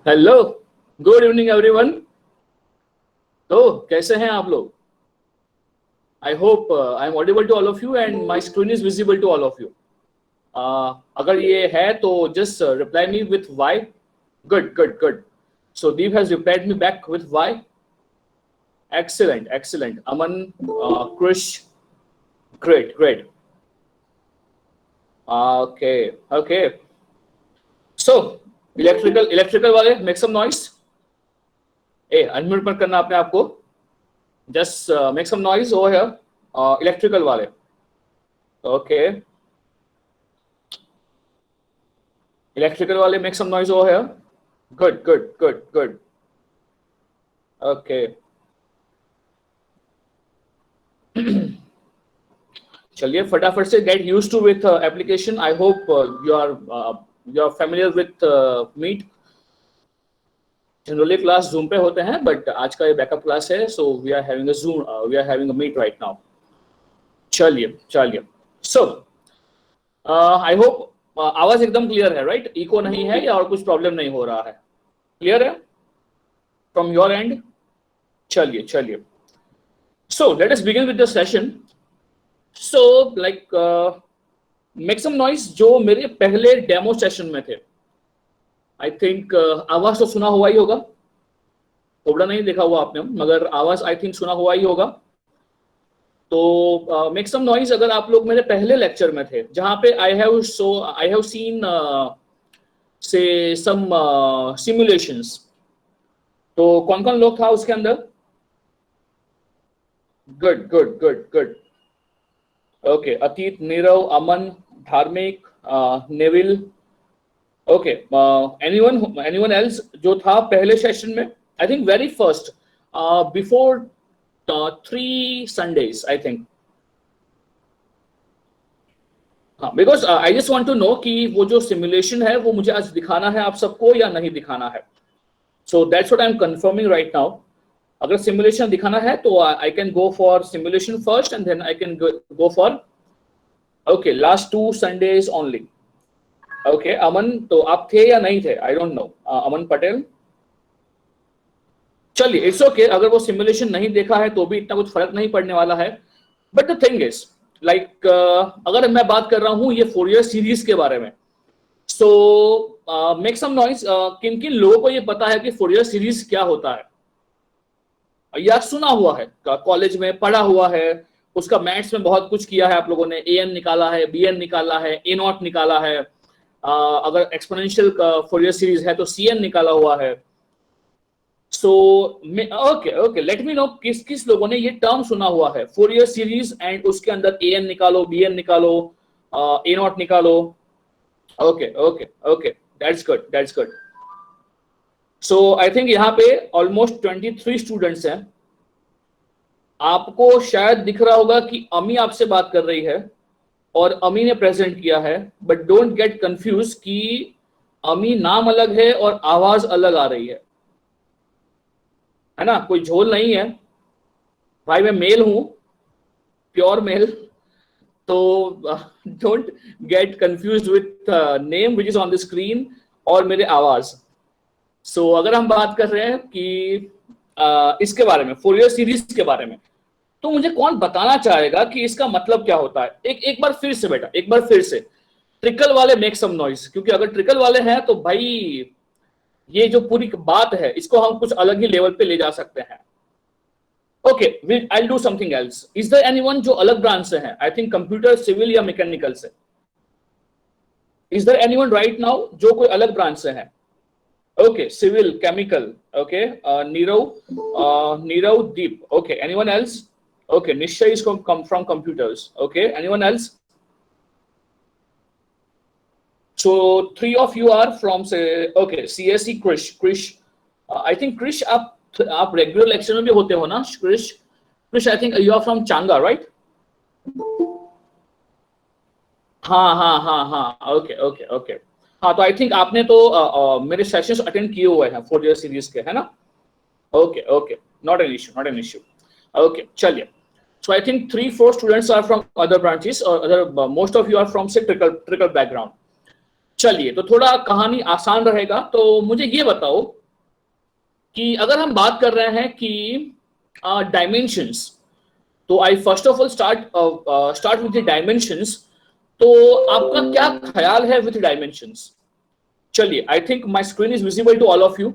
Hello, good evening everyone. तो कैसे हैं आप लोग? I hope I am audible to all of you and my screen is visible to all of you. अगर ये है तो just reply me with Y. Good good good. So Deep has replied me back with Y. Excellent excellent. Aman, Krish, great great. Okay okay. So electrical वाले make some noise. Unmute मत करना अपने आप को। Just make some noise over here. Electrical वाले. Okay. Electrical वाले make some noise over here. Good, good, good, good. Okay. चलिए फटाफट से get used to with application. I hope you are familiar with Meet. Generally class Zoom पे होते हैं, but आज का ये बैकअप क्लास है, so we are having a Zoom. We are having a Meet right now. चलिए चलिए। So I hope आवाज एकदम क्लियर है, राइट? इको नहीं है या और कुछ प्रॉब्लम नहीं हो रहा है? क्लियर है फ्रॉम योर एंड? चलिए चलिए। So let us begin with the session. So like make some noise जो मेरे पहले डेमो सेशन में थे। आई थिंक आवाज तो सुना हुआ ही होगा, थोड़ा नहीं देखा हुआ आपने, मगर आवाज आई थिंक सुना हुआ ही होगा। तो मेक सम नॉइज अगर आप लोग मेरे पहले लेक्चर में थे, जहां पे आई हैव सीन से सम सिमुलेशंस। तो कौन कौन लोग था उसके अंदर? Good good good good. Okay, अतीत, नीरव, अमन, धार्मिक, नेविल। ओके, एनीवन एल्स जो था पहले सेशन में? I think very first before 3 Sundays, I think. हाँ, because I just want to know कि वो जो सिमुलेशन है वो मुझे आज दिखाना है आप सबको या नहीं दिखाना है। So that's what I'm confirming right now. अगर सिमुलेशन दिखाना है तो I can go for simulation first and then I can go for okay last 2 Sundays only. Okay, अमन तो आप थे या नहीं थे? I don't know. अमन पटेल। चलिए इट्स ओके, अगर वो सिमुलेशन नहीं देखा है तो भी इतना कुछ फर्क नहीं पड़ने वाला है। But the thing is like अगर मैं बात कर रहा हूं ये फोरियर सीरीज के बारे में, सो मेक सम नॉइस। किन किन लोगों को ये पता है कि फोरियर सीरीज क्या होता है या सुना हुआ है, कॉलेज में पढ़ा हुआ है, उसका मैथ्स में बहुत कुछ किया है आप लोगों ने, an निकाला है, bn निकाला है, a0 निकाला है, अगर एक्सपोनेंशियल फोरियर सीरीज है तो cn निकाला हुआ है। So okay okay, let me no किस किस लोगों ने ये टर्म सुना हुआ है, फोरियर सीरीज एंड उसके अंदर an निकालो, bn निकालो, a0 निकालो। Okay okay okay, that's good that's good. So I think यहाँ पे ऑलमोस्ट 23 स्टूडेंट्स हैं। आपको शायद दिख रहा होगा कि अमी आपसे बात कर रही है और अमी ने प्रेजेंट किया है, बट डोंट गेट कंफ्यूज कि अमी नाम अलग है और आवाज अलग आ रही है ना, कोई झोल नहीं है भाई, मैं मेल हूं, प्योर मेल। तो don't get confuse with name which is on the screen और मेरे आवाज। सो अगर हम बात कर रहे हैं कि इसके बारे में, फोरियर सीरीज के बारे में, तो मुझे कौन बताना चाहेगा कि इसका मतलब क्या होता है? एक बार फिर से बेटा, एक बार फिर से ट्रिकल वाले मेक सम नॉइज, क्योंकि अगर ट्रिकल वाले हैं तो भाई ये जो पूरी बात है इसको हम कुछ अलग ही लेवल पे ले जा सकते हैं। Okay, I will do something else. Is there anyone जो अलग ब्रांच से है? आई थिंक कंप्यूटर, सिविल या मैकेनिकल से। Is there anyone right now जो कोई अलग ब्रांच से है? Okay, civil, chemical, okay, Nirav, Deep, okay, anyone else? Okay, Nishchay is from computers, okay, anyone else? So 3 of you are from say okay CSE Krish. I think Krish आप regular lecture में भी होते हो ना Krish I think you are from Changa, right? हाँ okay okay okay। हाँ, तो I think आपने तो मेरे सेशंस अटेंड किए हुए हैं फोरियर सीरीज के, है ना? Okay okay, not an issue. Okay चलिए, so I think 3-4 students are from other branches or other most of you are from say trickle background। चलिए, तो थोड़ा कहानी आसान रहेगा। तो मुझे ये बताओ कि अगर हम बात कर रहे हैं कि डायमेंशंस, तो I first of all start with the dimensions. तो आपका क्या ख्याल है विद डायमेंशंस? चलिए, I think my screen is visible to all of you.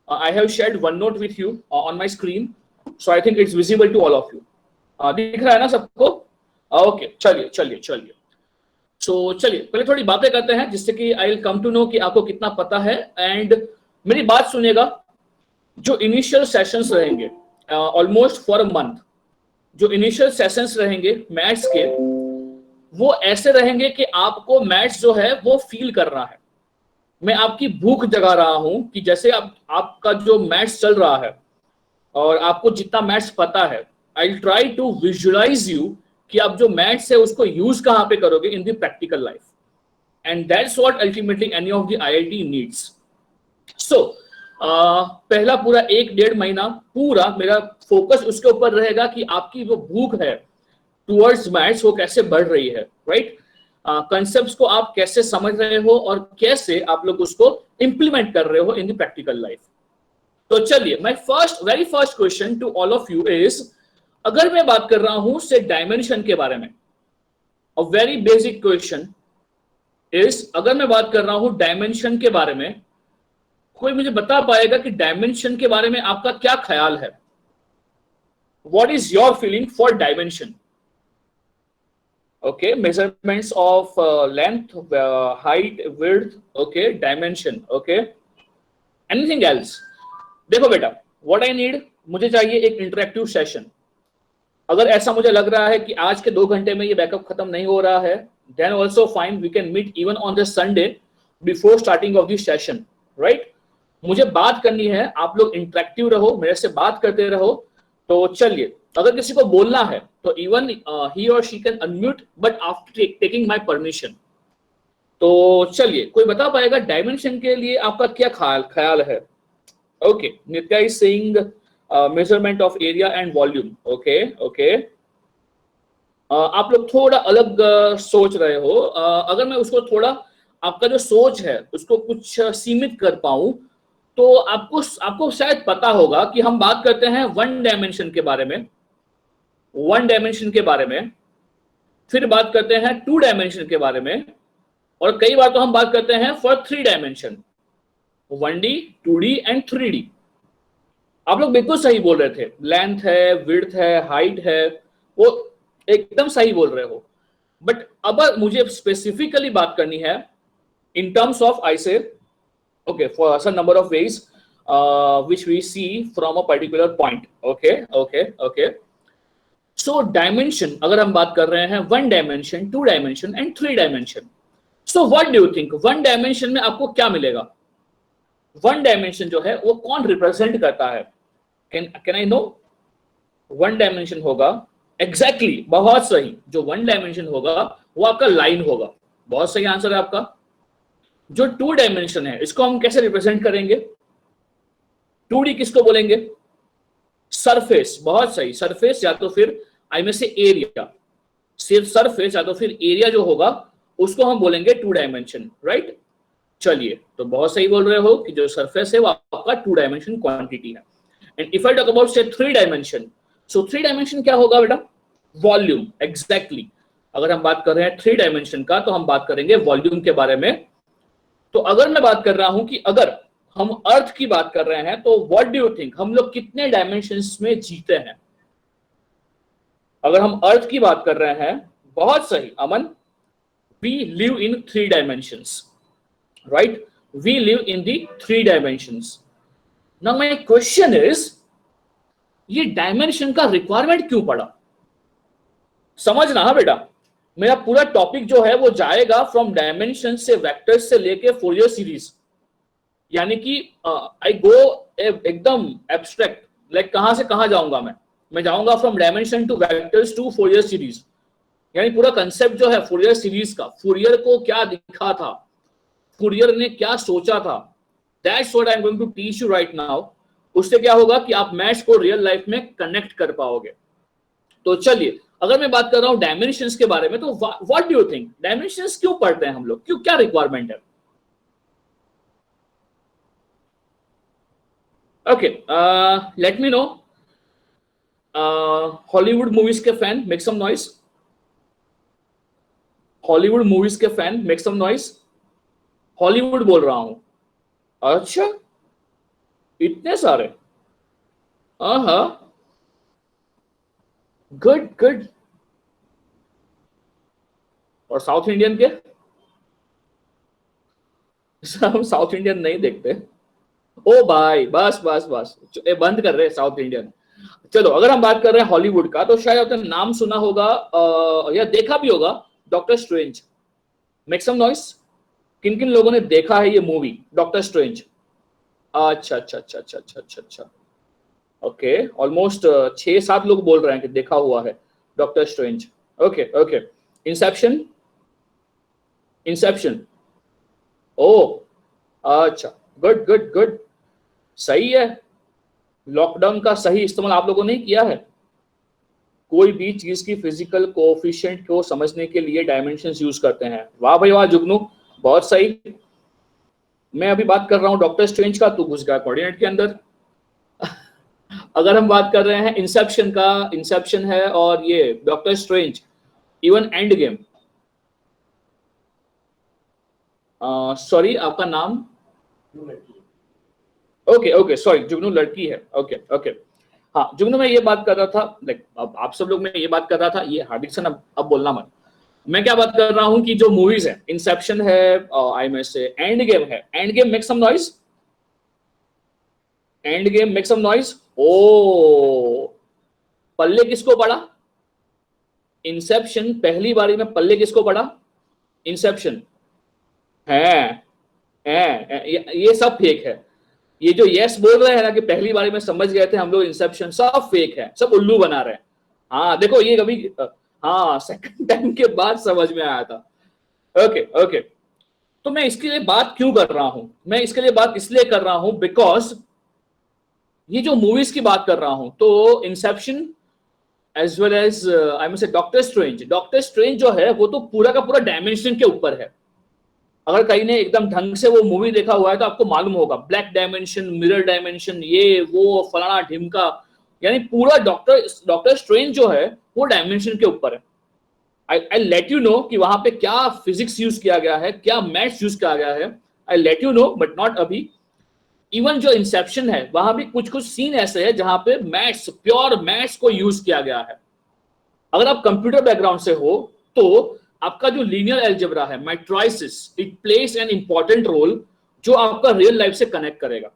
I have shared one note with you on my screen, so I think it's visible to all of you. दिख रहा है ना सबको? Okay, चलिए चलिए चलिए। सो चलिए पहले थोड़ी बातें करते हैं जिससे कि I will come to know कि आपको कितना पता है। एंड मेरी बात सुनिएगा, जो इनिशियल सेशंस रहेंगे ऑलमोस्ट फॉर अ मंथ, जो इनिशियल सेशंस रहेंगे मैथ्स के, वो ऐसे रहेंगे कि आपको मैथ्स जो है वो फील करना है। मैं आपकी भूख जगा रहा हूं कि जैसे आपका जो मैथ्स चल रहा है और आपको जितना मैथ्स पता है, I will try to visualise you कि आप जो मैथ्स है उसको यूज कहां पे करोगे in the practical life. And that's what ultimately any of the IIT needs. So पहला पूरा 1-1.5 महीना पूरा मेरा फोकस उसके ऊपर रहेगा कि आपकी जो भूख है टुवर्ड्स मैथ्स वो कैसे बढ़ रही है, राइट? कंसेप्ट्स को आप कैसे समझ रहे हो और कैसे आप लोग उसको इंप्लीमेंट कर रहे हो इन द प्रैक्टिकल लाइफ। तो चलिए, my very first question to all of you is, अगर मैं बात कर रहा हूं से डायमेंशन के बारे में, अ वेरी बेसिक क्वेश्चन इज, अगर मैं बात कर रहा हूं डायमेंशन के बारे में, कोई मुझे बता पाएगा कि डायमेंशन के बारे में आपका क्या ख्याल है? What is your feeling for dimension? Okay, measurements of length, height, width, okay, dimension, okay, anything else? देखो बेटा, व्हाट आई नीड, मुझे चाहिए एक इंटरेक्टिव सेशन। अगर ऐसा मुझे लग रहा है कि आज के 2 घंटे में ये बैकअप खत्म नहीं हो रहा है, then also fine, we can meet even on the Sunday before starting of this session, right? मुझे बात करनी है, आप लोग इंटरेक्टिव रहो, मेरे से बात करते रहो। तो चलिए, अगर किसी को बोलना है तो इवन ही और she can unmute, but after taking my permission. तो चलिए, कोई बता पाएगा डायमेंशन के लिए आपका क्या ख्याल है? Okay, Nitya is saying measurement of area and volume. Okay okay, आप लोग थोड़ा अलग सोच रहे हो। अगर मैं उसको थोड़ा, आपका जो सोच है उसको कुछ सीमित कर पाऊं, तो आपको शायद पता होगा कि हम बात करते हैं वन डायमेंशन के बारे में, फिर बात करते हैं 2 डायमेंशन के बारे में, और कई बार तो हम बात करते हैं for 3 dimension, 1D, 2D and 3D। आप लोग बिल्कुल सही बोल रहे थे, लेंथ है, विड्थ है, हाइट है, वो एकदम सही बोल रहे हो। बट अब मुझे स्पेसिफिकली बात करनी है इन टर्म्स ऑफ, आई से okay, for some number of ways which we see from a particular point. Okay. So dimension, अगर हम बात कर रहे हैं 1 dimension, 2 dimension and 3 dimension. So what do you think? 1 dimension में आपको क्या मिलेगा? 1 dimension जो है वो कौन रिप्रेजेंट करता है? Can I know? 1 dimension होगा exactly, बहुत सही, जो 1 dimension होगा वो आपका लाइन होगा। बहुत सही आंसर है आपका। जो 2 डायमेंशन है इसको हम कैसे रिप्रेजेंट करेंगे? 2D किसको बोलेंगे? सरफेस। बहुत सही, सरफेस या तो फिर आई में से एरिया, सिर्फ सरफेस या तो फिर एरिया जो होगा उसको हम बोलेंगे 2 डायमेंशन, राइट? चलिए, तो बहुत सही बोल रहे हो कि जो सरफेस है वो आपका 2 डायमेंशन क्वांटिटी है। And if I talk about से 3 डायमेंशन, सो 3 डायमेंशन क्या होगा बेटा? वॉल्यूम। एग्जैक्टली, अगर हम बात कर रहे हैं 3 डायमेंशन का तो हम बात करेंगे वॉल्यूम के बारे में। तो अगर मैं बात कर रहा हूं कि अगर हम अर्थ की बात कर रहे हैं, तो व्हाट डू यू थिंक, हम लोग कितने डायमेंशंस में जीते हैं? अगर हम अर्थ की बात कर रहे हैं, बहुत सही Aman, we live in 3 dimensions, right? We live in the 3 dimensions. Now my question is, ये डायमेंशन का रिक्वायरमेंट क्यों पड़ा? समझना है बेटा, मेरा पूरा टॉपिक जो है वो जाएगा फ्रॉम डायमेंशन से वेक्टर्स से लेके फोरियर सीरीज, यानी कि आई गो एकदम एब्स्ट्रैक्ट, लाइक कहां से कहां जाऊंगा मैं जाऊंगा from dimension to vectors to Fourier series, यानी पूरा कंसेप्ट जो है फोरियर सीरीज का, फोरियर को क्या दिखा था, फोरियर ने क्या सोचा था, that's what I am going to teach you right now. उससे क्या होगा कि आप मैथ्स को रियल लाइफ में कनेक्ट कर पाओगे। तो चलिए, अगर मैं बात कर रहा हूं डायमेंशंस के बारे में, तो what do you think, dimensions क्यों पढ़ते हैं हम लोग, क्यों, क्या रिक्वायरमेंट है? Okay, let me know, Hollywood movies के fan make some noise, Hollywood movies के fan make some noise, Hollywood बोल रहा हूं। अच्छा, इतने सारे, हाँ, गुड गुड। और साउथ इंडियन के? हम साउथ इंडियन नहीं देखते। ओ भाई, बस बस बस, ये बंद कर रहे हैं साउथ इंडियन। चलो, अगर हम बात कर रहे हैं हॉलीवुड का, तो शायद आपने नाम सुना होगा या देखा भी होगा, Doctor Strange. Make some noise, किन किन लोगों ने देखा है ये मूवी डॉक्टर स्ट्रेंज? अच्छा अच्छा अच्छा अच्छा अच्छा अच्छा अच्छा, ओके, ऑलमोस्ट 6-7 लोग बोल रहे हैं कि देखा हुआ है doctor Strange. Okay okay. Inception, Inception, ओ, अच्छा, गुड गुड गुड, सही है। लॉकडाउन का सही इस्तेमाल आप लोगों ने किया है। कोई भी चीज की फिजिकल कोएफिशिएंट को समझने के लिए डायमेंशंस यूज करते हैं। वाह भाई वाह जुगनू, बहुत सही। मैं अभी बात कर रहा हूँ डॉक्टर स्ट्रेंज का, तू घुस गया कोऑर्डिनेट के अंदर। अगर हम बात कर रहे हैं इंसेप्शन का, इंसेप्शन है और ये doctor strange, even end game. Sorry, आपका नाम? ओके ओके, सॉरी, जुगनू लड़की है। Okay okay. हाँ जुगनू, मैं ये बात कर रहा था, लाइक अब आप सब लोग में ये बात कर रहा था, ये हार्दिक सन अब बोलना मत। मैं क्या बात कर रहा हूँ कि जो मूवीज है, इंसेप्शन है, आई में से एंड गेम है, Endgame make some noise, Endgame make some noise. ओ, पल्ले किसको पड़ा? इंसेप्शन पहली बारी में पल्ले किसको पड़ा? इंसेप्शन है, ये सब फेक है। ये जो यस बोल रहे हैं ना कि पहली बारी में समझ गए थे हम लोग इंसेप्शन, सब फेक है, सब उल्लू बना रहे हैं। हाँ देखो, ये कभी, हाँ, सेकंड टाइम के बाद समझ में आया था। Okay okay. तो मैं इसके लिए बात क्यों कर रहा हूं? मैं इसके लिए बात इसलिए कर रहा हूं बिकॉज ये जो मूवीज की बात कर रहा हूं, तो Inception as well as I mean say Doctor Strange, Doctor Strange जो है वो तो पूरा का पूरा डायमेंशन के ऊपर है। अगर कहीं ने एकदम ढंग से वो मूवी देखा हुआ है तो आपको मालूम होगा, ब्लैक डायमेंशन, मिरर डायमेंशन, ये वो फलाना ढिमका, यानी पूरा डॉक्टर डॉक्टर स्ट्रेंज जो है वो डायमेंशन के ऊपर है। आई लेट यू नो कि वहां पे क्या फिजिक्स यूज किया गया है, क्या मैथ्स यूज किया गया है। I let you know, but not अभी। इवन जो इंसेप्शन है वहां भी कुछ कुछ सीन ऐसे है जहां पे मैथ्स, प्योर मैथ्स को यूज किया गया है। अगर आप कंप्यूटर बैकग्राउंड से हो तो आपका जो लीनियर अलजेब्रा है, matrices, it place an important role जो आपका रियल लाइफ से कनेक्ट करेगा।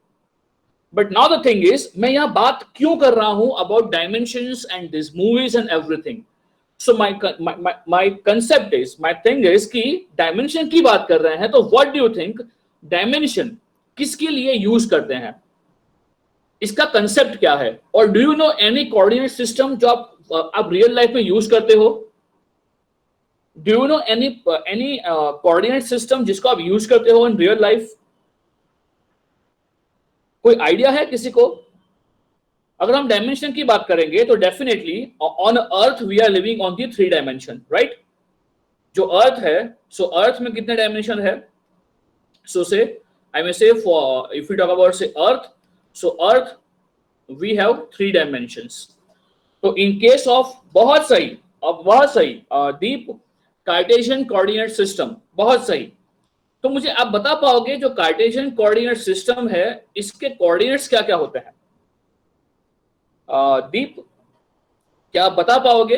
But now the thing is, मैं यहां बात क्यों कर रहा हूं about dimensions and this movies and everything. So my concept is, my thing is कि डायमेंशन की बात कर रहे हैं तो what do you think, dimension किसके लिए यूज करते हैं? इसका कंसेप्ट क्या है? और do you know any coordinate system जो आप रियल लाइफ में यूज करते हो? Do you know any coordinate system जिसको आप यूज करते हो इन रियल लाइफ? कोई आइडिया है किसी को? अगर हम डायमेंशन की बात करेंगे तो definitely on earth we are living on the 3 dimension, right? जो अर्थ है, सो अर्थ में कितने डायमेंशन है? सो से आई मे से for if you talk about से अर्थ, सो अर्थ वी हैव 3 डायमेंशंस। तो इन केस ऑफ, बहुत सही, अब बहुत सही दीप, कार्टेशियन कोऑर्डिनेट सिस्टम, बहुत सही। तो मुझे आप बता पाओगे जो कार्टेशियन कोऑर्डिनेट सिस्टम है, इसके कोऑर्डिनेट्स क्या क्या होते हैं? दीप, क्या आप बता पाओगे?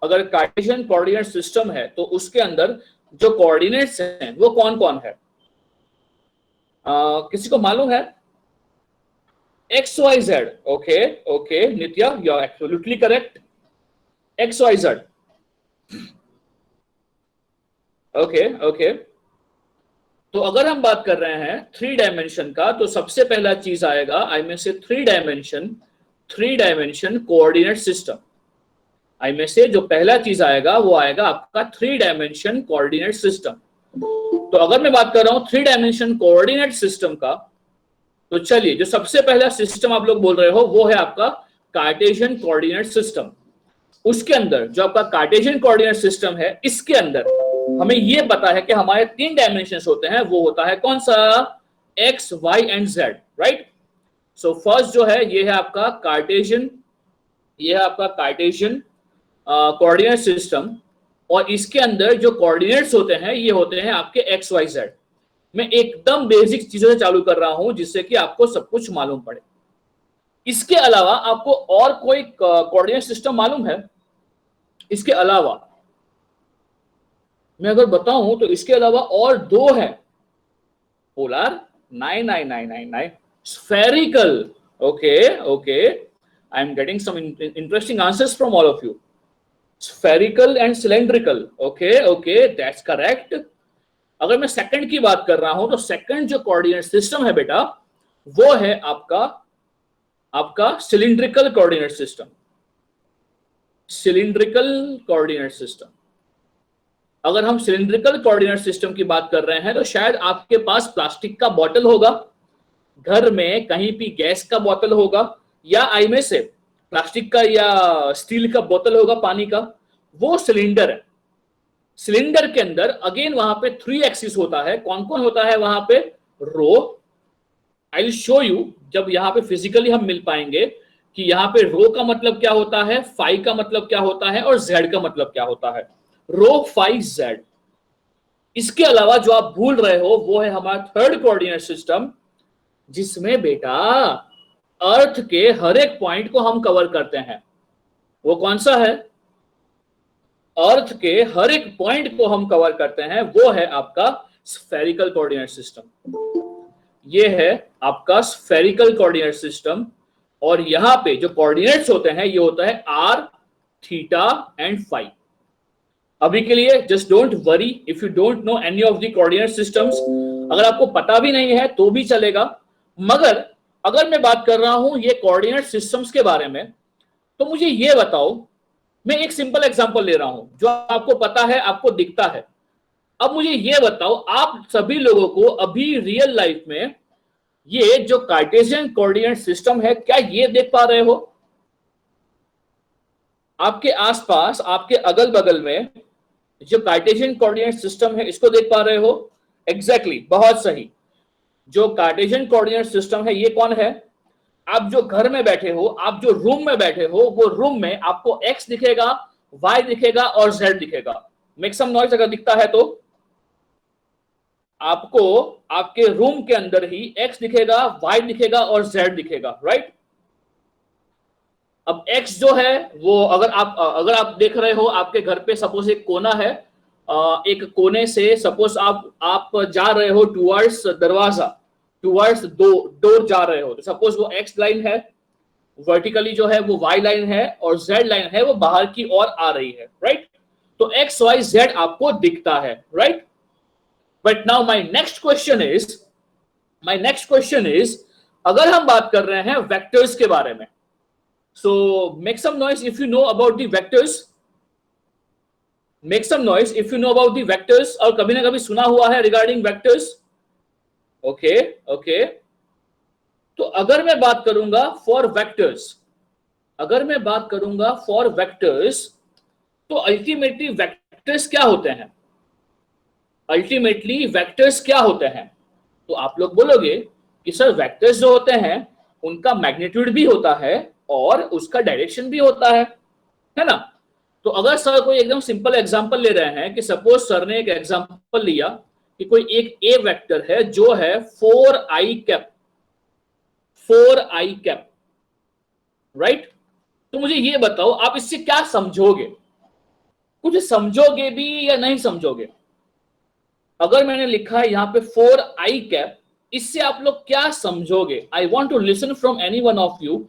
अगर कार्टेशियन कोऑर्डिनेट सिस्टम है तो उसके अंदर जो कोऑर्डिनेट्स हैं वो कौन कौन है? किसी को मालूम है? X Y Z, okay okay, Nitya you are absolutely correct, X Y Z, okay okay. तो अगर हम बात कर रहे हैं 3 डायमेंशन का, तो सबसे पहला चीज आएगा आई में से 3 डायमेंशन कोऑर्डिनेट सिस्टम। आई में से जो पहला चीज आएगा वो आएगा आपका 3 डायमेंशन कोऑर्डिनेट सिस्टम। तो अगर मैं बात कर रहा हूं 3 डायमेंशन कोऑर्डिनेट सिस्टम का, तो चलिए, जो सबसे पहला सिस्टम आप लोग बोल रहे हो वो है आपका कार्टेशियन कोऑर्डिनेट सिस्टम। उसके अंदर जो आपका कार्टेशियन कोऑर्डिनेट सिस्टम है, इसके अंदर हमें यह पता है कि हमारे 3 डायमेंशन होते हैं। वो होता है कौन सा? X, Y and Z, right? So first जो है ये है आपका कार्टेशियन, ये है आपका कार्टेशियन कोऑर्डिनेट सिस्टम, और इसके अंदर जो कोऑर्डिनेट्स होते हैं ये होते हैं आपके एक्स वाई जेड। मैं एकदम बेसिक चीजों से चालू कर रहा हूं जिससे कि आपको सब कुछ मालूम पड़े। इसके अलावा आपको और कोई कोऑर्डिनेट सिस्टम मालूम है? इसके अलावा मैं अगर बताऊं तो इसके अलावा और दो है, polar, nine nine nine nine nine, spherical, okay okay, I am getting some interesting answers from all of you. Spherical and cylindrical, okay okay, that's correct. अगर मैं सेकंड की बात कर रहा हूं तो सेकंड जो कोऑर्डिनेट सिस्टम है बेटा वो है आपका आपका cylindrical coordinate system, cylindrical coordinate system. अगर हम सिलिंड्रिकल कोऑर्डिनेट सिस्टम की बात कर रहे हैं तो शायद आपके पास प्लास्टिक का बॉटल होगा, घर में कहीं भी गैस का बोतल होगा, या आई में से प्लास्टिक का या स्टील का बोतल होगा पानी का, वो सिलेंडर है। सिलेंडर के अंदर अगेन वहां पे 3 एक्सिस होता है। कौन कौन होता है वहां पे? रो, आई विल शो यू जब यहां पे फिजिकली हम मिल पाएंगे कि यहां पे रो का मतलब क्या होता है, फाई का मतलब क्या होता है, और जेड का मतलब क्या होता है। रो, फाई, जेड। इसके अलावा जो आप भूल रहे हो वो है हमारा थर्ड कोऑर्डिनेट सिस्टम, जिसमें बेटा अर्थ के हर एक पॉइंट को हम कवर करते हैं। वो कौन सा है? अर्थ के हर एक पॉइंट को हम कवर करते हैं, वो है आपका स्फेरिकल कोऑर्डिनेट सिस्टम। ये है आपका स्फेरिकल कोऑर्डिनेट सिस्टम, और यहां पे जो कोऑर्डिनेट्स होते हैं ये होता है आर, थीटा एंड फाई। अभी के लिए just don't worry if you don't know any of the coordinate systems. अगर आपको पता भी नहीं है तो भी चलेगा, मगर अगर मैं बात कर रहा हूं ये कोऑर्डिनेट सिस्टम्स के बारे में तो मुझे ये बताओ, मैं एक सिंपल एग्जांपल ले रहा हूं जो आपको पता है, आपको दिखता है। अब मुझे ये बताओ, आप सभी लोगों को अभी रियल लाइफ में ये जो कार्टेशियन कोऑर्डिनेट सिस्टम है क्या ये देख पा रहे हो? आपके आसपास, आपके अगल बगल में जो कार्टेशियन कोऑर्डिनेट सिस्टम है इसको देख पा रहे हो? एग्जैक्टली, बहुत सही। जो कार्टेशियन कोऑर्डिनेट सिस्टम है ये कौन है? आप जो घर में बैठे हो, आप जो रूम में बैठे हो, वो रूम में आपको एक्स दिखेगा, वाई दिखेगा और जेड दिखेगा। मेक सम नॉइज अगर दिखता है तो। आपको आपके रूम के अंदर ही एक्स दिखेगा, वाई दिखेगा और जेड दिखेगा, राइट? अब एक्स जो है वो अगर आप देख रहे हो आपके घर पे, सपोज एक कोना है, एक कोने से सपोज आप जा रहे हो टुवर्ड्स दरवाजा, टुवर्ड्स डोर जा रहे हो, तो सपोज वो एक्स लाइन है, वर्टिकली जो है वो वाई लाइन है, और जेड लाइन है वो बाहर की ओर आ रही है, राइट? तो एक्स वाई जेड आपको दिखता है, right? But now my next question is अगर हम बात कर रहे हैं वेक्टर्स के बारे में, so make some noise if you know about the vectors, make some noise if you know about the vectors, और कभी ना कभी सुना हुआ है regarding vectors। ओके ओके, तो अगर मैं बात करूंगा फॉर वेक्टर्स, अगर मैं बात करूंगा फॉर वेक्टर्स, तो अल्टीमेटली वेक्टर्स क्या होते हैं? अल्टीमेटली वेक्टर्स क्या होते हैं? तो आप लोग बोलोगे कि सर वेक्टर्स जो होते हैं उनका मैग्नीट्यूड भी होता है और उसका डायरेक्शन भी होता है ना? तो अगर सर कोई एकदम सिंपल एग्जांपल ले रहे हैं कि सपोज सर ने एक एग्जांपल लिया कि कोई एक ए वेक्टर है जो है 4i cap, 4i cap, right? तो मुझे ये बताओ आप इससे क्या समझोगे? कुछ समझोगे भी या नहीं समझोगे? अगर मैंने लिखा है यहां पे 4i कैप, इससे आप लोग क्या समझोगे? I want to listen from any one of you.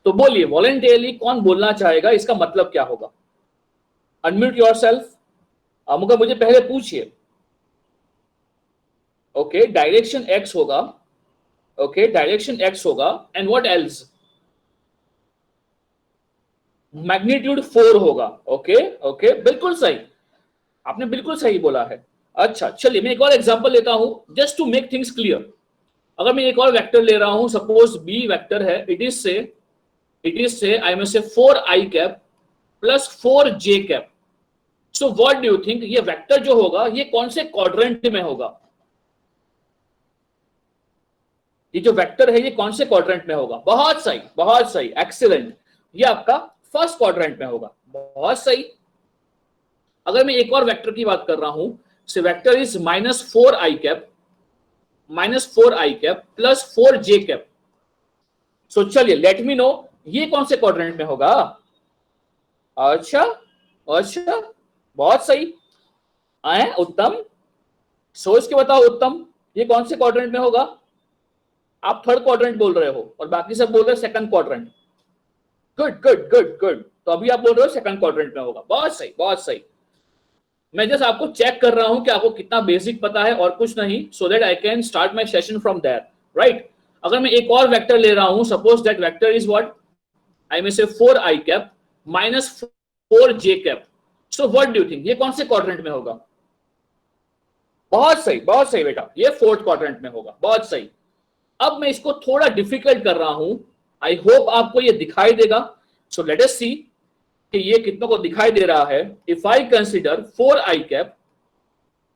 तो बोलिए वॉलंटियरली, कौन बोलना चाहेगा इसका मतलब क्या होगा? अनम्यूट योरसेल्फ, मुझे पहले पूछिए। ओके, डायरेक्शन एक्स होगा, ओके डायरेक्शन एक्स होगा, एंड व्हाट एल्स? मैग्नीट्यूड 4 होगा। ओके ओके, बिल्कुल सही, आपने बिल्कुल सही बोला है। अच्छा चलिए मैं एक और एग्जांपल लेता हूं just to make things clear. अगर मैं एक और वेक्टर ले रहा हूं, सपोज बी वेक्टर है, इट इज से आई में से 4i cap plus 4j cap. So what do you think ये वेक्टर जो होगा ये कौन से क्वाड्रेंट में होगा? ये जो वेक्टर है ये कौन से क्वाड्रेंट में होगा? बहुत सही, एक्सीलेंट, ये आपका फर्स्ट क्वाड्रेंट में होगा। बहुत सही। अगर मैं एक और वेक्टर की बात कर रहा हूं, so vector is -4i cap plus 4j cap. So चलिए लेट मी नो ये कौन से क्वाड्रेंट में होगा? अच्छा, बहुत सही। आए उत्तम, सोच के बताओ उत्तम, ये कौन से क्वाड्रेंट में होगा? आप थर्ड क्वाड्रेंट बोल रहे हो और बाकी सब बोल रहे हो सेकंड क्वाड्रेंट। गुड। तो अभी आप बोल रहे हो सेकंड क्वाड्रेंट में होगा। बहुत सही। मैं जस्ट आपको चेक कर रहा हूं कि आपको कितना बेसिक पता है और कुछ नहीं, so that I can start my session from there, right? अगर मैं एक और वेक्टर ले रहा हूं, suppose that vector is what, I may say 4i cap minus 4j cap. So what do you think ये कौन से क्वाड्रेंट में होगा? बहुत सही बेटा, ये फोर्थ क्वाड्रेंट में होगा। बहुत सही। अब मैं इसको थोड़ा डिफिकल्ट कर रहा हूं, आई होप आपको ये दिखाई देगा। सो लेट अस सी कि ये कितनों को दिखाई दे रहा है। If I consider 4i cap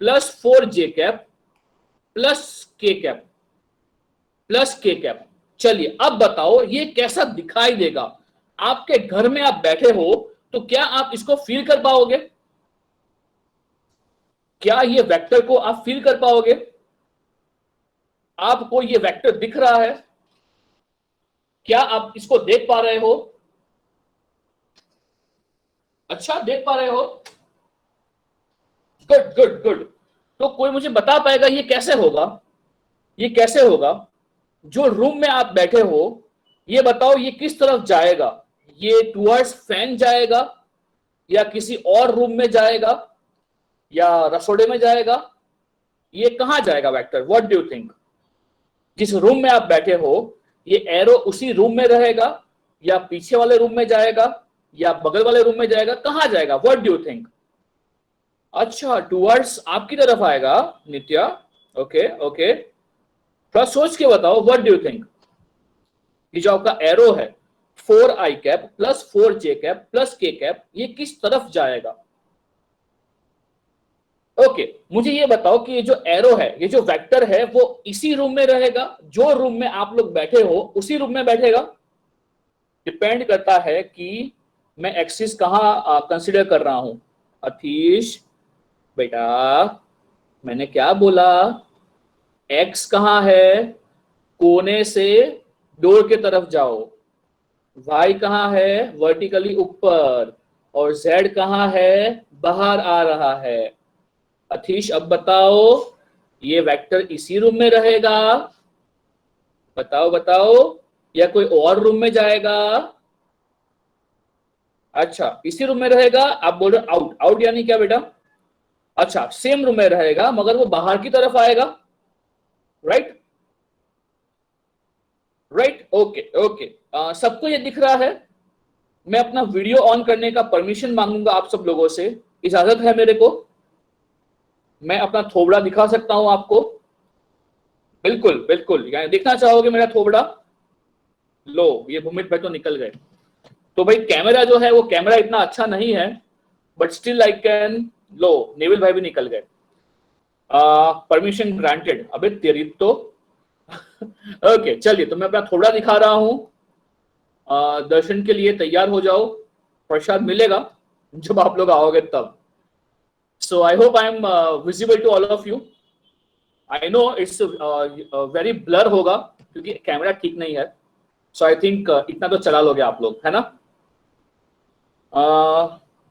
plus 4j cap plus k cap, चलिए अब बताओ ये कैसा दिखाई देगा? आपके घर में आप बैठे हो तो क्या आप इसको फील कर पाओगे? क्या ये वेक्टर को आप फील कर पाओगे? आपको ये वेक्टर दिख रहा है? क्या आप इसको देख पा रहे हो? अच्छा, देख पा रहे हो? गुड। तो कोई मुझे बता पाएगा ये कैसे होगा? ये कैसे होगा? जो रूम में आप बैठे हो, ये बताओ ये किस तरफ जाएगा? ये टुवर्ड्स फैन जाएगा या किसी और रूम में जाएगा या रसोड़े में जाएगा? ये कहां जाएगा vector? What do you think? जिस रूम में आप बैठे हो ये एरो उसी रूम में रहेगा या पीछे वाले रूम में जाएगा या बगल वाले रूम में जाएगा? कहां जाएगा? What do you think? अच्छा, टुवर्ड्स आपकी तरफ आएगा नित्या। ओके, थोड़ा सोच के बताओ, व्हाट डू यू थिंक? ये जो आपका एरो है 4i cap plus 4j cap plus k cap, ये किस तरफ जाएगा? ओके, मुझे ये बताओ कि ये जो एरो है, ये जो वेक्टर है, वो इसी रूम में रहेगा? जो रूम में आप लोग बैठे हो उसी रूम में बैठेगा? डिपेंड करता है कि मैं एक्सिस कहां कंसीडर कर रहा हूं। अतीश बेटा, मैंने क्या बोला? एक्स कहां है? कोने से डोर के तरफ जाओ। वाई कहां है? वर्टिकली ऊपर। और जेड कहां है? बाहर आ रहा है। अतीश अब बताओ, ये वेक्टर इसी रूम में रहेगा? बताओ या कोई और रूम में जाएगा? अच्छा, इसी रूम में रहेगा। आप बोल रहे आउट यानी क्या बेटा? अच्छा, सेम रूम में रहेगा मगर वो बाहर की तरफ आएगा, राइट? ओके। सबको ये दिख रहा है? मैं अपना वीडियो ऑन करने का परमिशन मांगूंगा आप सब लोगों से। इजाजत है मेरे को? मैं अपना थोबड़ा दिखा सकता हूं आपको? बिल्कुल। यानी देखना चाहोगे मेरा थोबड़ा? लो, ये भूमित भाई तो निकल गए। तो भाई कैमरा जो है वो कैमरा इतना अच्छा नहीं है, but still I can. Low, Neville भाई भी निकल गए। Permission granted. अबे तेरी तो ओके, चलिए तो मैं अपना थोड़ा दिखा रहा हूं। दर्शन के लिए तैयार हो जाओ, प्रसाद मिलेगा जब आप लोग आओगे तब। So I hope I am visible to all of you. I know it's very blur होगा क्योंकि कैमरा ठीक नहीं है। सो आई थिंक इतना तो चला लोगे आप लोग, है ना?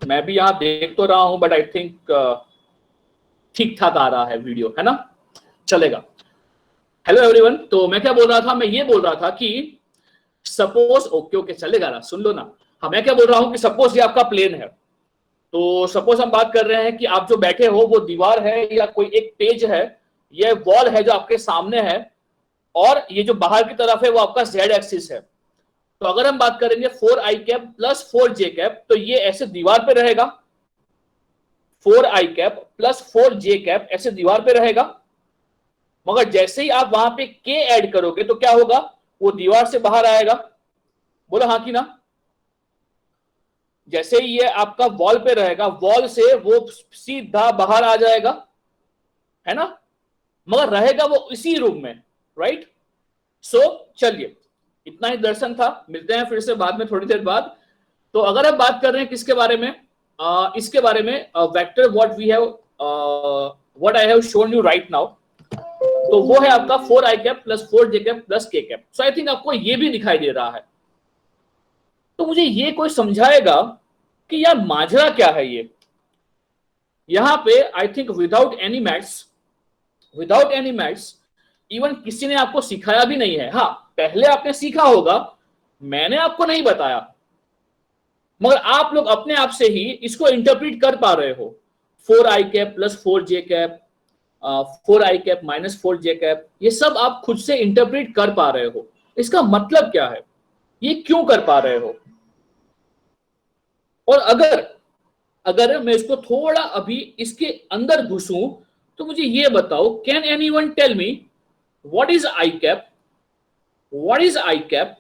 मैं भी यहाँ देख तो रहा हूं, बट आई थिंक ठीक ठाक आ रहा है वीडियो, है ना? चलेगा। Hello everyone. तो मैं क्या बोल रहा था? मैं ये बोल रहा था कि सपोज, ओके चलेगा ना, सुन लो ना। हाँ, मैं क्या बोल रहा हूँ कि सपोज ये आपका प्लेन है। तो सपोज हम बात कर रहे हैं कि आप जो बैठे हो वो दीवार है या कोई एक पेज है, ये वॉल है जो आपके सामने है, और ये जो बाहर की तरफ है वो आपका जेड एक्सिस है। तो अगर हम बात करेंगे 4i cap plus 4j cap, तो ये ऐसे दीवार पे रहेगा। 4i cap plus 4j cap ऐसे दीवार पे रहेगा, मगर जैसे ही आप वहां पे k ऐड करोगे तो क्या होगा? वो दीवार से बाहर आएगा। बोलो हाँ कि ना? जैसे ही ये आपका वॉल पे रहेगा, वॉल से वो सीधा बाहर आ जाएगा, है ना? मगर रहेगा वो इसी रूम में, राइट? सो चलिए, इतना ही दर्शन था, मिलते हैं फिर से बाद में थोड़ी देर बाद। तो अगर हम बात कर रहे हैं किसके बारे में, इसके बारे में, vector what we have, what I have shown you right now, तो वो है आपका 4i cap plus 4j cap plus k cap. So I think आपको ये भी दिखाई दे रहा है। तो मुझे ये कोई समझाएगा कि यार माजरा क्या है ये। यहां पे I think without any maths, even किसी ने आपको सिखाया भी नहीं है। हाँ, पहले आपने सीखा होगा, मैंने आपको नहीं बताया, मगर आप लोग अपने आप से ही इसको इंटरप्रेट कर पा रहे हो। 4i cap plus 4j cap, 4i cap minus 4j cap, ये सब आप खुद से इंटरप्रेट कर पा रहे हो। इसका मतलब क्या है, ये क्यों कर पा रहे हो। और अगर अगर मैं इसको थोड़ा अभी इसके अंदर घुसूं, तो मुझे ये बताओ, can anyone tell me what is I cap, what is I cap,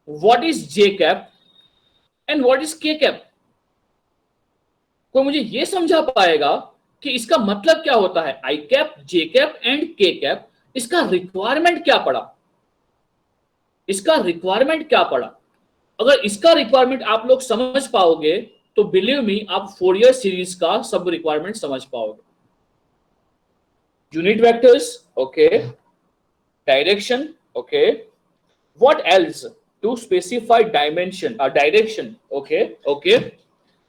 what is J cap and what is K cap. कोई मुझे ये समझा पाएगा कि इसका मतलब क्या होता है, आई कैप, जे कैप एंड के कैप, इसका रिक्वायरमेंट क्या पड़ा, इसका रिक्वायरमेंट क्या पड़ा। अगर इसका रिक्वायरमेंट आप लोग समझ पाओगे तो बिलीव मी, आप फोरियर सीरीज का सब रिक्वायरमेंट समझ पाओगे। Unit vectors, okay, direction, okay, what else to specify dimension, direction, okay okay,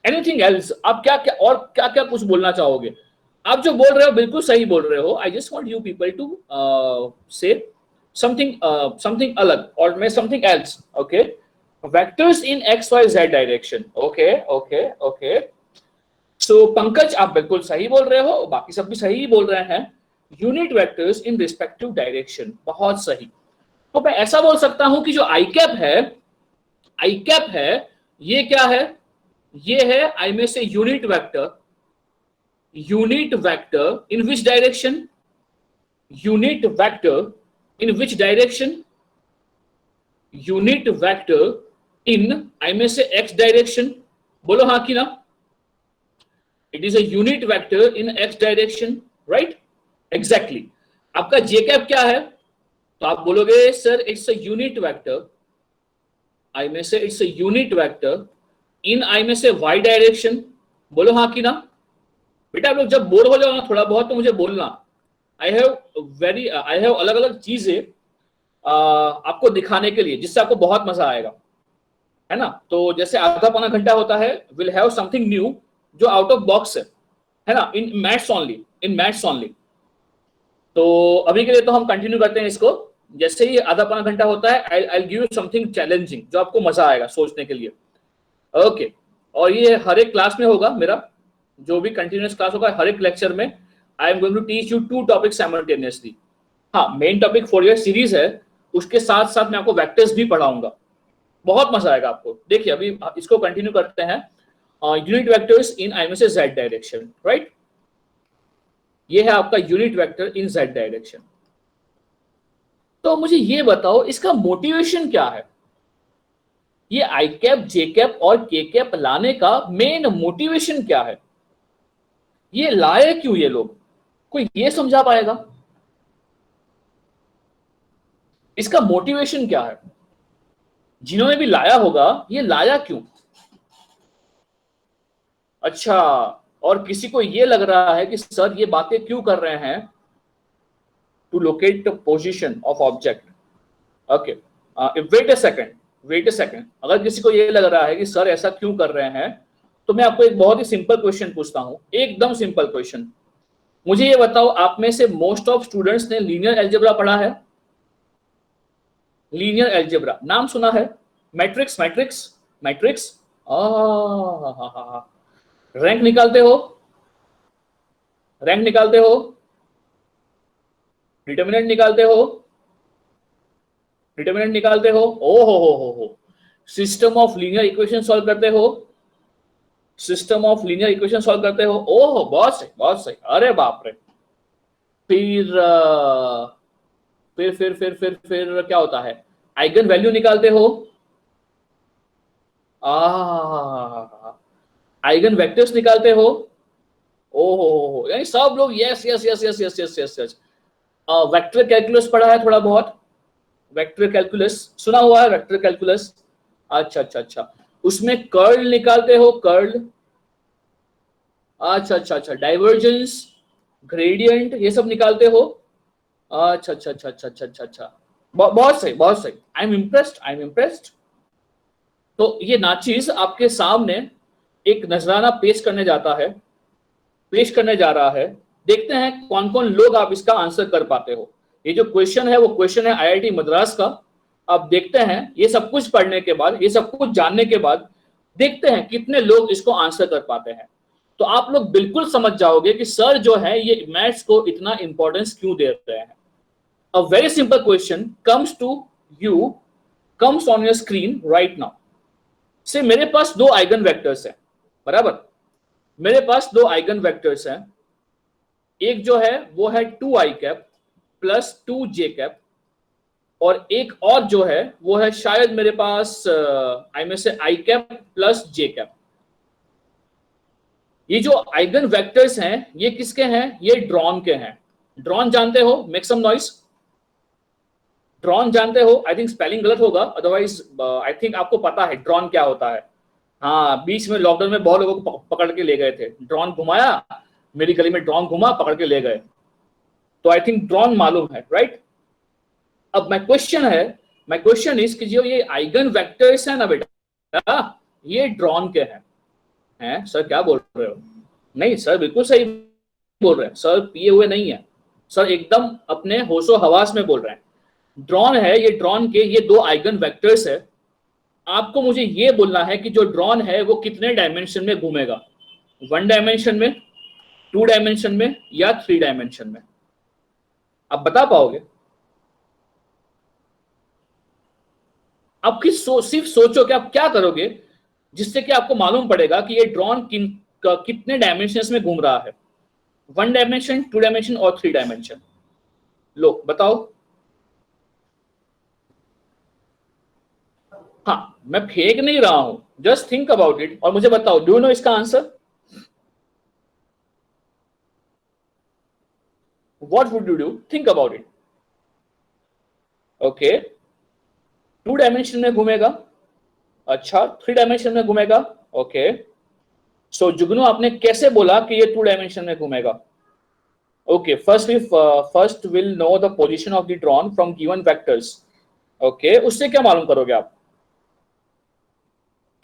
anything else. आप क्या क्या और क्या क्या कुछ बोलना चाहोगे। आप जो बोल रहे हो बिल्कुल सही बोल रहे हो। I just want you people to say something अलग और मैं something else, okay. Vectors in X Y Z direction, okay okay okay. So Pankaj आप बिल्कुल सही बोल रहे हो, बाकी सब भी सही बोल रहे हैं। Unit vectors in respective direction, बहुत सही। तो मैं ऐसा बोल सकता हूं कि जो आई कैप है, आई कैप है, ये क्या है, ये है आई में say unit vector, unit vector in which direction, unit vector in which direction, unit vector in I में से एक्स डायरेक्शन। बोलो हाँ कि ना। It is a unit vector in x direction, right, exactly. आपका J cap क्या है, तो आप बोलोगे sir it's a unit vector, I में say it's a unit vector in I में से वाई डायरेक्शन। बोलो हाँ कि ना। बेटा आप लोग जब बोर हो जाओ ना थोड़ा बहुत तो मुझे बोलना। आई हैव अलग अलग चीजें आपको दिखाने के लिए जिससे आपको बहुत मजा आएगा, है ना। तो जैसे आधा पौना घंटा होता है, विल हैव समथिंग न्यू जो आउट ऑफ बॉक्स है ना, in maths only, in maths only. तो अभी के लिए तो हम कंटिन्यू करते हैं इसको। जैसे ही आधा पौना घंटा होता है, I give you something challenging जो आपको मजा आएगा सोचने के लिए, ओके। और ये हर एक क्लास में होगा, मेरा जो भी कंटिन्यूअस क्लास होगा हर एक लेक्चर में I am going to teach you 2 topic simultaneously. हाँ, मेन टॉपिक फोरियर सीरीज है, उसके साथ साथ मैं आपको वेक्टर्स भी पढ़ाऊंगा, बहुत मजा आएगा आपको। देखिए अभी इसको कंटिन्यू करते हैं। यूनिट वेक्टर्स इन आई में से जेड डायरेक्शन, राइट, ये है आपका यूनिट वेक्टर इन जेड डायरेक्शन। तो मुझे ये बताओ इसका मोटिवेशन क्या है, ये आई कैप, जे कैप और के कैप लाने का मेन मोटिवेशन क्या है, ये लाए क्यों ये लोग, कोई ये समझा पाएगा इसका मोटिवेशन क्या है। जिन्होंने भी लाया होगा ये लाया क्यों। अच्छा, और किसी को ये लग रहा है कि सर ये बातें क्यों कर रहे हैं, to locate the position of object, okay. Wait a second, अगर किसी को ये लग रहा है कि सर ऐसा क्यों कर रहे हैं, तो मैं आपको एक बहुत ही सिंपल क्वेश्चन पूछता हूं, एकदम सिंपल क्वेश्चन। मुझे ये बताओ, आप में से मोस्ट ऑफ स्टूडेंट्स ने लीनियर अलजेब्रा पढ़ा है, लीनियर अलजेब्रा नाम सुना है, मैट्रिक्स मैट्रिक्स मैट्रिक्स, रैंक निकालते हो, रैंक निकालते हो, डिटर्मिनेंट निकालते हो, डिटर्मिनेंट निकालते हो, ओ हो, system of linear equation solve करते हो, system of linear equation solve करते हो, ओहो बहुत सही बहुत सही, अरे बाप रे। फिर फिर क्या होता है, आइगन वैल्यू निकालते हो, आइगन वेक्टर्स निकालते हो, ओहो, यानी सब लोग yes yes yes yes yes yes yes yes. Vector calculus पढ़ा है थोड़ा बहुत? वेक्टर कैलकुलस सुना हुआ है? वेक्टर कैलकुलस, अच्छा अच्छा अच्छा, उसमें कर्ल निकालते हो, कर्ल, अच्छा अच्छा अच्छा, डाइवर्जेंस, ग्रेडियंट, ये सब निकालते हो, अच्छा अच्छा अच्छा अच्छा अच्छा अच्छा अच्छा, बहुत सही बहुत सही, I am impressed, I am impressed. तो ये नाचीज आपके सामने एक नजराना पेश करने जाता है, पेश करने जा रहा है। देखते हैं कौन कौन लोग आप इसका आंसर कर पाते हो। ये जो क्वेश्चन है वो क्वेश्चन है आईआईटी मद्रास का। अब देखते हैं ये सब कुछ पढ़ने के बाद, ये सब कुछ जानने के बाद देखते हैं कितने लोग इसको आंसर कर पाते हैं। तो आप लोग बिल्कुल समझ जाओगे कि सर जो है ये मैथ्स को इतना इंपॉर्टेंस क्यों दे रहे हैं। A very simple question comes to you, comes on your screen right now. से मेरे पास दो आइगन वेक्टर्स हैं, बराबर, मेरे पास दो आइगन वेक्टर्स हैं। एक जो है वो है 2i cap plus 2j cap, और एक और जो है वो है शायद मेरे पास आई में से i cap plus j cap. ये जो आइगन वेक्टर्स हैं ये किसके हैं? ये ड्रॉन के हैं। ड्रॉन जानते हो? Make some noise. ड्रॉन जानते हो? आई थिंक स्पेलिंग गलत होगा, अदरवाइज आई थिंक आपको पता है ड्रॉन क्या होता है। हाँ, बीच में लॉकडाउन में बहुत लोगों को पकड़ के ले गए थे, ड्रॉन घुमाया, मेरी गली में ड्रॉन घुमा, पकड़ के ले गए। तो आई थिंक ड्रॉन मालूम है, राइट? अब माय क्वेश्चन है, माय क्वेश्चन इज कि जो ये आइगन वेक्टर्स है ना बेटा, ये ड्रॉन के हैं सर क्या बोल रहे हो? नहीं सर, बिल्कुल सही बोल रहे हैं सर, पिए हुए नहीं है सर, एकदम अपने होशो हवास में बोल रहे हैं। ड्रॉन है, ये ड्रॉन के ये दो आइगन वेक्टर्स है। आपको मुझे ये बोलना है कि जो ड्रॉन है वो कितने डायमेंशन में घूमेगा? 1 डायमेंशन में, 2 डायमेंशन में, या 3 डायमेंशन में? आप बता पाओगे? आप सिर्फ सोचो कि आप क्या करोगे जिससे कि आपको मालूम पड़ेगा कि ये ड्रॉन कितने डायमेंशन में घूम रहा है? 1 डायमेंशन, 2 डायमेंशन और 3 डायमेंशन? लो बताओ। हाँ, मैं फेंक नहीं रहा हूं, जस्ट थिंक अबाउट इट और मुझे बताओ, डू यू नो इसका answer? What would you do? Think about it. Okay, 2 dimension में घूमेगा, अच्छा 3 डायमेंशन में घूमेगा, ओके। सो जुगनू आपने कैसे बोला कि ये 2 डायमेंशन में घूमेगा? Okay, first will know the position of the drawn from given vectors. Okay, उससे क्या मालूम करोगे आप?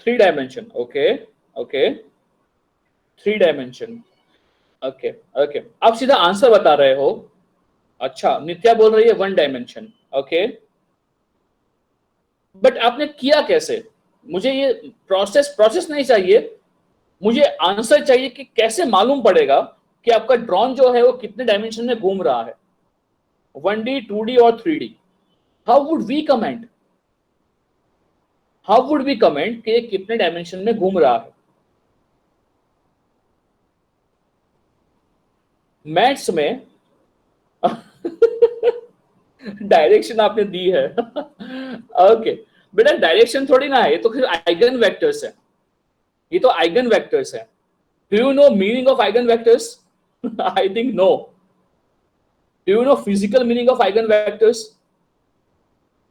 3 dimension, okay okay, 3 dimension, okay okay. आप सीधा आंसर बता रहे हो। अच्छा, नित्या बोल रही है 1 डायमेंशन, ओके। बट आपने किया कैसे? मुझे ये प्रोसेस प्रोसेस नहीं चाहिए, मुझे आंसर चाहिए कि कैसे मालूम पड़ेगा कि आपका ड्रॉन जो है वो कितने डायमेंशन में घूम रहा है, 1D, 2D और 3D। How would we comment, how would we comment कि ये कितने डायमेंशन में घूम रहा है? मैथ्स में डायरेक्शन आपने दी है ओके बेटा, डायरेक्शन थोड़ी ना है, ये तो फिर आइगन वेक्टर्स है, ये तो आइगन वेक्टर्स है। Do you know meaning of eigenvectors? I think no. Do you know physical meaning of eigenvectors?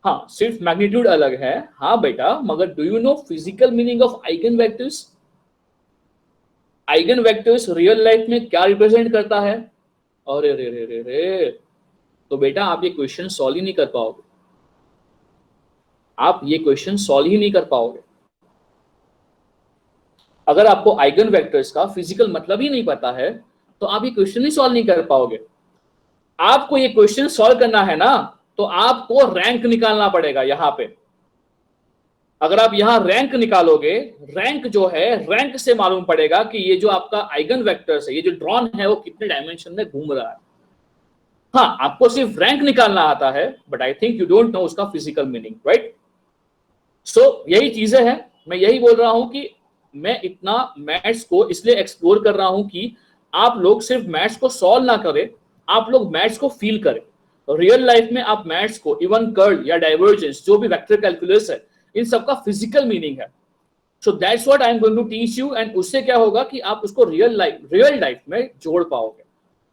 हाँ, सिर्फ मैग्नीट्यूड अलग है, हाँ बेटा, मगर do you know physical meaning of eigenvectors? Eigenvectors real life में क्या represent करता है? अरे रे रे रे रे, तो बेटा आप ये क्वेश्चन सॉल्व ही नहीं कर पाओगे, आप ये क्वेश्चन सॉल्व ही नहीं कर पाओगे अगर आपको आइगन वेक्टर्स का फिजिकल मतलब ही नहीं पता है, तो आप ये क्वेश्चन ही सॉल्व नहीं कर पाओगे। आपको ये क्वेश्चन सॉल्व करना है ना, तो आपको रैंक निकालना पड़ेगा यहां पे। अगर आप यहां रैंक निकालोगे, रैंक जो है, रैंक से मालूम पड़ेगा कि ये जो आपका आइगन वेक्टर्स है, ये जो ड्रॉन है, वो कितने डायमेंशन में घूम रहा है। हाँ, आपको सिर्फ रैंक निकालना आता है, but I think you don't know उसका फिजिकल मीनिंग, राइट? सो यही चीजें हैं, मैं यही बोल रहा हूं कि मैं इतना मैथ्स को इसलिए एक्सप्लोर कर रहा हूं कि आप लोग सिर्फ मैथ्स को सॉल्व ना करें, आप लोग मैथ्स को फील करें। रियल लाइफ में आप मैथ्स को, इवन कर्ल या डाइवर्जेंस, जो भी वेक्टर कैलकुलस है, इन सबका फिजिकल मीनिंग है। So that's what I am going to teach you, and उससे क्या होगा कि आप उसको रियल लाइफ में जोड़ पाओगे,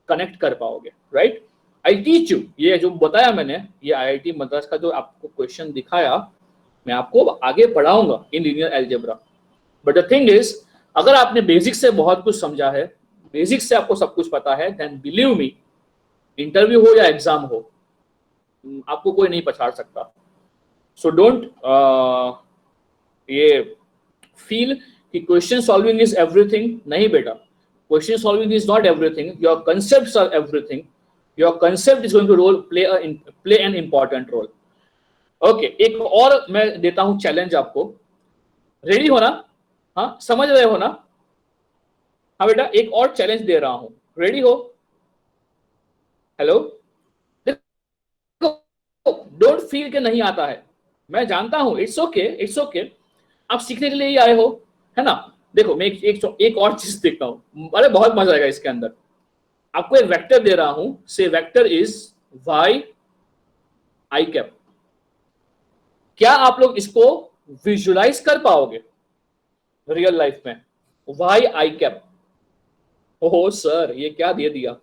कनेक्ट कर पाओगे, राइट? आई टीच यू, ये जो बताया मैंने, ये आईआईटी मद्रास का जो आपको क्वेश्चन दिखाया, मैं आपको आगे पढ़ाऊंगा in linear algebra. But the thing is, अगर आपने बेसिक से बहुत कुछ समझा है, बेसिक से आपको सब कुछ पता है, देन बिलीव मी, इंटरव्यू हो या एग्जाम हो, आपको कोई नहीं पछाड़ सकता। सो डोंट ये फील कि क्वेश्चन सॉल्विंग इज एवरीथिंग। नहीं बेटा, question solving is not everything, your concepts are everything, your concept is going to role play an important role. Okay, एक और मैं देता हूं चैलेंज आपको, रेडी हो ना? हाँ, समझ रहे हो ना? हाँ बेटा, एक और चैलेंज दे रहा हूं, रेडी हो? हेलो, डोंट फील के नहीं आता है, मैं जानता हूं, इट्स ओके, इट्स ओके, आप सीखने के लिए ही आए हो, है ना? देखो, मैं एक और चीज देखता हूं, अरे बहुत मजा आएगा इसके अंदर। आपको एक वेक्टर दे रहा हूं, say vector is Y I cap. क्या आप लोग इसको विजुलाइज कर पाओगे रियल लाइफ में? Y I cap. ओहो सर, ये क्या दे दिया?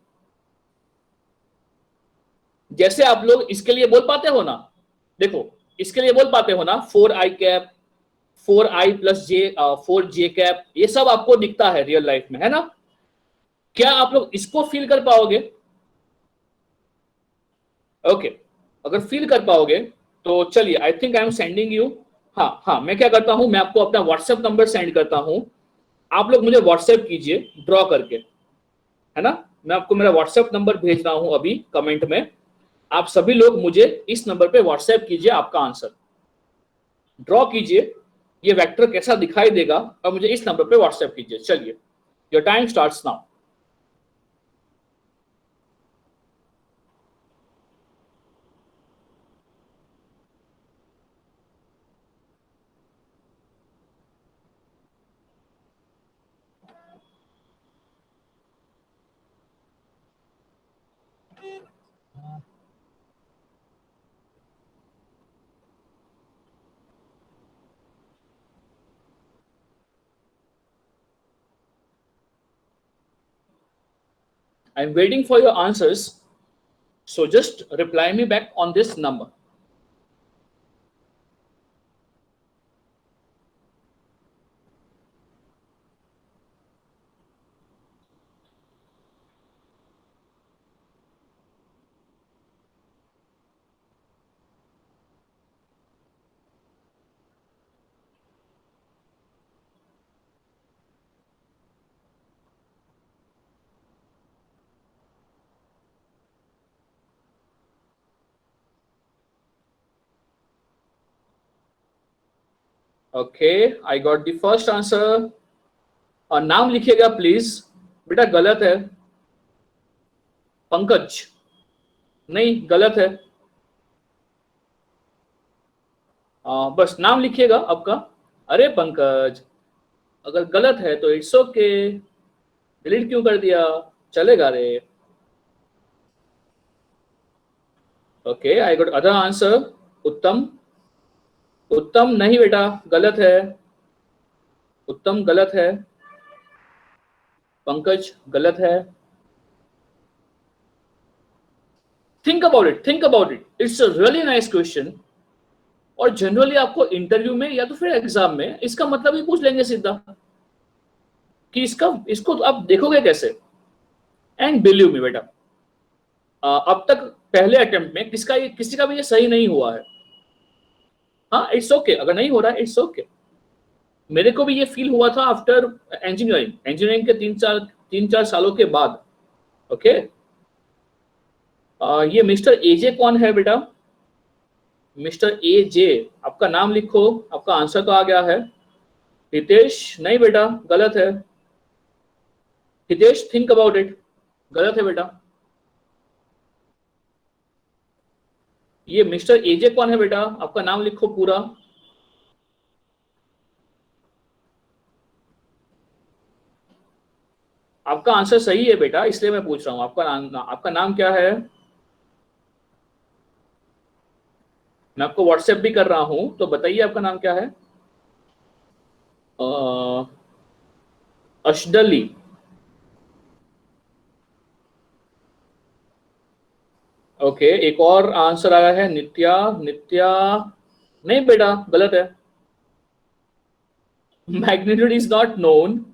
जैसे आप लोग इसके लिए बोल पाते हो ना, देखो, इसके लिए बोल पाते हो ना, 4i cap, 4i+j, 4j cap, ये सब आपको दिखता है रियल लाइफ में, है ना? क्या आप लोग इसको फील कर पाओगे? ओके, अगर फील कर पाओगे तो चलिए, I think I am sending you. हाँ हाँ, मैं क्या करता हूं, मैं आपको अपना व्हाट्सएप नंबर सेंड करता हूं, आप लोग मुझे व्हाट्सएप कीजिए ड्रॉ करके, है ना? मैं आपको मेरा व्हाट्सएप नंबर भेज रहा हूं अभी कमेंट में, आप सभी लोग मुझे इस नंबर पे व्हाट्सएप कीजिए आपका आंसर, ड्रॉ कीजिए ये वेक्टर कैसा दिखाई देगा, और मुझे इस नंबर पे व्हाट्सएप कीजिए। चलिए, your time starts now. I am waiting for your answers, so just reply me back on this number. Okay, I got the first answer. और नाम लिखिएगा प्लीज। बेटा गलत है, पंकज। नहीं, गलत है। बस नाम लिखिएगा आपका। अरे पंकज, अगर गलत है तो इट्स ओके, डिलीट क्यों कर दिया? चलेगा रे। Okay, I got other answer. उत्तम। उत्तम नहीं बेटा, गलत है। उत्तम गलत है। पंकज गलत है। Think about it, think about it, it's a really nice question. और जनरली आपको इंटरव्यू में या तो फिर एग्जाम में इसका मतलब ही पूछ लेंगे सीधा, कि इसको तो आप देखोगे कैसे। एंड बिलीव मी बेटा, अब तक पहले अटेम्प्ट में किसी का भी ये सही नहीं हुआ है। हाँ, इट्स ओके, अगर नहीं हो रहा है इट्स ओके। मेरे को भी ये फील हुआ था आफ्टर इंजीनियरिंग के 3-4 सालों के बाद। ओके, ये मिस्टर एजे कौन है बेटा? मिस्टर एजे, आपका नाम लिखो, आपका आंसर तो आ गया है। हितेश नहीं बेटा, गलत है। हितेश थिंक अबाउट इट, गलत है बेटा। ये मिस्टर एजे कौन है बेटा? आपका नाम लिखो पूरा। आपका आंसर सही है बेटा, इसलिए मैं पूछ रहा हूं, आपका नाम क्या है? मैं आपको व्हाट्सएप भी कर रहा हूं, तो बताइए आपका नाम क्या है? अशडली। ओके, एक और आंसर आया है नित्या। नित्या नहीं बेटा, गलत है। Magnitude is not known,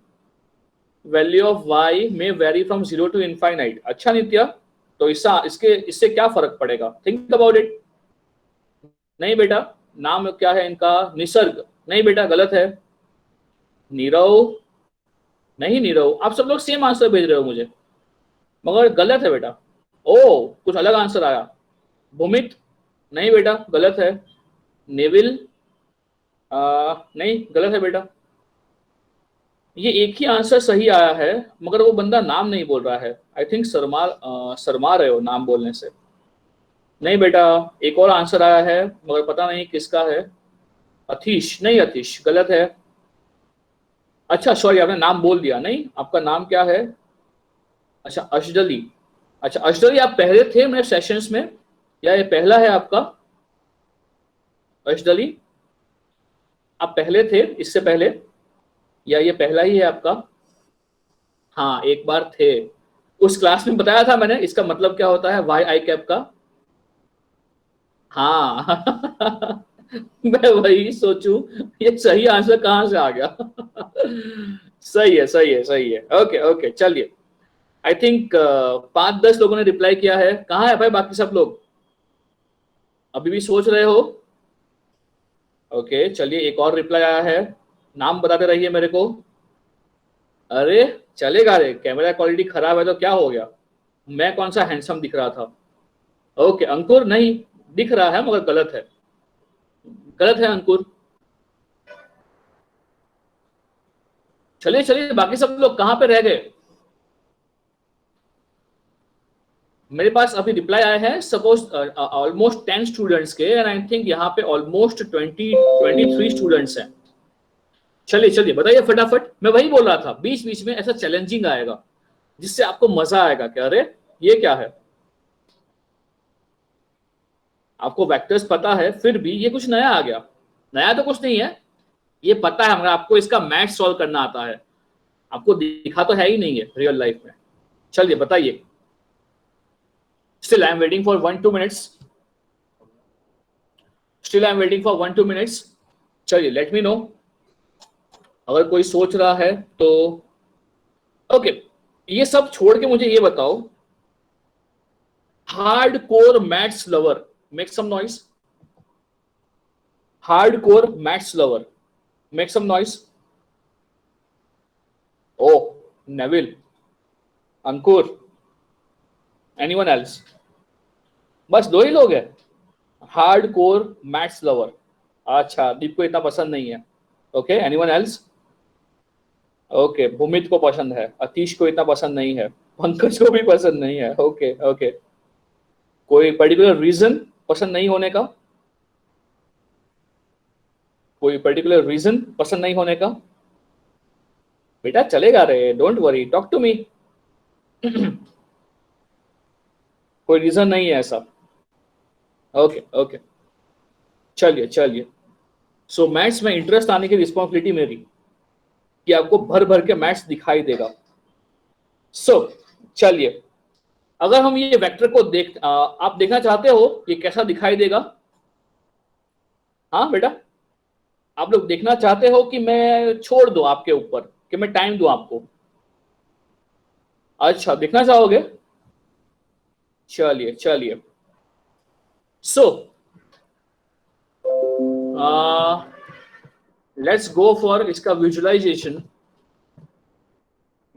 value of y may vary from 0 to infinite. अच्छा नित्या, तो इससे क्या फर्क पड़ेगा, थिंक अबाउट इट। नहीं बेटा, नाम क्या है इनका, निसर्ग। नहीं बेटा, गलत है। नीरव, नहीं नीरव, आप सब लोग सेम आंसर भेज रहे हो मुझे, मगर गलत है बेटा। ओ, कुछ अलग आंसर आया। भूमित, नहीं बेटा, गलत है। नेविल, नहीं, गलत है बेटा। ये एक ही आंसर सही आया है, मगर वो बंदा नाम नहीं बोल रहा है। आई थिंक शर्मा रहे हो नाम बोलने से। नहीं बेटा, एक और आंसर आया है, मगर पता नहीं किसका है। अतीश, नहीं अतीश, गलत है। अच्छा सॉरी, आपने नाम बोल दिया। नहीं, आपका नाम क्या है। अच्छा अशडली। अच्छा अशडली, आप पहले थे मेरे सेशंस में या ये पहला है आपका। अशडली, आप पहले थे इससे पहले या ये पहला ही है आपका। हाँ, एक बार थे, उस क्लास में बताया था मैंने इसका मतलब क्या होता है वाई आई कैप का। हाँ मैं वही सोचूं, ये सही आंसर कहाँ से आ गया सही है, सही है, सही है। ओके ओके, चलिए। आई थिंक 5-10 लोगों ने रिप्लाई किया है। कहाँ है भाई बाकी सब लोग, अभी भी सोच रहे हो। ओके चलिए, एक और रिप्लाई आया है। नाम बताते रहिए मेरे को। अरे चलेगा रे, कैमरा क्वालिटी खराब है तो क्या हो गया, मैं कौन सा हैंडसम दिख रहा था। ओके अंकुर, नहीं दिख रहा है मगर गलत है। गलत है अंकुर। चलिए चलिए, बाकी सब लोग कहाँ पे रह गए। मेरे पास अभी रिप्लाई आया है सपोज ऑलमोस्ट 10 स्टूडेंट्स के, एंड आई थिंक यहाँ पे ऑलमोस्ट 23 स्टूडेंट्स हैं। चलिए चलिए बताइए फटाफट, मैं वही बोल रहा था बीच बीच में ऐसा चैलेंजिंग आएगा जिससे आपको मजा आएगा कि अरे ये क्या है। आपको वेक्टर्स पता है फिर भी ये कुछ नया आ गया। नया तो कुछ नहीं है, ये पता है, मगर आपको इसका मैथ सॉल्व करना आता है, आपको दिखा तो है ही नहीं है रियल लाइफ में। चलिए बताइए। Still I am waiting for 1-2 minutes. Still I am waiting for 1-2 minutes. चलिए लेट मी नो अगर कोई सोच रहा है तो। ओके, ये सब छोड़ के मुझे ये बताओ, hardcore maths lover make some noise. Hardcore maths lover make some noise. ओ, नेविल, अंकुर, एनीवन एल्स। बस दो ही लोग हैं हार्ड कोर मैथ्स लवर। अच्छा, दीप को इतना पसंद नहीं है। Okay, anyone else. Okay, Bhumit को पसंद है, अतीश को इतना पसंद नहीं है, पंकज को भी पसंद नहीं है। ओके ओके, कोई पर्टिकुलर रीजन पसंद नहीं होने का। कोई पर्टिकुलर रीजन पसंद नहीं होने का। बेटा चलेगा रे, don't worry, talk to me कोई रीजन नहीं है ऐसा। ओके ओके, चलिए चलिए। सो मैथ्स में इंटरेस्ट आने की रिस्पॉन्सिबिलिटी मेरी कि आपको भर भर के मैथ्स दिखाई देगा। सो चलिए, अगर हम ये वेक्टर को आप देखना चाहते हो ये कैसा दिखाई देगा। हाँ बेटा, आप लोग देखना चाहते हो कि मैं छोड़ दूं आपके ऊपर, कि मैं टाइम दूं आपको। अच्छा, देखना चाहोगे। चलिए चलिए। सो लेट्स गो फॉर इसका विजुअलाइजेशन।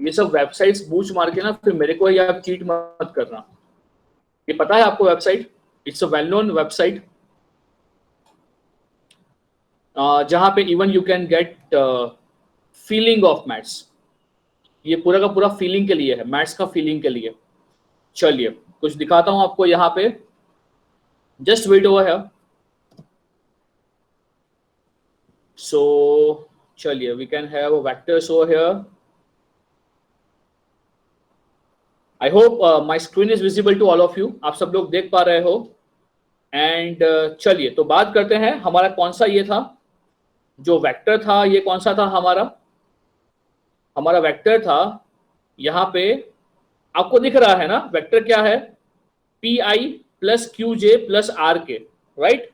ये सब वेबसाइट्स बूच मार के ना फिर मेरे को ही आप चीट मत करना। ये पता है आपको website, it's a well known website जहां पे even you can get feeling of maths. ये पूरा का पूरा फीलिंग के लिए है, मैथ्स का फीलिंग के लिए। चलिए कुछ दिखाता हूं आपको यहाँ पे, जस्ट वेट ओवर है। सो चलिए, we can have a vectors over here. I hope my screen is visible to all of you, आप सब लोग देख पा रहे हो। एंड चलिए तो बात करते हैं, हमारा कौन सा ये था जो वेक्टर था, ये कौन सा था हमारा। हमारा वेक्टर था यहाँ पे, आपको दिख रहा है ना वेक्टर क्या है, P I plus Q J plus R K, right.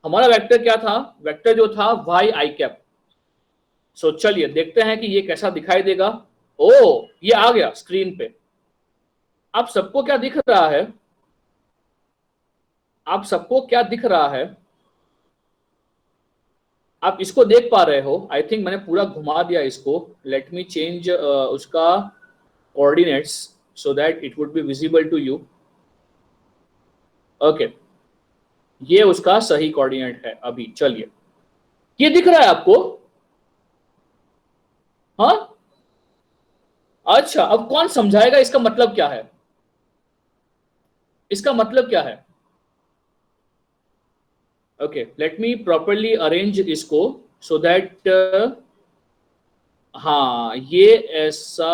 हमारा वेक्टर क्या था, वेक्टर जो था वाई आई कैप। सो चलिए देखते हैं कि ये कैसा दिखाई देगा। ओ, ये आ गया स्क्रीन पे। आप सबको क्या दिख रहा है, आप सबको क्या दिख रहा है, आप इसको देख पा रहे हो? आई थिंक मैंने पूरा घुमा दिया इसको। लेट मी चेंज उसका coordinates so that it would be visible to you. Okay, ये उसका सही कोऑर्डिनेट है अभी। चलिए, ये दिख रहा है आपको? हाँ, अच्छा, अब कौन समझाएगा इसका मतलब क्या है, इसका मतलब क्या है? Okay, let me properly arrange इसको सो दैट हाँ, ये ऐसा,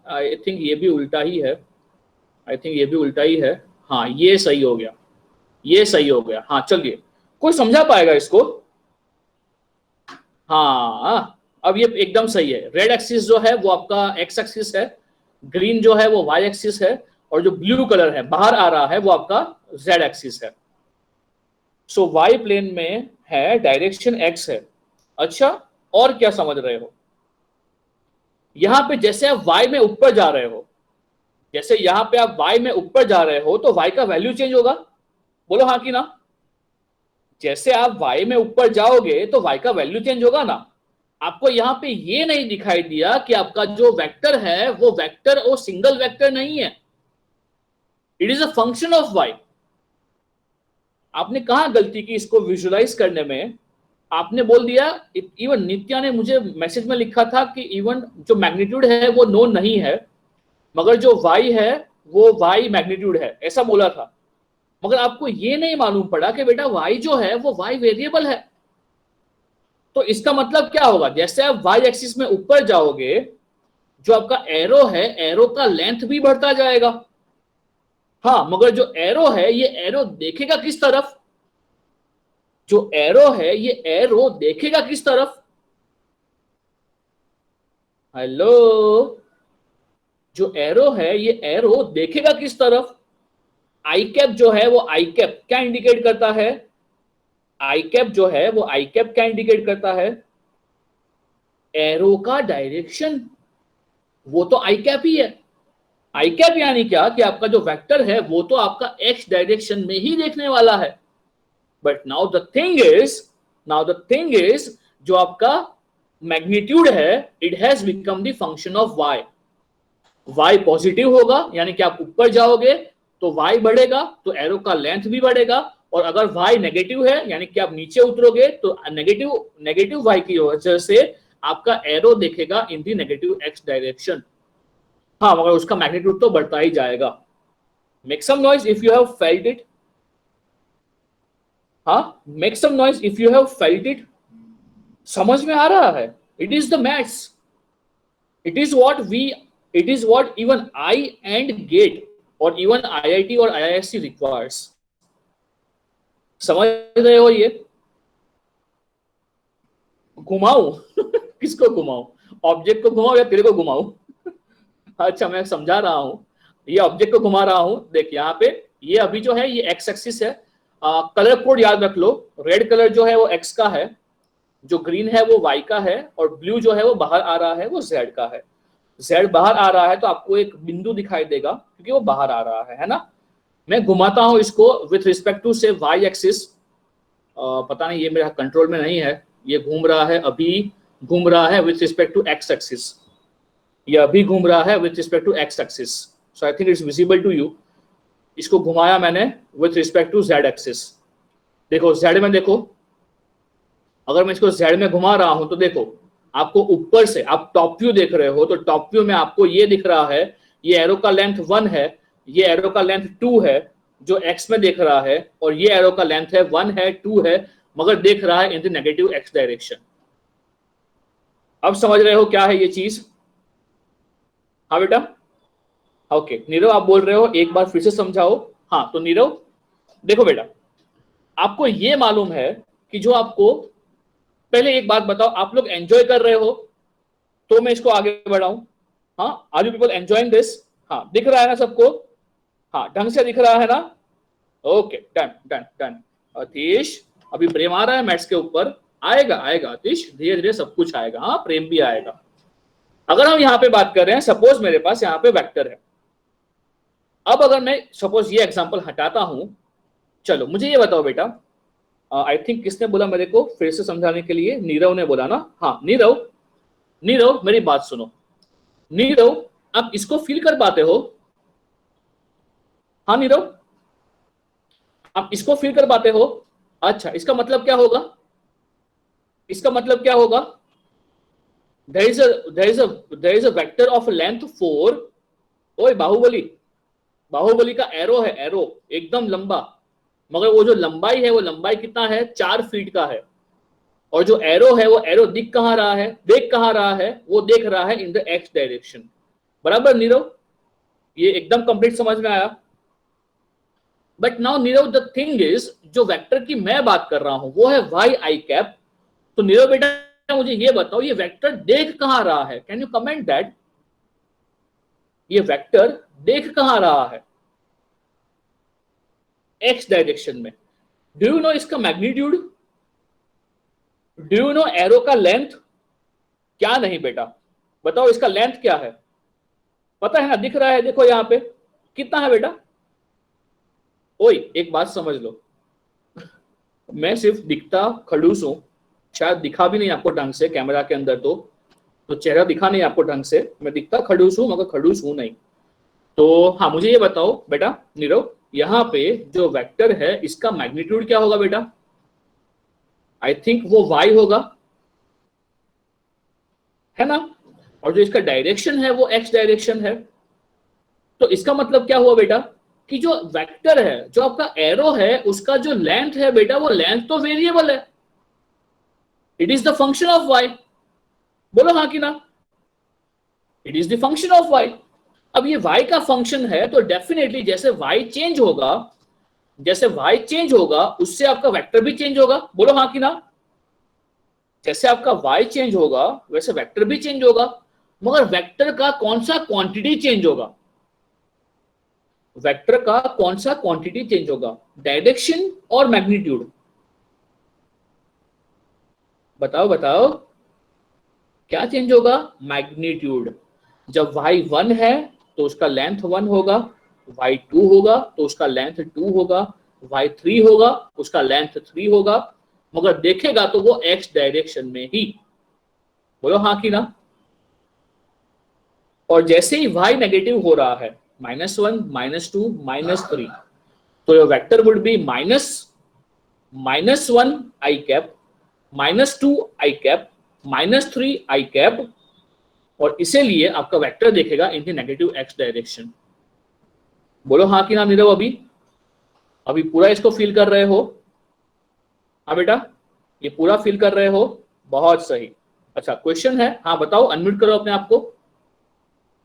आई थिंक ये भी उल्टा ही है, आई थिंक ये भी उल्टा ही है। हाँ, ये सही हो गया, ये सही हो गया। हाँ चलिए, कोई समझा पाएगा इसको? हाँ, अब ये एकदम सही है। रेड एक्सिस जो है वो आपका एक्स एक्सिस है, ग्रीन जो है वो वाई एक्सिस है, और जो ब्लू कलर है बाहर आ रहा है वो आपका जेड एक्सिस है। सो वाई प्लेन में है, डायरेक्शन एक्स है। अच्छा, और क्या समझ रहे हो? यहां पे जैसे आप वाई में ऊपर जा रहे हो, जैसे यहां पे आप वाई में ऊपर जा रहे हो तो वाई का वैल्यू चेंज होगा। बोलो हाँ कि ना? जैसे आप वाई में ऊपर जाओगे तो वाई का वैल्यू चेंज होगा ना। आपको यहां पे ये नहीं दिखाई दिया कि आपका जो वेक्टर है वो वेक्टर वो सिंगल वेक्टर नहीं है, it is a function of Y. आपने कहा गलती की इसको विजुलाइज करने में? आपने बोल दिया, इवन नित्या ने मुझे मैसेज में लिखा था कि इवन जो मैग्नीट्यूड है वो नोन नहीं है, मगर जो वाई है वो वाई मैग्नीट्यूड है, ऐसा बोला था। मगर आपको ये नहीं मालूम पड़ा कि बेटा वाई जो है वो वाई वेरिएबल है। तो इसका मतलब क्या होगा, जैसे आप वाई एक्सिस में ऊपर जाओगे, जो आपका एरो है, एरो का लेंथ भी बढ़ता जाएगा। हाँ, मगर जो एरो है ये एरो देखेगा किस तरफ, जो एरो है ये एरो देखेगा किस तरफ? हेलो, जो एरो है ये एरो देखेगा किस तरफ? आई कैप जो है वो आई कैप क्या इंडिकेट करता है? आई कैप जो है वो आई कैप क्या इंडिकेट करता है? एरो का डायरेक्शन, वो तो आई कैप ही है। आई कैप यानी क्या कि आपका जो वेक्टर है वो तो आपका एक्स डायरेक्शन में ही देखने वाला है। But now the thing is जो आपका मैग्नीट्यूड है, it has become the function of Y. Y positive होगा यानी कि आप ऊपर जाओगे तो वाई बढ़ेगा, तो एरो का लेंथ भी बढ़ेगा। और अगर वाई नेगेटिव है यानी कि आप नीचे उतरोगे तो नेगेटिव नेगेटिव वाई की वजह से आपका एरो देखेगा in the negative X direction. हाँ, मगर उसका मैग्नीट्यूड तो बढ़ता ही जाएगा। Make some noise if you have felt it. हाँ, make some noise if you have felt it. समझ में आ रहा है? It is the maths, it is what we, it is what even I and GATE और even IIT और IISc requires. समझ रहे हो ये? घुमाऊं? किसको घुमाऊं, ऑब्जेक्ट को घुमाऊं या तेरे को घुमाऊं? अच्छा, मैं समझा रहा हूं, ये ऑब्जेक्ट को घुमा रहा हूं। देख यहाँ पे, ये अभी जो है ये एक्स एक्सिस है। कलर कोड याद रख लो, रेड कलर जो है वो एक्स का है, जो ग्रीन है वो वाई का है, और ब्लू जो है वो बाहर आ रहा है वो जेड का है। जेड बाहर आ रहा है तो आपको एक बिंदु दिखाई देगा क्योंकि वो बाहर आ रहा है ना। मैं घुमाता हूं इसको विथ रिस्पेक्ट टू से वाई एक्सिस। पता नहीं ये मेरा कंट्रोल में नहीं है, ये घूम रहा है अभी, घूम रहा है with respect to X axis, ये अभी घूम रहा है with respect to X axis. So I think it's visible to you. इसको घुमाया मैंने with respect to Z axis. देखो जेड में, देखो अगर मैं इसको जेड में घुमा रहा हूं तो देखो, आपको ऊपर से आप टॉप व्यू देख रहे हो तो टॉप व्यू में आपको ये दिख रहा है, ये एरो का लेंथ 1 है, ये एरो का लेंथ 2 है जो एक्स में देख रहा है, और ये एरो का लेंथ है 1 है 2 है, मगर देख रहा है in the negative X direction. अब समझ रहे हो क्या है ये चीज? हाँ बेटा, ओके। नीरव आप बोल रहे हो एक बार फिर से समझाओ। हाँ तो नीरव देखो बेटा, आपको ये मालूम है कि जो आपको, पहले एक बात बताओ, आप लोग एंजॉय कर रहे हो तो मैं इसको आगे बढ़ाऊं? हाँ, are you people enjoying this? हाँ, दिख रहा है ना सबको? हाँ, ढंग से दिख रहा है ना? Okay, done done done. Atish, अभी प्रेम आ रहा है मैथ्स के ऊपर, आएगा आएगा अतीश, धीरे धीरे सब कुछ आएगा, हाँ प्रेम भी आएगा। अगर हम यहाँ पे बात कर रहे हैं, सपोज मेरे पास यहाँ पे वेक्टर है। अब अगर मैं सपोज ये एग्जांपल हटाता हूं, चलो मुझे ये बताओ बेटा, आई थिंक किसने बोला मेरे को फिर से समझाने के लिए, नीरव ने बोला ना, हाँ नीरव, नीरव मेरी बात सुनो, नीरव आप इसको फील कर पाते हो? हाँ नीरव, आप इसको फील कर पाते हो? अच्छा, इसका मतलब क्या होगा, इसका मतलब क्या होगा? there is a vector of length 4। ओए बाहुबली, बाहुबली का एरो है, एरो एकदम लंबा, मगर वो जो लंबाई है वो लंबाई कितना है, 4 फीट का है। और जो एरो है वो एरो दिख कहाँ रहा है, देख कहाँ रहा है, वो देख रहा है इन द एक्स डायरेक्शन। बराबर नीरव, ये एकदम कंप्लीट समझ में आया? But now Nirav the thing is, जो वेक्टर की मैं बात कर रहा हूं वो है वाई आई कैप। तो नीरव बेटा मुझे ये बताओ, ये वेक्टर देख कहाँ रहा है, कैन यू कमेंट दैट, ये वेक्टर देख कहाँ रहा है एक्स डायरेक्शन में? डू यू नो इसका magnitude, do you no arrow का लेंथ? क्या नहीं बेटा, बताओ इसका लेंथ क्या है, पता है ना, दिख रहा है देखो यहाँ पे कितना है बेटा। ओए एक बात समझ लो, मैं सिर्फ दिखता खड़ूस हूं, शायद दिखा भी नहीं आपको ढंग से कैमरा के अंदर, तो चेहरा दिखा नहीं आपको ढंग से, मैं दिखता खड़ूस हूं मगर खड़ूस हूं नहीं। तो हाँ मुझे ये बताओ बेटा नीरव, यहाँ पे जो वेक्टर है इसका मैग्नीट्यूड क्या होगा बेटा? आई थिंक वो y होगा, है ना, और जो इसका डायरेक्शन है वो x डायरेक्शन है। तो इसका मतलब क्या हुआ बेटा कि जो वेक्टर है, जो आपका एरो है, उसका जो लेंथ है बेटा, वो लेंथ तो वेरिएबल है, it is the function of y। बोलो हाँ कि ना, it is the function of y। अब ये y का फंक्शन है तो डेफिनेटली जैसे y चेंज होगा, जैसे y चेंज होगा उससे आपका वेक्टर भी चेंज होगा। बोलो हाँ कि ना, जैसे आपका y चेंज होगा वैसे वेक्टर भी चेंज होगा, मगर वेक्टर का कौन सा क्वांटिटी चेंज होगा, वेक्टर का कौन सा क्वांटिटी चेंज होगा, डायरेक्शन और मैग्नीट्यूड? बताओ बताओ, क्या चेंज होगा? मैग्नीट्यूड। जब y 1 है तो उसका लेंथ 1 होगा, y 2 होगा तो उसका लेंथ 2 होगा, y 3 होगा उसका लेंथ 3 होगा, मगर देखेगा तो वो x डायरेक्शन में ही। बोलो हाँ कि ना। और जैसे ही y नेगेटिव हो रहा है, -1, -2, -3, तो your vector would be -1 I cap, -2 I cap, -3 I cap, और इसीलिए आपका वेक्टर देखेगा in the negative X direction. बोलो हाँ कि ना नीरव, अभी अभी पूरा इसको फील कर रहे हो? हाँ बेटा, ये पूरा फील कर रहे हो, बहुत सही। अच्छा क्वेश्चन है, हाँ बताओ, अनम्यूट करो अपने आप को,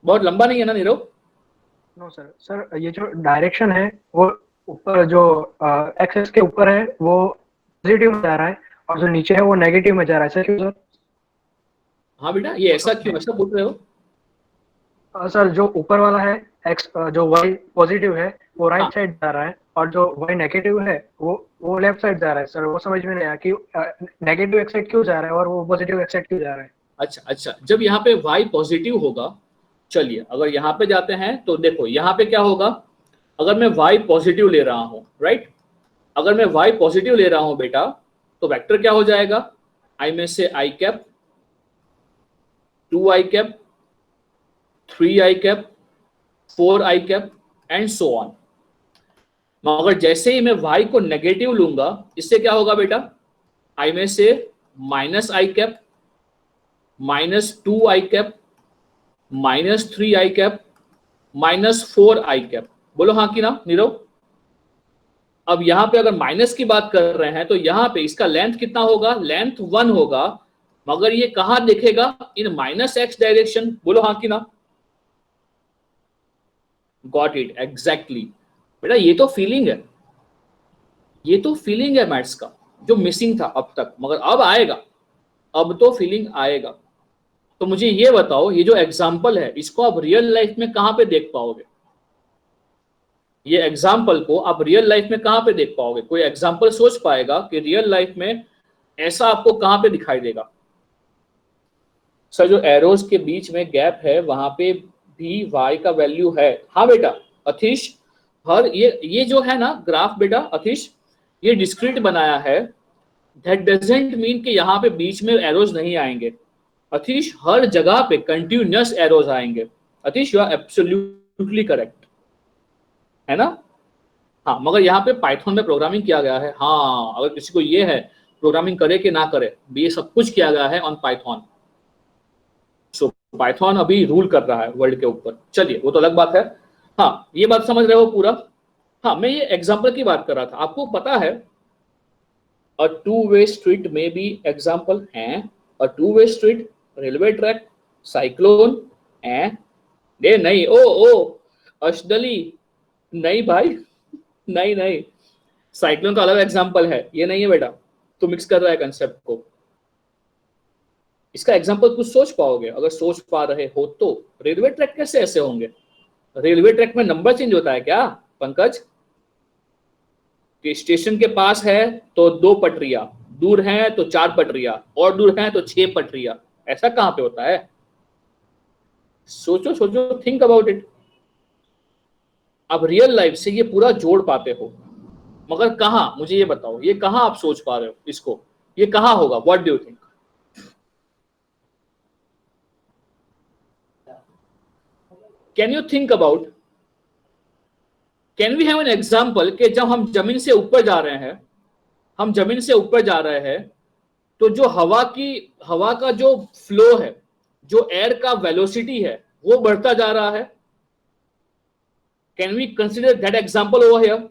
बहुत लंबा नहीं है ना नीरव? नो सर, सर ये जो डायरेक्शन है वो ऊपर जो एक्सेस के ऊपर है वो पॉजिटिव में जा रहा है, और जो नीचे है वो नेगेटिव में जा रहा है, सर क्यों सर? हाँ बेटा, ये ऐसा क्यों, ऐसा बोल रहे हो? सर जो ऊपर वाला है एक्स, जो वाई पॉजिटिव है वो हाँ, राइट साइड जा रहा है, और जो वाई नेगेटिव है वो लेफ्ट साइड जा रहा है। सर वो समझ में नहीं आया कि नेगेटिव एक्स साइड क्यों जा रहा है और वो पॉजिटिव एक्स साइड क्यों जा रहा है। अच्छा अच्छा, जब यहाँ पे y पॉजिटिव होगा, चलिए अगर यहाँ पे जाते हैं तो देखो यहाँ पे क्या होगा, अगर मैं y पॉजिटिव ले रहा हूँ, राइट, अगर मैं y पॉजिटिव ले रहा हूँ बेटा, तो वेक्टर क्या हो जाएगा, आई में say I cap, 2 I cap, 3 I cap, 4 I cap, and so on. मगर जैसे ही मैं y को नेगेटिव लूंगा, इससे क्या होगा बेटा, आई में से minus I cap, -2 I cap, -3 I cap, -4 I cap. बोलो हाँ कि ना नीरव? अब यहाँ पे अगर माइनस की बात कर रहे हैं तो यहाँ पे इसका लेंथ कितना होगा, लेंथ 1 होगा, मगर ये कहाँ दिखेगा, इन -x डायरेक्शन। बोलो हाँ कि ना? गॉट इट, एग्जैक्टली बेटा, ये तो फीलिंग है, ये तो फीलिंग है मैथ्स का, जो मिसिंग था अब तक, मगर अब आएगा, अब तो फीलिंग आएगा। तो मुझे ये बताओ, ये जो एग्जाम्पल है इसको आप रियल लाइफ में कहाँ पे देख पाओगे? ये एग्जाम्पल को आप रियल लाइफ में कहाँ पे देख पाओगे? कोई एग्जाम्पल सोच पाएगा कि रियल लाइफ में ऐसा आपको कहाँ पे दिखाई देगा? सर जो एरोज के बीच में गैप है वहां पे भी y का वैल्यू है। हाँ बेटा अथीश, हर ये जो है ना ग्राफ बेटा अथीश, ये डिस्क्रीट बनाया है, दैट डजंट मीन कि यहाँ पे बीच में एरोज नहीं आएंगे। अथीश हर जगह पे कंटिन्यूअस एरोज आएंगे। अथीश यू आर एब्सोल्युटली करेक्ट, है ना? हाँ, मगर यहाँ पे पाइथन में प्रोग्रामिंग किया गया है। हाँ, अगर किसी को ये है प्रोग्रामिंग करे कि ना करे, ये सब कुछ किया गया है ऑन पाइथन। सो पाइथन अभी रूल कर रहा है वर्ल्ड के ऊपर। चलिए वो तो अलग बात है। हाँ, ये बात समझ रहे हो पूरा? हाँ, मैं ये एग्जाम्पल की बात कर रहा था। आपको पता है अ टू वे स्ट्रीट में भी एग्जाम्पल है। A two way street, railway track, cyclone है नहीं। ओ अशदली, नहीं भाई, नहीं, साइक्लोन का अलग एग्जाम्पल है, ये नहीं है बेटा। तू मिक्स कर रहा है कंसेप्ट को। इसका एग्जाम्पल कुछ सोच पाओगे? अगर सोच पा रहे हो तो। रेलवे ट्रैक कैसे ऐसे होंगे? रेलवे ट्रैक में नंबर चेंज होता है क्या पंकज? कि स्टेशन के पास है तो 2 पटरियां, दूर है तो 4 पटरियां, और दूर है तो 6 पटरियां। ऐसा कहां पे होता है? सोचो सोचो, थिंक अबाउट इट। अब रियल लाइफ से ये पूरा जोड़ पाते हो, मगर कहां? मुझे ये बताओ, ये कहां आप सोच पा रहे हो इसको? ये कहां होगा? What do you think? Can you think about, can we have an example कि जब हम जमीन से ऊपर जा रहे हैं, हम जमीन से ऊपर जा रहे हैं, तो जो हवा का जो फ्लो है, जो एयर का वेलोसिटी है, वो बढ़ता जा रहा है। Can we consider that example over here?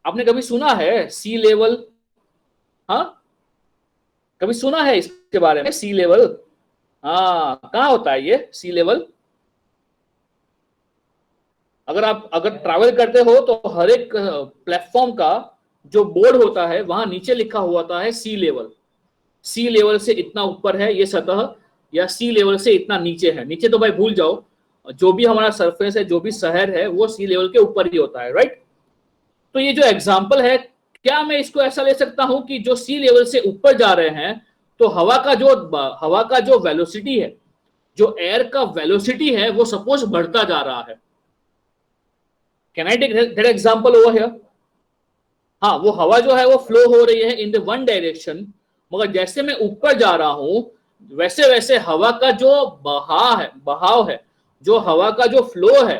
आपने कभी सुना है सी लेवल? हाँ, कभी सुना है इसके बारे में सी लेवल? हाँ, कहाँ होता है ये सी लेवल? अगर ट्रैवल करते हो तो हर एक प्लेटफॉर्म का जो बोर्ड होता है वहां नीचे लिखा हुआ होता है सी लेवल। सी लेवल से इतना ऊपर है ये सतह, या सी लेवल से इतना नीचे है। नीचे तो भाई भूल जाओ, जो भी हमारा सरफेस है, जो भी शहर है, वो सी लेवल के ऊपर ही होता है, राइट? तो ये जो एग्जाम्पल है, क्या मैं इसको ऐसा ले सकता हूं कि जो सी लेवल से ऊपर जा रहे हैं तो हवा का जो वेलोसिटी है, जो एयर का वेलोसिटी है, वो सपोज बढ़ता जा रहा है। Can I take that example over here? हाँ, वो हवा जो है वो फ्लो हो रही है इन द वन डायरेक्शन, मगर जैसे मैं ऊपर जा रहा हूं वैसे वैसे हवा का जो बहाव है, जो हवा का जो फ्लो है,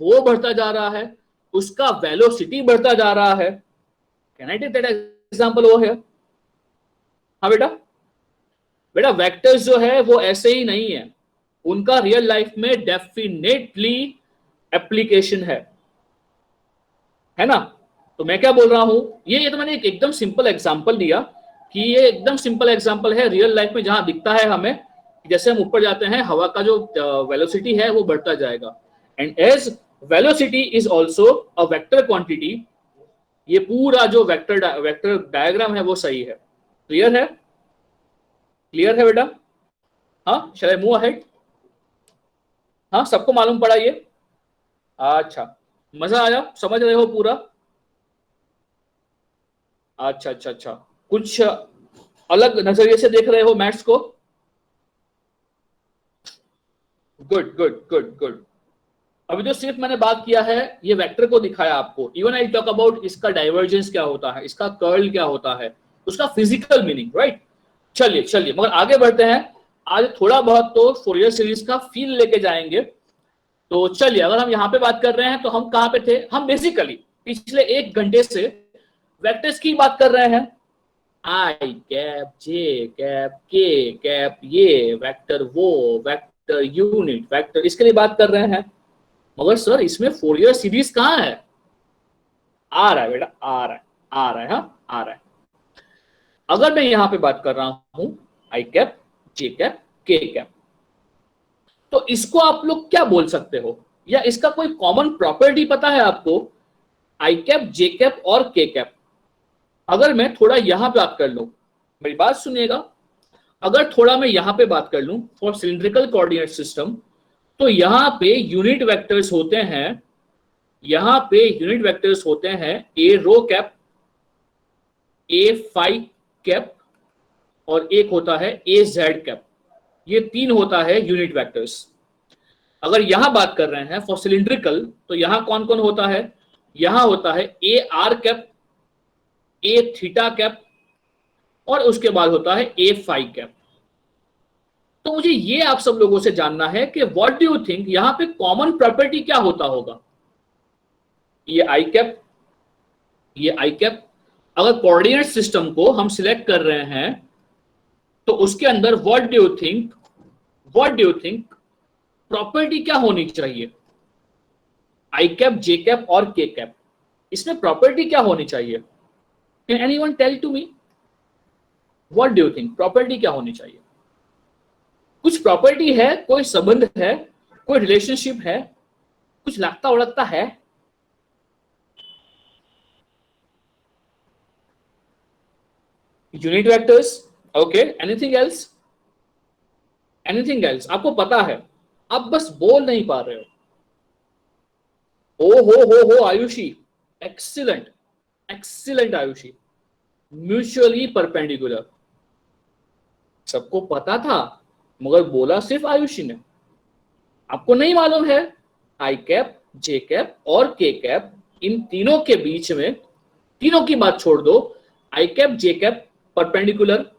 वो बढ़ता जा रहा है, उसका वेलोसिटी बढ़ता जा रहा है। Can I take that example over here? हाँ बेटा, बेटा वेक्टर्स जो है वो ऐसे ही नहीं है, उनका रियल लाइफ में डेफिनेटली एप्लीकेशन है ना? तो मैं क्या बोल रहा हूं, ये तो मैंने एक एकदम सिंपल एग्जांपल दिया कि ये एकदम सिंपल एग्जांपल है रियल लाइफ में, जहां दिखता है हमें जैसे हम ऊपर जाते हैं हवा का जो वेलोसिटी है वो बढ़ता जाएगा। And as velocity is also a vector quantity, ये पूरा जो वेक्टर डायग्राम है वो सही है। क्लियर है? क्लियर है बेटा? हाँ, शैल आई मूव अहेड? हाँ, सबको मालूम पड़ा ये? अच्छा, मजा आया? समझ रहे हो पूरा? अच्छा, कुछ अलग नजरिए से देख रहे हो मैथ्स को? गुड। अभी जो सिर्फ मैंने बात किया है ये वेक्टर को दिखाया आपको। इवन आई टॉक अबाउट इसका डाइवर्जेंस क्या होता है, इसका कर्ल क्या होता है, उसका फिजिकल मीनिंग, राइट? चलिए मगर आगे बढ़ते हैं। आज थोड़ा बहुत तो फोरियर सीरीज का फील लेके जाएंगे। तो चलिए, अगर हम यहाँ पे बात कर रहे हैं तो हम कहाँ पे थे? हम बेसिकली पिछले 1 घंटे से वेक्टर्स की बात कर रहे हैं। आई cap, j cap, k cap, ये वेक्टर, वो वेक्टर, यूनिट वेक्टर, इसके लिए बात कर रहे हैं। मगर सर इसमें फोरियर सीरीज कहाँ है? आ रहा है बेटा, आ रहा है, हाँ आ रहा है। अगर मैं यहां पे बात कर रहा हूं आई cap, j cap, k cap, तो इसको आप लोग क्या बोल सकते हो? या इसका कोई कॉमन प्रॉपर्टी पता है आपको? आई कैप, जे कैप और के कैप। अगर मैं थोड़ा यहां बात कर लूं, मेरी बात सुनिएगा, अगर थोड़ा मैं यहां पे बात कर लूं फॉर सिलिंड्रिकल कोऑर्डिनेट सिस्टम, तो यहां पे यूनिट वेक्टर्स होते हैं यहां पे यूनिट वेक्टर्स होते हैं ए रो कैप, ए फाई कैप और एक होता है ए जेड कैप। ये 3 होता है यूनिट वेक्टर्स। अगर यहां बात कर रहे हैं फॉर सिलिंड्रिकल, तो यहां कौन कौन होता है? यहां होता है A R cap, A theta cap और उसके बाद होता है ए फाई कैप। तो मुझे ये आप सब लोगों से जानना है कि व्हाट डू यू थिंक यहां पे कॉमन प्रॉपर्टी क्या होता होगा? ये आई कैप, ये आई कैप। अगर कोऑर्डिनेट सिस्टम को हम सिलेक्ट कर रहे हैं तो उसके अंदर what do you think property क्या होनी चाहिए? आई कैप, जे कैप और के कैप, इसमें प्रॉपर्टी क्या होनी चाहिए? Can anyone tell to me what do you think property क्या होनी चाहिए? कुछ प्रॉपर्टी है, कोई संबंध है, कोई रिलेशनशिप है, कुछ लगता उड़कता है? Unit vectors, okay, anything else? Anything else आपको पता है, आप बस बोल नहीं पा रहे हो। ओ हो Ayushi, excellent, excellent Ayushi. Mutually perpendicular, सबको पता था मगर बोला सिर्फ आयुषी ने। आपको नहीं मालूम है आई कैप, जे कैप और के कैप, इन तीनों के बीच में, तीनों की बात छोड़ दो, आई कैप जे कैप परपेंडिकुलर,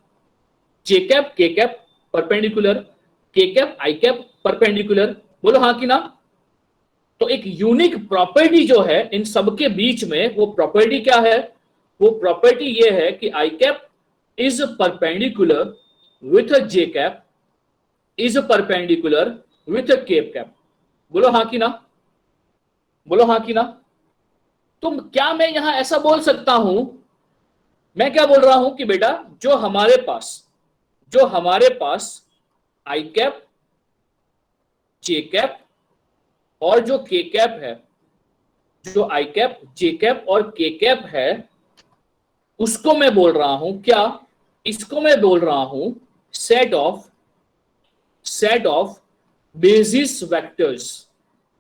जे कैप के कैप परपेंडिकुलर, के कैप आई कैप परपेंडिकुलर। बोलो हाँ कि ना? तो एक यूनिक प्रॉपर्टी जो है इन सबके बीच में, वो प्रॉपर्टी क्या है? वो प्रॉपर्टी ये है कि i cap is perpendicular with j cap is perpendicular with k cap. बोलो हाँ कि ना? बोलो हाँ कि ना? तो क्या मैं यहां ऐसा बोल सकता हूं, मैं क्या बोल रहा हूं कि बेटा जो हमारे पास आई कैप, जे कैप और जो के कैप है, जो आई कैप, जे कैप और के कैप है, उसको मैं बोल रहा हूं क्या? इसको मैं बोल रहा हूं सेट ऑफ बेसिस वेक्टर्स।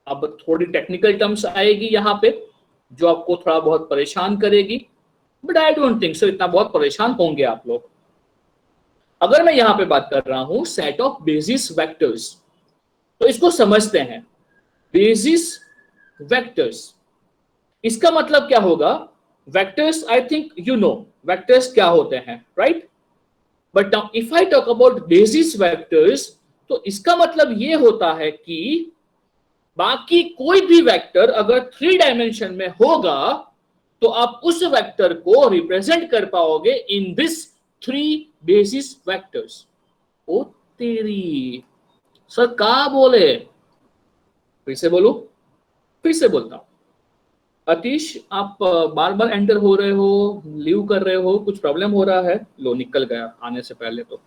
अब थोड़ी टेक्निकल टर्म्स आएगी यहां पे जो आपको थोड़ा बहुत परेशान करेगी, but I don't think so इतना बहुत परेशान होंगे आप लोग। अगर मैं यहां पे बात कर रहा हूं सेट ऑफ बेसिस वेक्टर्स, तो इसको समझते हैं। बेसिस वेक्टर्स, इसका मतलब क्या होगा? Vectors, I think you know vectors क्या होते हैं, right? But now if I talk about basis vectors, तो इसका मतलब ये होता है कि बाकी कोई भी वेक्टर अगर 3 डायमेंशन में होगा तो आप उस वेक्टर को रिप्रेजेंट कर पाओगे इन दिस 3 बेसिस वेक्टर्स। ओ तेरी सर कहा बोले? फिर से बोलू, फिर से बोलता हूं। अतीश, आप बार बार एंटर हो रहे हो, लीव कर रहे हो, कुछ प्रॉब्लम हो रहा है? लो निकल गया आने से पहले तो।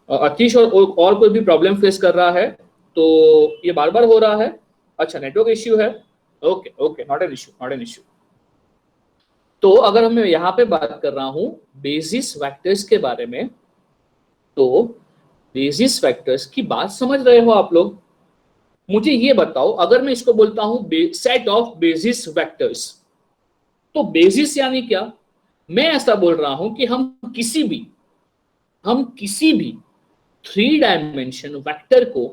अतीश और कोई भी प्रॉब्लम फेस कर रहा है तो ये बार बार हो रहा है? अच्छा, नेटवर्क इश्यू है। Okay okay, not an issue, not an issue. तो अगर मैं यहाँ पे बात कर रहा हूँ बेसिस वेक्टर्स के बारे में, तो बेसिस वेक्टर्स की बात समझ रहे हो आप लोग? मुझे ये बताओ, अगर मैं इसको बोलता हूँ सेट ऑफ बेसिस वेक्टर्स, तो बेसिस यानी क्या? मैं ऐसा बोल रहा हूं कि हम किसी भी 3 डायमेंशन वेक्टर को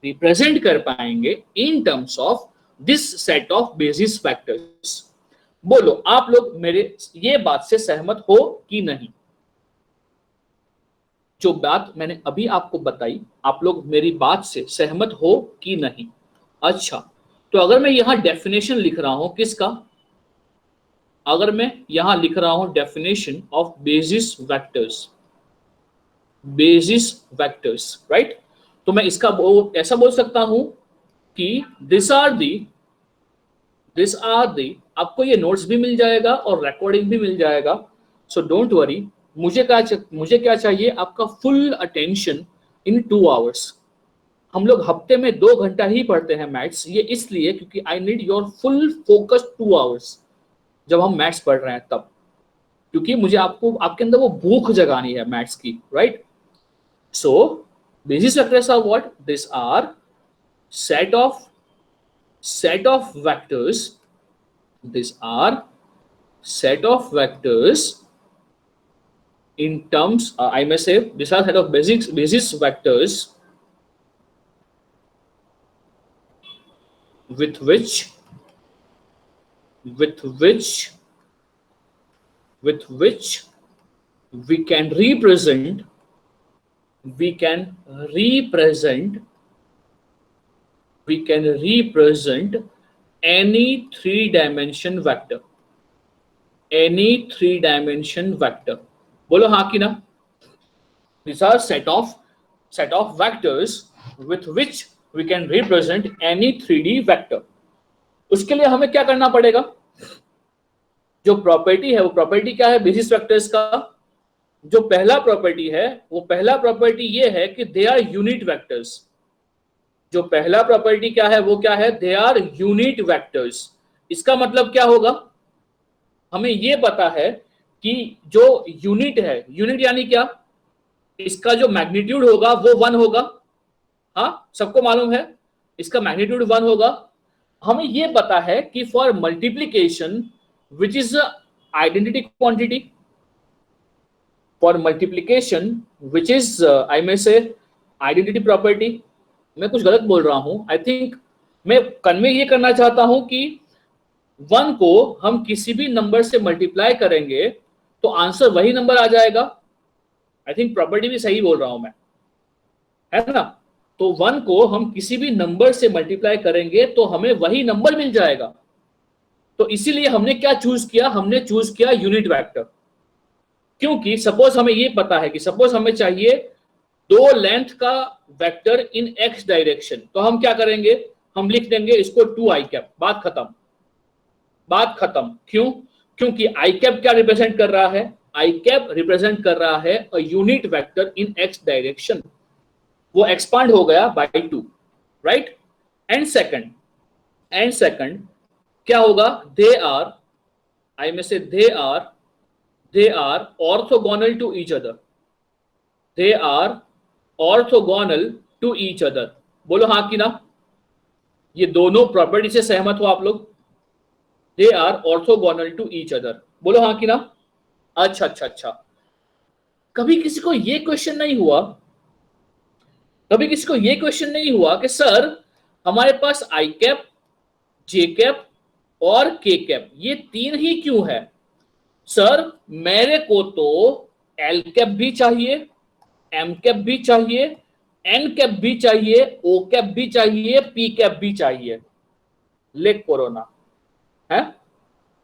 रिप्रेजेंट कर पाएंगे in terms of this set of basis vectors. बोलो आप लोग मेरे ये बात से सहमत हो कि नहीं? जो बात मैंने अभी आपको बताई, आप लोग मेरी बात से सहमत हो कि नहीं? अच्छा, तो अगर मैं यहां डेफिनेशन लिख रहा हूं किसका? अगर मैं यहां लिख रहा हूं definition of basis vectors, right? तो मैं इसका ऐसा बोल सकता हूं कि दिस आर दी, आपको ये नोट्स भी मिल जाएगा और रिकॉर्डिंग भी मिल जाएगा, सो डोंट वरी। मुझे क्या चाहिए? आपका फुल अटेंशन इन 2 आवर्स। हम लोग हफ्ते में 2 घंटा ही पढ़ते हैं मैथ्स, ये इसलिए क्योंकि I need your full focus 2 hours जब हम मैथ्स पढ़ रहे हैं तब, क्योंकि मुझे आपको आपके अंदर वो भूख जगानी है मैथ्स की, right? So basis vectors are what? This are set of vectors these are set of vectors in terms, I may say, these are set of basis vectors with which we can represent any three-dimension vector. बोलो हाँ कि ना? These are set of vectors with which we can represent any 3D vector. उसके लिए हमें क्या करना पड़ेगा? जो प्रॉपर्टी है वो प्रॉपर्टी क्या है बेसिस वेक्टर्स का? जो पहला प्रॉपर्टी है वो पहला प्रॉपर्टी ये है कि दे आर यूनिट वेक्टर्स. जो पहला प्रॉपर्टी क्या है वो क्या है? They are unit vectors. इसका मतलब क्या होगा? हमें ये पता है कि जो यूनिट है, यूनिट यानी क्या? इसका जो मैग्नीट्यूड होगा वो 1 होगा. हाँ, सबको मालूम है इसका मैग्नीट्यूड 1 होगा. हमें ये पता है कि for multiplication which is identity quantity, for multiplication which is I may say identity property. मैं कुछ गलत बोल रहा हूं. आई थिंक मैं कन्वे ये करना चाहता हूं कि 1 को हम किसी भी नंबर से मल्टीप्लाई करेंगे तो आंसर वही नंबर आ जाएगा. आई थिंक प्रॉपर्टी भी सही बोल रहा हूं मैं, है ना? तो 1 को हम किसी भी नंबर से मल्टीप्लाई करेंगे तो हमें वही नंबर मिल जाएगा. तो इसीलिए हमने क्या चूज किया? हमने चूज किया यूनिट वेक्टर. क्योंकि सपोज हमें ये पता है कि सपोज हमें चाहिए 2 लेंथ का वेक्टर इन एक्स डायरेक्शन, तो हम क्या करेंगे? हम लिख देंगे इसको 2i कैप. बात खत्म. क्यों? क्योंकि i कैप क्या रिप्रेजेंट कर रहा है? i कैप रिप्रेजेंट कर रहा है अ unit vector in x direction. वो एक्सपांड हो गया बाय 2, राइट? एंड सेकंड क्या होगा? दे आर, आई में से they are orthogonal to each other. They are orthogonal to each other. बोलो हाँ कि ना? ये दोनों प्रॉपर्टी से सहमत हो आप लोग? They are orthogonal to each other. बोलो हाँ कि ना? अच्छा. कभी किसी को ये क्वेश्चन नहीं हुआ कि सर हमारे पास आई कैप, जे कैप और के कैप ये 3 ही क्यों है? सर मेरे को तो एल कैप भी चाहिए, एम कैप भी चाहिए, एन कैप भी चाहिए, ओ कैप भी चाहिए, पी कैप भी चाहिए. ले कोरोना है.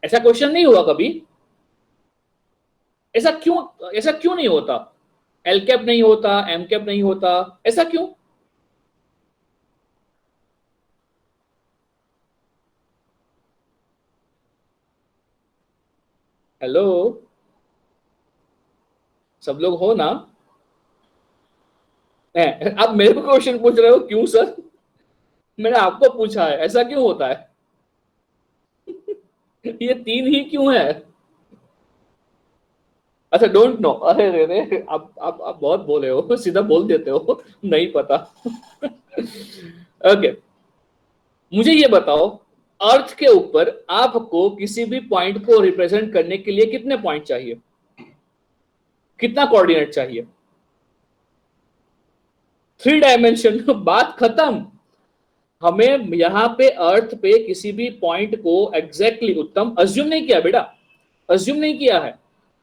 ऐसा क्वेश्चन नहीं हुआ कभी? ऐसा क्यों नहीं होता? एल कैप नहीं होता, एम कैप नहीं होता, ऐसा क्यों? हेलो, सब लोग हो ना? आप मेरे को क्वेश्चन पूछ रहे हो क्यों सर? मैंने आपको पूछा है ऐसा क्यों होता है? ये 3 ही क्यों है? अच्छा, डोंट नो. अरे रे, आप बहुत बोले हो, सीधा बोल देते हो नहीं पता. ओके, मुझे ये बताओ, अर्थ के ऊपर आपको किसी भी पॉइंट को रिप्रेजेंट करने के लिए कितने पॉइंट चाहिए? कितना कोऑर्डिनेट चाहिए? 3 डायमेंशन. बात खत्म. हमें यहाँ पे अर्थ पे किसी भी पॉइंट को एग्जैक्टली उत्तम अज्यूम नहीं किया बेटा, अज्यूम नहीं किया है.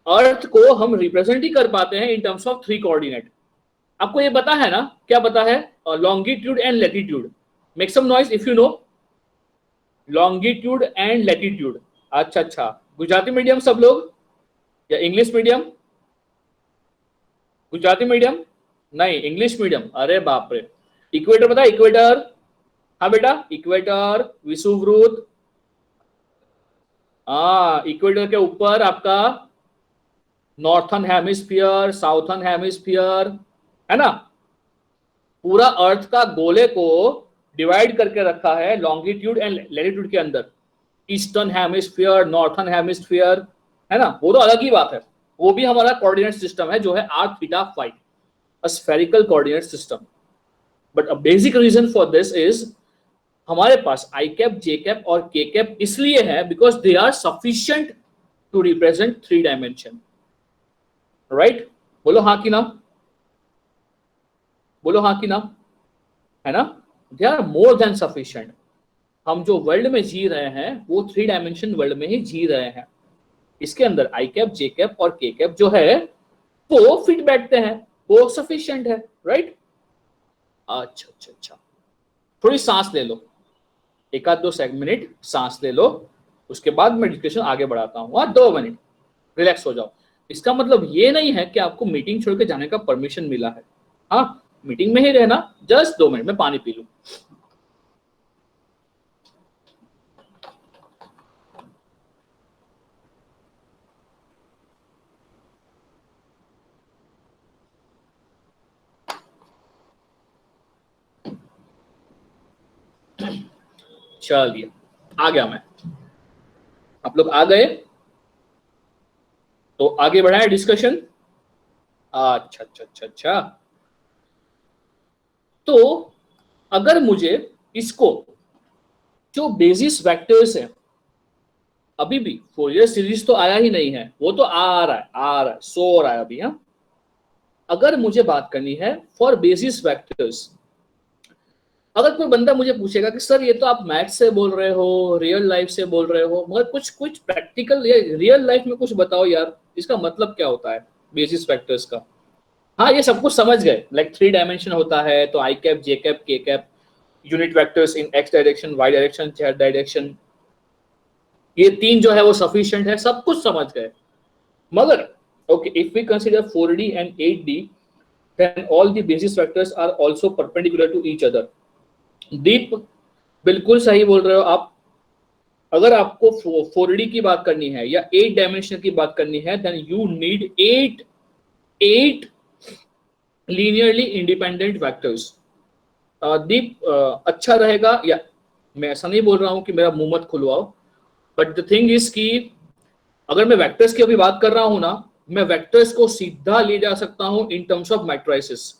अर्थ को हम रिप्रेजेंट ही कर पाते हैं इन टर्म्स ऑफ 3 कोऑर्डिनेट. आपको ये पता है ना? क्या पता है? Longitude and latitude. Make some noise if you know. Longitude and latitude. अच्छा. गुजराती मीडियम सब लोग या इंग्लिश मीडियम? गुजराती मीडियम नहीं, इंग्लिश मीडियम. अरे बाप रे. इक्वेटर पता है? इक्वेटर. हाँ बेटा, इक्वेटर, विषुववृत्त. इक्वेटर के ऊपर आपका नॉर्थन हेमिस्फीयर, साउथर्न हेमिस्फीयर, है ना? पूरा अर्थ का गोले को डिवाइड करके रखा है लॉन्गिट्यूड एंड लैटिट्यूड के अंदर. ईस्टर्न हेमिस्फीयर, नॉर्थन हेमिस्फीयर, है ना? वो तो अलग ही बात है. वो भी हमारा कोऑर्डिनेट सिस्टम है जो है r theta phi, a spherical coordinate system. But a basic reason for this is हमारे पास आई कैप, जे कैप और के कैप इसलिए है because they are sufficient to represent 3 dimension, right? बोलो हाँ कि ना, बोलो हाँ कि ना, है ना? They are more than sufficient. हम जो वर्ल्ड में जी रहे हैं वो 3 डायमेंशन वर्ल्ड में ही जी रहे हैं। इसके अंदर आई कैप, जे कैप और के कैप जो है वो फिट बैठते हैं, वो सफिशिएंट है, राइट? अच्छा अच्छा अच्छा, थोड़ी सांस ले लो, एक आध 2 मिनट सांस ले लो, उसके बाद मैं डिस्कशन आगे बढ़ाता हूँ। 2 मिनट रिलैक्स हो जाओ। इसका मतलब ये नहीं है कि आपको मीटिंग छोड़ के जाने का परमिशन मिला है। हाँ, मीटिंग में ही रहना, जस्ट 2 मिनट में पानी पी लूं। चलिए, आ गया मैं, आप लोग आ गए तो आगे बढ़ाए डिस्कशन। अच्छा अच्छा अच्छा अच्छा, तो अगर मुझे इसको जो बेसिस वेक्टर्स है, अभी भी फोरियर सीरीज तो आया ही नहीं है, वो तो आ रहा है, आ रहा है, सो रहा है अभी। हाँ, अगर मुझे बात करनी है फॉर बेसिस वेक्टर्स, अगर कोई बंदा मुझे पूछेगा कि सर ये तो आप मैथ्स से बोल रहे हो, रियल लाइफ से बोल रहे हो, मगर कुछ कुछ प्रैक्टिकल रियल लाइफ में कुछ बताओ यार, इसका मतलब क्या होता है बेसिस फैक्टर्स का? हाँ, ये सब कुछ समझ गए, लाइक 3 डायमेंशन होता है तो i cap, j cap, k cap, unit vectors in x direction, y direction, z direction, ये 3 जो है वो सफिशिएंट है, सब कुछ समझ गए। मगर okay, if we consider 4D and 8D, then all the basis vectors are also perpendicular to each other। दीप, बिल्कुल सही बोल रहे हो आप। अगर आपको 4D की बात करनी है या 8 डायमेंशन की बात करनी है, then you need 8 linearly independent vectors. Deep, अच्छा रहेगा, या मैं ऐसा नहीं बोल रहा हूं कि मेरा मुंह मत खुलवाओ, बट द थिंग इज कि अगर मैं वेक्टर्स की अभी बात कर रहा हूं ना, मैं वेक्टर्स को सीधा ले जा सकता हूं इन टर्म्स ऑफ मैट्रिसेस।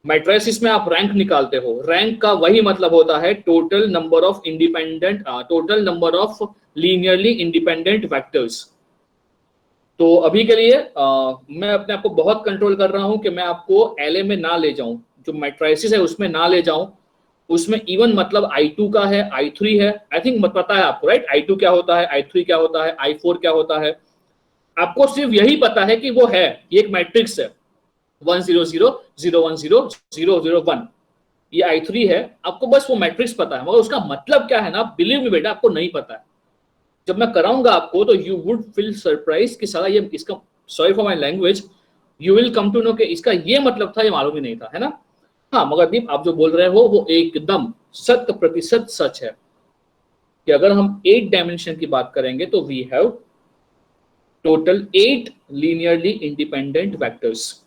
मैट्रिसेस में आप रैंक निकालते हो, रैंक का वही मतलब होता है total number of independent, total number of linearly independent vectors. तो अभी के लिए मैं अपने आप को बहुत कंट्रोल कर रहा हूं कि मैं आपको एलए में ना ले जाऊं, जो मैट्रिसेस है उसमें ना ले जाऊं। उसमें इवन मतलब I2 का है, I3 है, आई थिंक मत पता है आपको, राइट? I2 क्या होता है, I3 क्या होता है, I4 क्या होता है? आपको सिर्फ यही पता है कि वो है, ये एक मैट्रिक्स है, 1 0 0 0 1 0 0 0 1, ये I3 है। आपको बस वो मैट्रिक्स पता है, मगर उसका मतलब क्या है ना, बिलीव मी बेटा, आपको नहीं पता है। जब मैं कराऊंगा आपको तो यू वुड फील सरप्राइज कि साला ये इसका, sorry for my language, you will come to know कि इसका ये मतलब था, ये मालूम ही नहीं था, है ना? हाँ, मगर दीप आप जो बोल रहे हो वो एकदम 100% सच है कि अगर हम 8 डायमेंशन की बात करेंगे तो we have total 8 linearly independent vectors.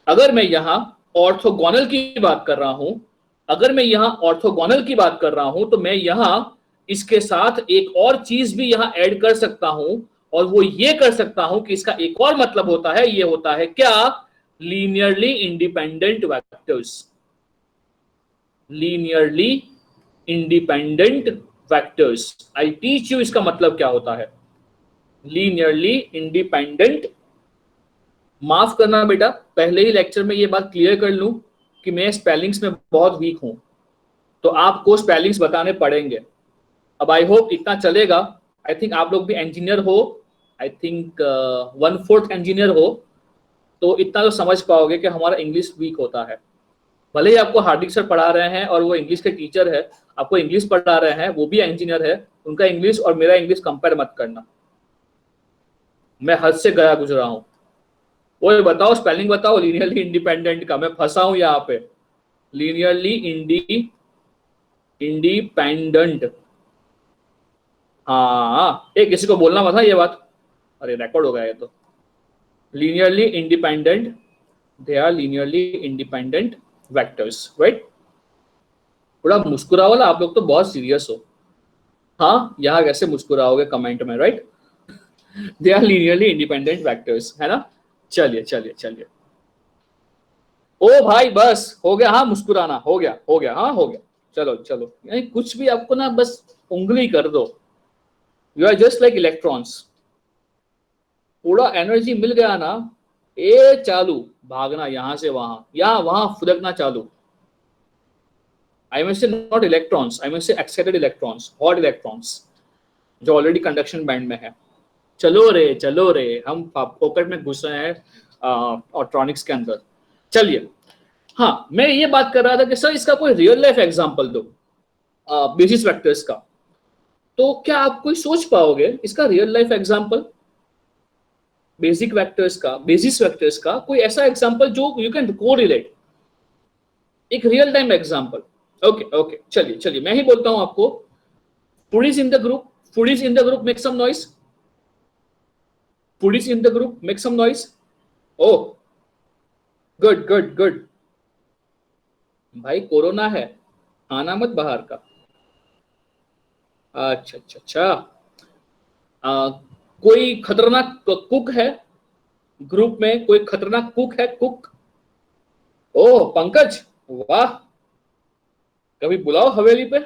अगर मैं यहाँ ऑर्थोगोनल की बात कर रहा हूं, अगर मैं यहाँ ऑर्थोगोनल की बात कर रहा हूं, तो मैं यहाँ इसके साथ एक और चीज भी यहाँ ऐड कर सकता हूं, और वो ये कर सकता हूं कि इसका एक और मतलब होता है, ये होता है क्या? Linearly independent vectors. Linearly independent vectors, I teach you इसका मतलब क्या होता है। लीनियरली इंडिपेंडेंट, माफ करना बेटा, पहले ही लेक्चर में ये बात क्लियर कर लूं कि मैं स्पेलिंग्स में बहुत वीक हूं, तो आपको स्पेलिंग्स बताने पड़ेंगे। अब आई होप इतना चलेगा। आई थिंक आप लोग भी इंजीनियर हो, आई थिंक 1/4 इंजीनियर हो, तो इतना तो समझ पाओगे कि हमारा इंग्लिश वीक होता है। भले ही आपको हार्दिक सर पढ़ा रहे हैं और वो इंग्लिश के टीचर है, आपको इंग्लिश पढ़ा रहे हैं, वो भी इंजीनियर है, उनका इंग्लिश और मेरा इंग्लिश कंपेयर मत करना, मैं हद से गया गुजरा हूं। वो बताओ, स्पेलिंग बताओ लीनियरली इंडिपेंडेंट का, मैं फंसा हूं यहाँ पे। लीनियरली इंडिपेंडेंट, हाँ, एक किसी को बोलना मत था ये बात, अरे रिकॉर्ड हो गया ये तो। Linearly independent, they are linearly independent vectors, right? थोड़ा मुस्कुराओ ना, आप लोग तो बहुत सीरियस हो। हाँ, यहाँ कैसे मुस्कुराओगे कमेंट में, right? They are linearly independent vectors, है ना? चलिए चलिए चलिए, ओ भाई बस हो गया, हाँ मुस्कुराना हो गया, हो गया, हाँ हो गया। चलो चलो, यानी कुछ भी आपको ना बस उंगली कर दो, you are just like electrons. थोड़ा एनर्जी मिल गया ना, ए चालू भागना, यहां से वहां, यहाँ वहां फुदकना चालू। आई में से नॉट इलेक्ट्रॉन्स, आई में से एक्साइटेड इलेक्ट्रॉन्स, हॉट इलेक्ट्रॉन्स जो ऑलरेडी कंडक्शन बैंड में है। चलो रे, हम पॉकेट में घुस रहे हैं इलेक्ट्रॉनिक्स के अंदर। चलिए, हाँ मैं ये बात कर रहा था कि सर इसका कोई रियल लाइफ एग्जांपल दो बेसिस वेक्टर्स का। तो क्या आप कोई सोच पाओगे इसका real life example basis vectors का कोई ऐसा एग्जांपल जो यू कैन कोरिलेट, एक real time example? Okay okay, चलिए चलिए मैं ही बोलता हूं आपको। Foodies in the group make some noise. Foodies in the group make some noise. Oh good good good. भाई कोरोना है, आना मत बाहर का। अच्छा अच्छा अच्छा। कोई खतरनाक कुक है ग्रुप में? कोई खतरनाक कुक है? कुक? ओह पंकज, वाह, कभी बुलाओ हवेली पे।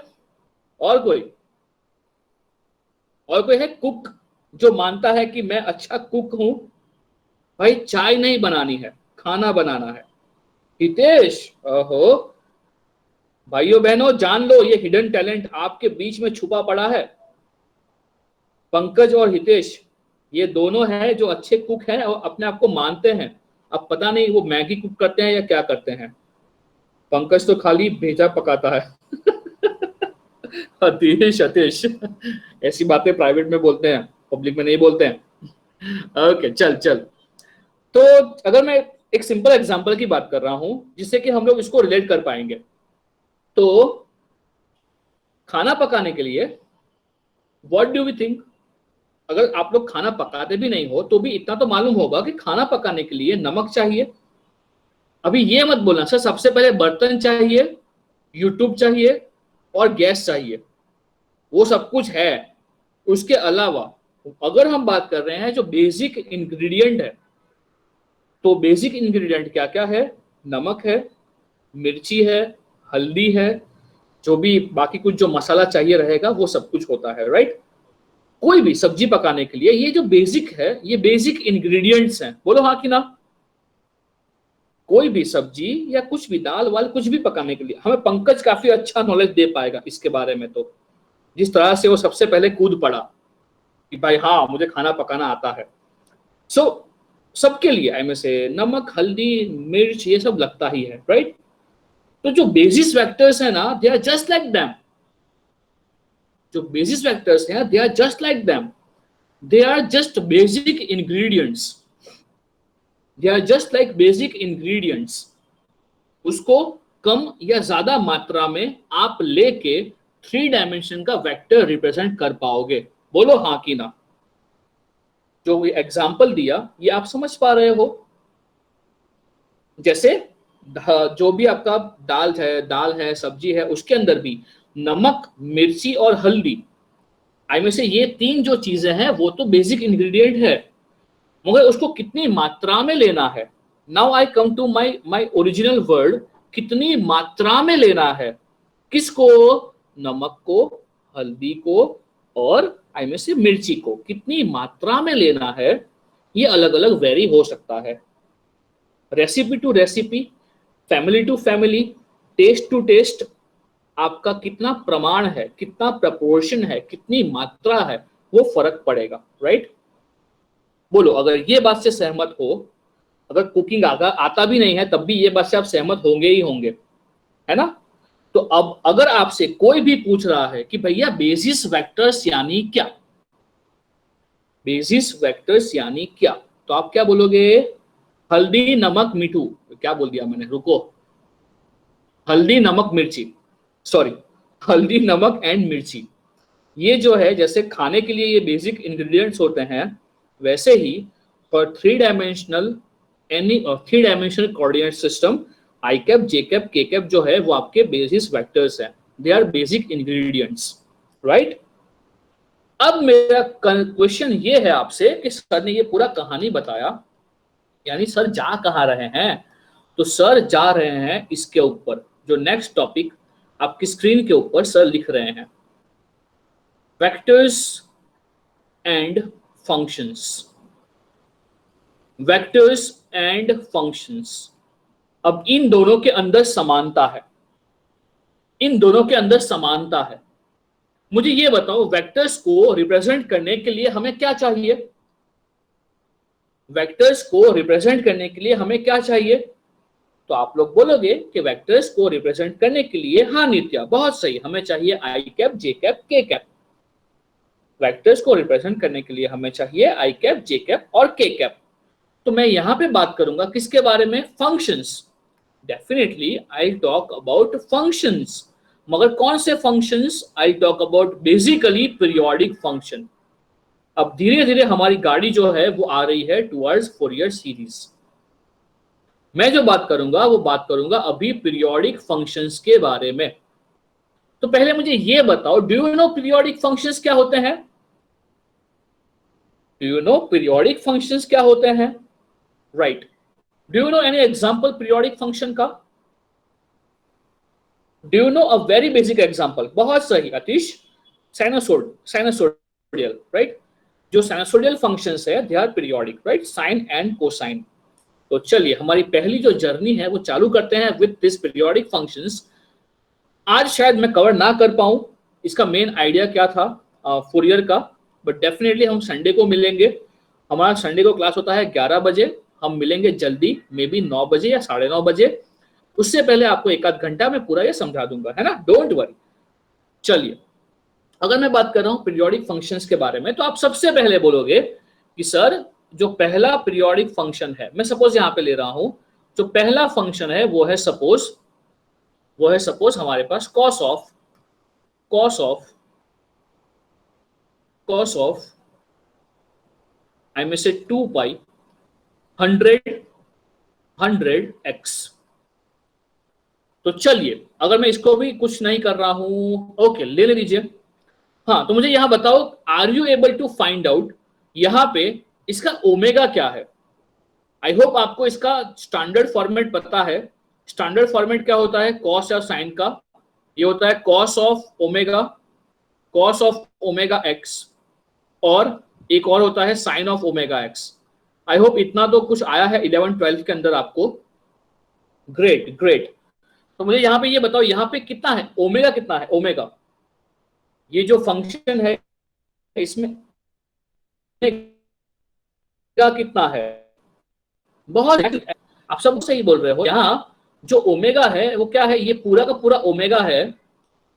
और कोई है कुक जो मानता है कि मैं अच्छा कुक हूं? भाई चाय नहीं बनानी है, खाना बनाना है। हितेश, ओहो, भाइयों बहनों जान लो, ये हिडन टैलेंट आपके बीच में छुपा पड़ा है। पंकज और हितेश ये दोनों हैं जो अच्छे कुक हैं और अपने आप को मानते हैं। अब पता नहीं वो मैगी कुक करते हैं या क्या करते हैं। पंकज तो खाली भेजा पकाता है। अतीश अतीश, ऐसी बातें प्राइवेट में बोलते हैं, पब्लिक में नहीं बोलते हैं। ओके चल चल। तो अगर मैं एक सिंपल एग्जांपल की बात कर रहा हूं जिससे कि हम लोग इसको रिलेट कर पाएंगे, तो खाना पकाने के लिए व्हाट डू वी थिंक? अगर आप लोग खाना पकाते भी नहीं हो तो भी इतना तो मालूम होगा कि खाना पकाने के लिए नमक चाहिए। अभी ये मत बोलना सर सबसे पहले बर्तन चाहिए, यूट्यूब चाहिए और गैस चाहिए। वो सब कुछ है। उसके अलावा अगर हम बात कर रहे हैं जो बेसिक इंग्रेडिएंट है, तो बेसिक इंग्रेडिएंट क्या क्या है? नमक है, मिर्ची है, हल्दी है, जो भी बाकी कुछ जो मसाला चाहिए रहेगा वो सब कुछ होता है, राइट? कोई भी सब्जी पकाने के लिए ये जो बेसिक है, ये बेसिक इंग्रेडिएंट्स हैं। बोलो हाँ कि ना? कोई भी सब्जी या कुछ भी दाल वाल कुछ भी पकाने के लिए हमें पंकज काफी अच्छा नॉलेज दे पाएगा इसके बारे में। तो जिस तरह से वो सबसे पहले कूद पड़ा कि भाई हाँ मुझे खाना पकाना आता है। सो सबके लिए आई में से नमक, हल्दी, मिर्च ये सब लगता ही है, राइट? तो जो बेसिस वेक्टर्स है ना, they are just like them. जो बेसिस वेक्टर्स हैं they are just like them. They are just basic ingredients. They are just like basic ingredients. उसको कम या ज्यादा मात्रा में आप लेके 3 डायमेंशन का वेक्टर रिप्रेजेंट कर पाओगे। बोलो हाँ कि ना? जो एग्जाम्पल दिया ये आप समझ पा रहे हो? जैसे जो भी आपका दाल है सब्जी है, उसके अंदर भी नमक, मिर्ची और हल्दी, आई में से ये 3 जो चीजें हैं वो तो बेसिक इंग्रेडिएंट है, मगर उसको कितनी मात्रा में लेना है। Now I come to my original word, कितनी मात्रा में लेना है? किसको? नमक को, हल्दी को और आई में से मिर्ची को कितनी मात्रा में लेना है, ये अलग अलग वेरी हो सकता है। Recipe to recipe, family to family, taste to taste, आपका कितना प्रमाण है, कितना प्रपोर्शन है, कितनी मात्रा है, वो फर्क पड़ेगा, राइट? बोलो अगर ये बात से सहमत हो, अगर कुकिंग आता भी नहीं है तब भी ये बात से आप सहमत होंगे ही होंगे, है ना? तो अब अगर आपसे कोई भी पूछ रहा है कि भैया बेसिस वेक्टर्स यानी क्या, बेसिस वेक्टर्स यानी क्या, तो आप क्या बोलोगे? हल्दी नमक मिठू, क्या बोल दिया मैंने, रुको, हल्दी नमक मिर्ची, सॉरी, हल्दी नमक एंड मिर्ची, ये जो है जैसे खाने के लिए ये बेसिक इंग्रेडिएंट्स होते हैं, वैसे ही for 3 dimensional any 3 dimensional coordinate system, i cap, j cap, k cap जो है वो आपके बेसिस वेक्टर्स हैं, they are basic ingredients, right? अब मेरा क्वेश्चन ये है आपसे कि सर ने ये पूरा कहानी बताया, यानी सर जा कहाँ रहे हैं? तो सर जा रहे हैं इसके ऊपर, जो नेक्स्ट टॉपिक आपकी स्क्रीन के ऊपर सर लिख रहे हैं, vectors and functions, vectors and functions. अब इन दोनों के अंदर समानता है, इन दोनों के अंदर समानता है। मुझे ये बताओ, वेक्टर्स को रिप्रेजेंट करने के लिए हमें क्या चाहिए? वेक्टर्स को रिप्रेजेंट करने के लिए हमें क्या चाहिए? तो आप लोग बोलोगे कि वेक्टर्स को रिप्रेजेंट करने के लिए, हाँ नित्या बहुत सही, हमें चाहिए आई cap, j cap, k cap. Vectors को रिप्रेजेंट करने के लिए हमें चाहिए आई कैप, जे कैप और के कैप। तो मैं यहां पे बात करूंगा किसके बारे में? Functions. Definitely I talk about functions, मगर कौन से functions? I talk about basically periodic function. अब धीरे धीरे हमारी गाड़ी जो है वो आ रही है टुवर्ड्स फॉरियर सीरीज। मैं जो बात करूंगा वो बात करूंगा अभी पीरियोडिक फंक्शंस के बारे में। तो पहले मुझे ये बताओ, do you know periodic functions क्या होते हैं? Do you know periodic functions क्या होते हैं? Right. Do you know any example periodic function का? Do you know a very basic example? बहुत सही आतिश, साइनसोइडल, राइट। जो साइनसोइडल फंक्शंस है they are periodic, right, sine and cosine. तो चलिए हमारी पहली जो जर्नी है वो चालू करते हैं विद दिस पीरियोडिक फंक्शंस। आज शायद मैं कवर ना कर पाऊं इसका मेन आइडिया क्या था फूरियर का, बट डेफिनेटली हम संडे को मिलेंगे। हमारा संडे को क्लास होता है 11 बजे, हम मिलेंगे जल्दी, मे बी 9 बजे या 9:30 बजे। उससे पहले आपको एक आध घंटा में पूरा ये समझा दूंगा, है ना, डोंट वरी। चलिए, अगर मैं बात कर रहा हूं पीरियोडिक फंक्शंस के बारे में, तो आप सबसे पहले बोलोगे कि सर जो पहला पीरियोडिक फंक्शन है, मैं सपोज यहां पे ले रहा हूं, जो पहला फंक्शन है वो है सपोज हमारे पास cos of I may say 2 pi 100x। तो चलिए, अगर मैं इसको भी कुछ नहीं कर रहा हूं, ओके ले लीजिए। हाँ, तो मुझे यहां बताओ, are you able to find out यहां पे इसका ओमेगा क्या है? आई होप आपको इसका स्टैंडर्ड फॉर्मेट पता है। स्टैंडर्ड फॉर्मेट क्या होता है कॉस या साइन का? ये होता है cos ऑफ ओमेगा एक्स, और एक और होता है sine of omega x. I hope इतना तो कुछ आया है 11-12 के अंदर आपको। Great great. तो मुझे यहाँ पे ये बताओ, यहाँ पे कितना है ओमेगा? कितना है ओमेगा? ये जो फंक्शन है इसमें कितना है? बहुत, आप सब सही बोल रहे हो। यहाँ जो ओमेगा है वो क्या है? ये पूरा का पूरा ओमेगा है।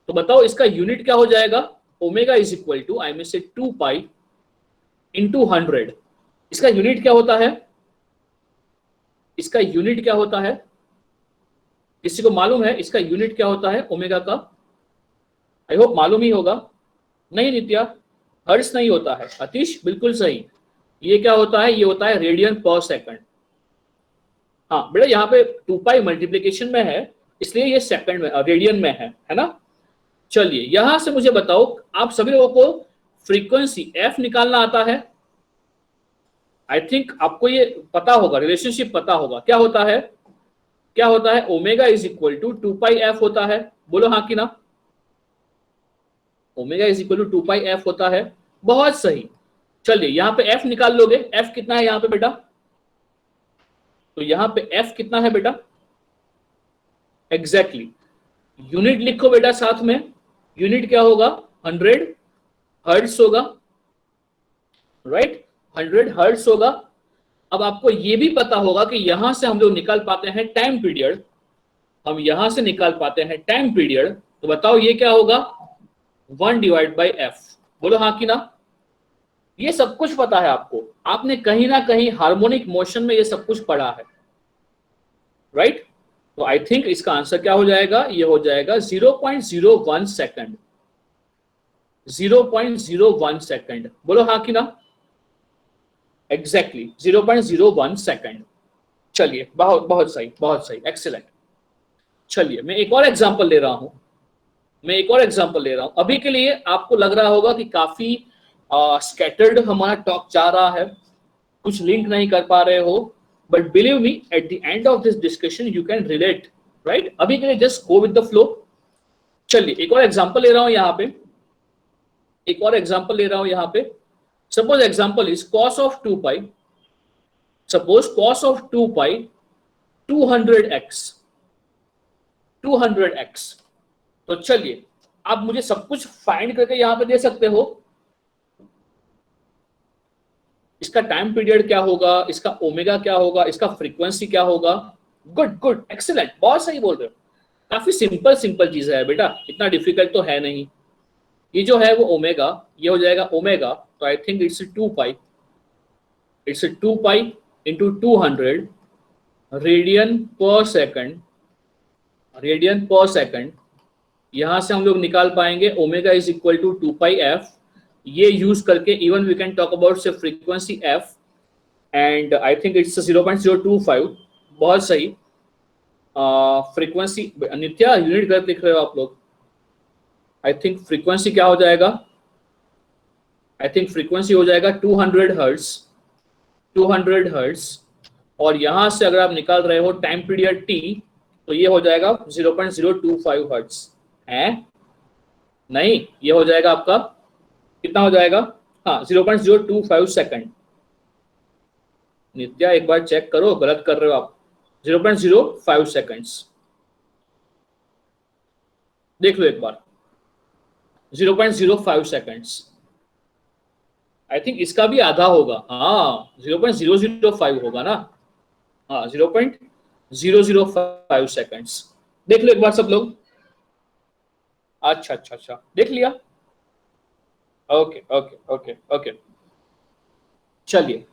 तो बताओ इसका यूनिट क्या हो जाएगा? ओमेगा इज इक्वल टू आई में से 2 पाई इंटू 100। इसका यूनिट क्या होता है? इसका यूनिट क्या होता है? किसी को मालूम है इसका यूनिट क्या होता है ओमेगा का? आई होप मालूम ही होगा। नहीं नित्या, हर्ट्ज नहीं होता है। अतीश बिल्कुल सही। ये क्या होता है? ये होता है रेडियन पर सेकंड। हाँ बेटा, यहाँ पे 2 पाई मल्टीप्लीकेशन में है, इसलिए ये सेकंड में, रेडियन में है ना। चलिए यहां से मुझे बताओ, आप सभी लोगों को फ्रीक्वेंसी एफ निकालना आता है? आई थिंक आपको ये पता होगा, रिलेशनशिप पता होगा। क्या होता है? क्या होता है? Omega is equal to 2 pi f होता है। बोलो हाँ कि ना। Omega is equal to 2 pi f होता है। बहुत सही। चलिए यहाँ पे एफ निकाल लोगे। एफ कितना है यहाँ पे बेटा? तो यहाँ पे एफ कितना है बेटा? एग्जैक्टली यूनिट लिखो बेटा साथ में। यूनिट क्या होगा? 100 हर्ट्ज होगा, राइट, 100 हर्ट्ज होगा। अब आपको ये भी पता होगा कि यहां से हम लोग निकाल पाते हैं टाइम पीरियड। हम यहां से निकाल पाते हैं टाइम पीरियड। तो बताओ ये क्या होगा? 1/f। बोलो हाँ कि ना। ये सब कुछ पता है आपको, आपने कहीं ना कहीं हार्मोनिक मोशन में ये सब कुछ पढ़ा है, राइट। तो आई थिंक इसका आंसर क्या हो जाएगा? ये हो जाएगा 0.01 सेकंड। 0.01 सेकंड। बोलो हाँ कि ना। Exactly 0.01 second. चलिए बहुत बहुत सही, बहुत सही, एक्सीलेंट। चलिए मैं एक और एग्जांपल ले रहा हूं। अभी के लिए आपको लग रहा होगा कि काफी स्कैटर्ड हमारा टॉक जा रहा है, कुछ लिंक नहीं कर पा रहे हो, but believe me at the end of this discussion you can relate, right. अभी के लिए just go with the flow. चलिए एक और एग्जांपल ले रहा हूं यहाँ पे, एक और एग्जांपल ले रहा हूं यहाँ पे। Suppose example is cos of 2 pi, suppose cos of 2 pi 200x, 200x। तो चलिए आप मुझे सब कुछ फाइंड करके यहां पे दे सकते हो। इसका टाइम पीरियड क्या होगा, इसका ओमेगा क्या होगा, इसका फ्रीक्वेंसी क्या होगा। गुड गुड एक्सीलेंट, बहुत सही बोल रहे हो। काफी सिंपल सिंपल चीज है बेटा, इतना डिफिकल्ट तो है नहीं। ये जो है वो ओमेगा, ये हो जाएगा ओमेगा, तो I think it's 2 pi, it's 2 pi into 200 radian per second, radian per second. यहां से हम लोग निकाल पाएंगे omega is equal to 2 pi f. ये यूज करके even we can talk about say frequency f, and I think it's 0.025। बहुत सही। फ्रीक्वेंसी नित्या यूनिट गलत लिख रहे हो आप लोग। आई थिंक फ्रीक्वेंसी क्या हो जाएगा, आई थिंक फ्रीक्वेंसी हो जाएगा 200 हर्ट्ज, 200 हर्ट्ज। और यहां से अगर आप निकाल रहे हो टाइम पीरियड टी, तो ये हो जाएगा 0.025 हर्ट्ज है। नहीं, ये हो जाएगा आपका कितना हो जाएगा, हाँ 0.025 सेकंड। नित्या एक बार चेक करो, गलत कर रहे हो आप। 0.05 सेकंड्स, देख लो एक बार। 0.05 सेकंड्स, आई थिंक इसका भी आधा होगा। हाँ 0.005 होगा ना, हाँ 0.005 सेकंड्स। देख लो एक बार सब लोग। अच्छा अच्छा अच्छा, देख लिया। ओके ओके ओके ओके, चलिए